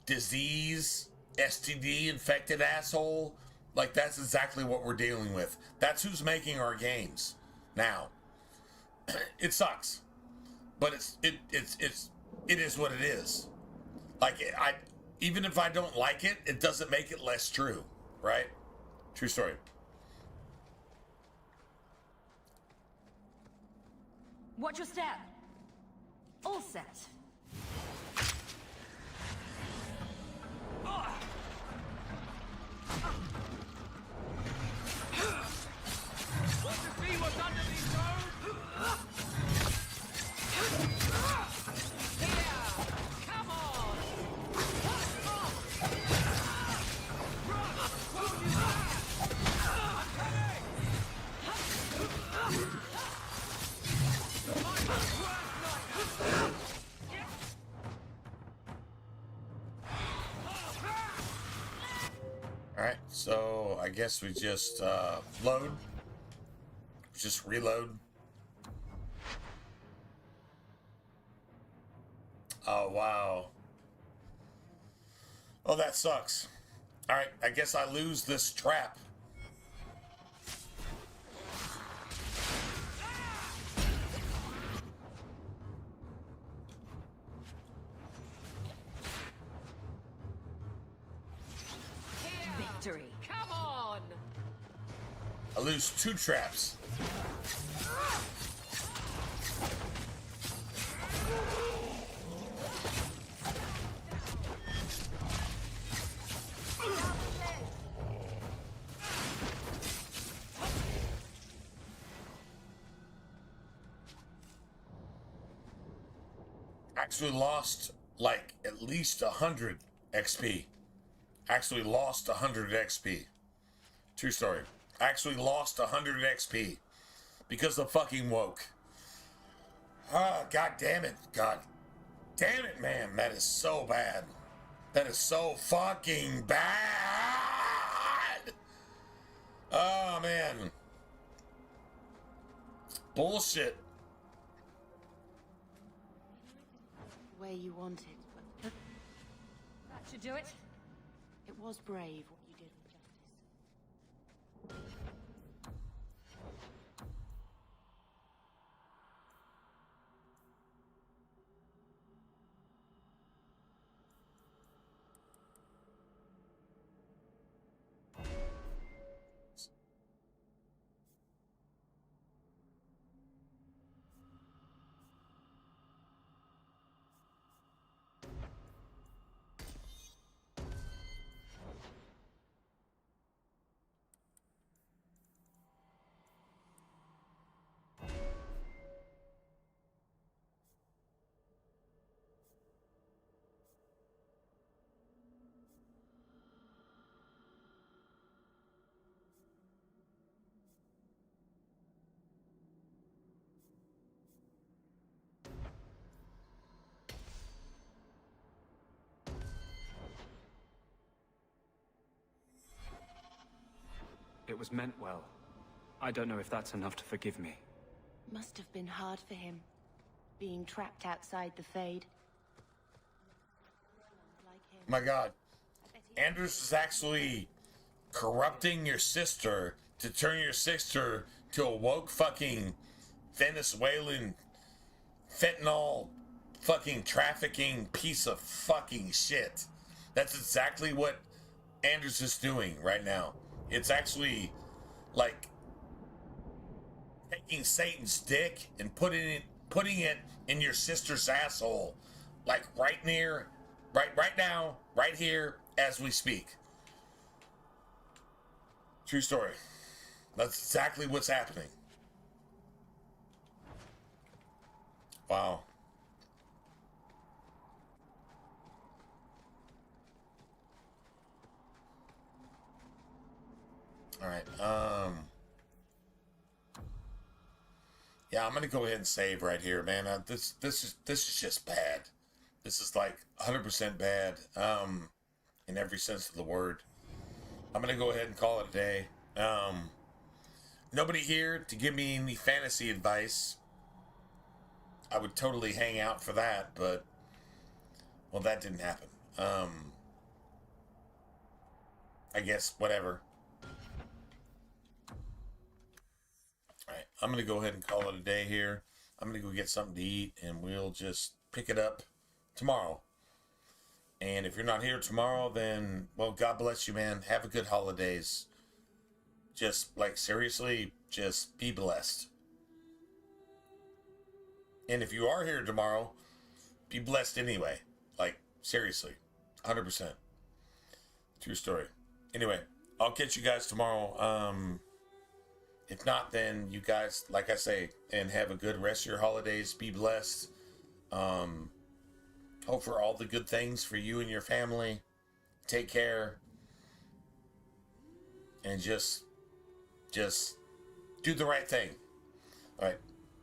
disease, STD infected asshole. Like, that's exactly what we're dealing with. That's who's making our games now. It sucks, but it is what it is. Like, even if I don't like it, it doesn't make it less true, right? True story.
Watch your step. All set.
Want to see what's under these roads? Here! Come on!
Alright, so I guess we just load. Just reload. Oh, wow. Oh, that sucks. Alright, I guess I lose this trap.
battery. Come on!
I lose 2 traps. Actually lost like at least 100 XP. Actually lost 100 XP. True story. Actually lost 100 XP because of fucking woke. Ah, god damn it. God damn it, man. That is so bad. That is so fucking bad. Oh, man. Bullshit.
The way you wanted, but
That should do it.
it was brave what you did with justice.
It was meant well. I don't know if that's enough to forgive me.
Must have been hard for him, being trapped outside the Fade.
My god. Anders is actually corrupting your sister to turn your sister to a woke fucking Venezuelan fentanyl fucking trafficking piece of fucking shit. That's exactly what Anders is doing right now. It's actually like taking Satan's dick and putting it in your sister's asshole, like right now, right here as we speak. True story. That's exactly what's happening. Wow. All right. Yeah, I'm gonna go ahead and save right here, man. This is just bad. This is like 100% bad. In every sense of the word. I'm gonna go ahead and call it a day. Nobody here to give me any fantasy advice. I would totally hang out for that, but well, that didn't happen. I guess whatever. Alright, I'm going to go ahead and call it a day here. I'm going to go get something to eat, and we'll just pick it up tomorrow. And if you're not here tomorrow, then, well, God bless you, man. Have a good holidays. Just, like, seriously, just be blessed. And if you are here tomorrow, be blessed anyway. Like, seriously. 100%. True story. Anyway, I'll catch you guys tomorrow. If not, then you guys, like I say, and have a good rest of your holidays. Be blessed. Hope for all the good things for you and your family. Take care. And just do the right thing. All right.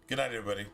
Good night, everybody.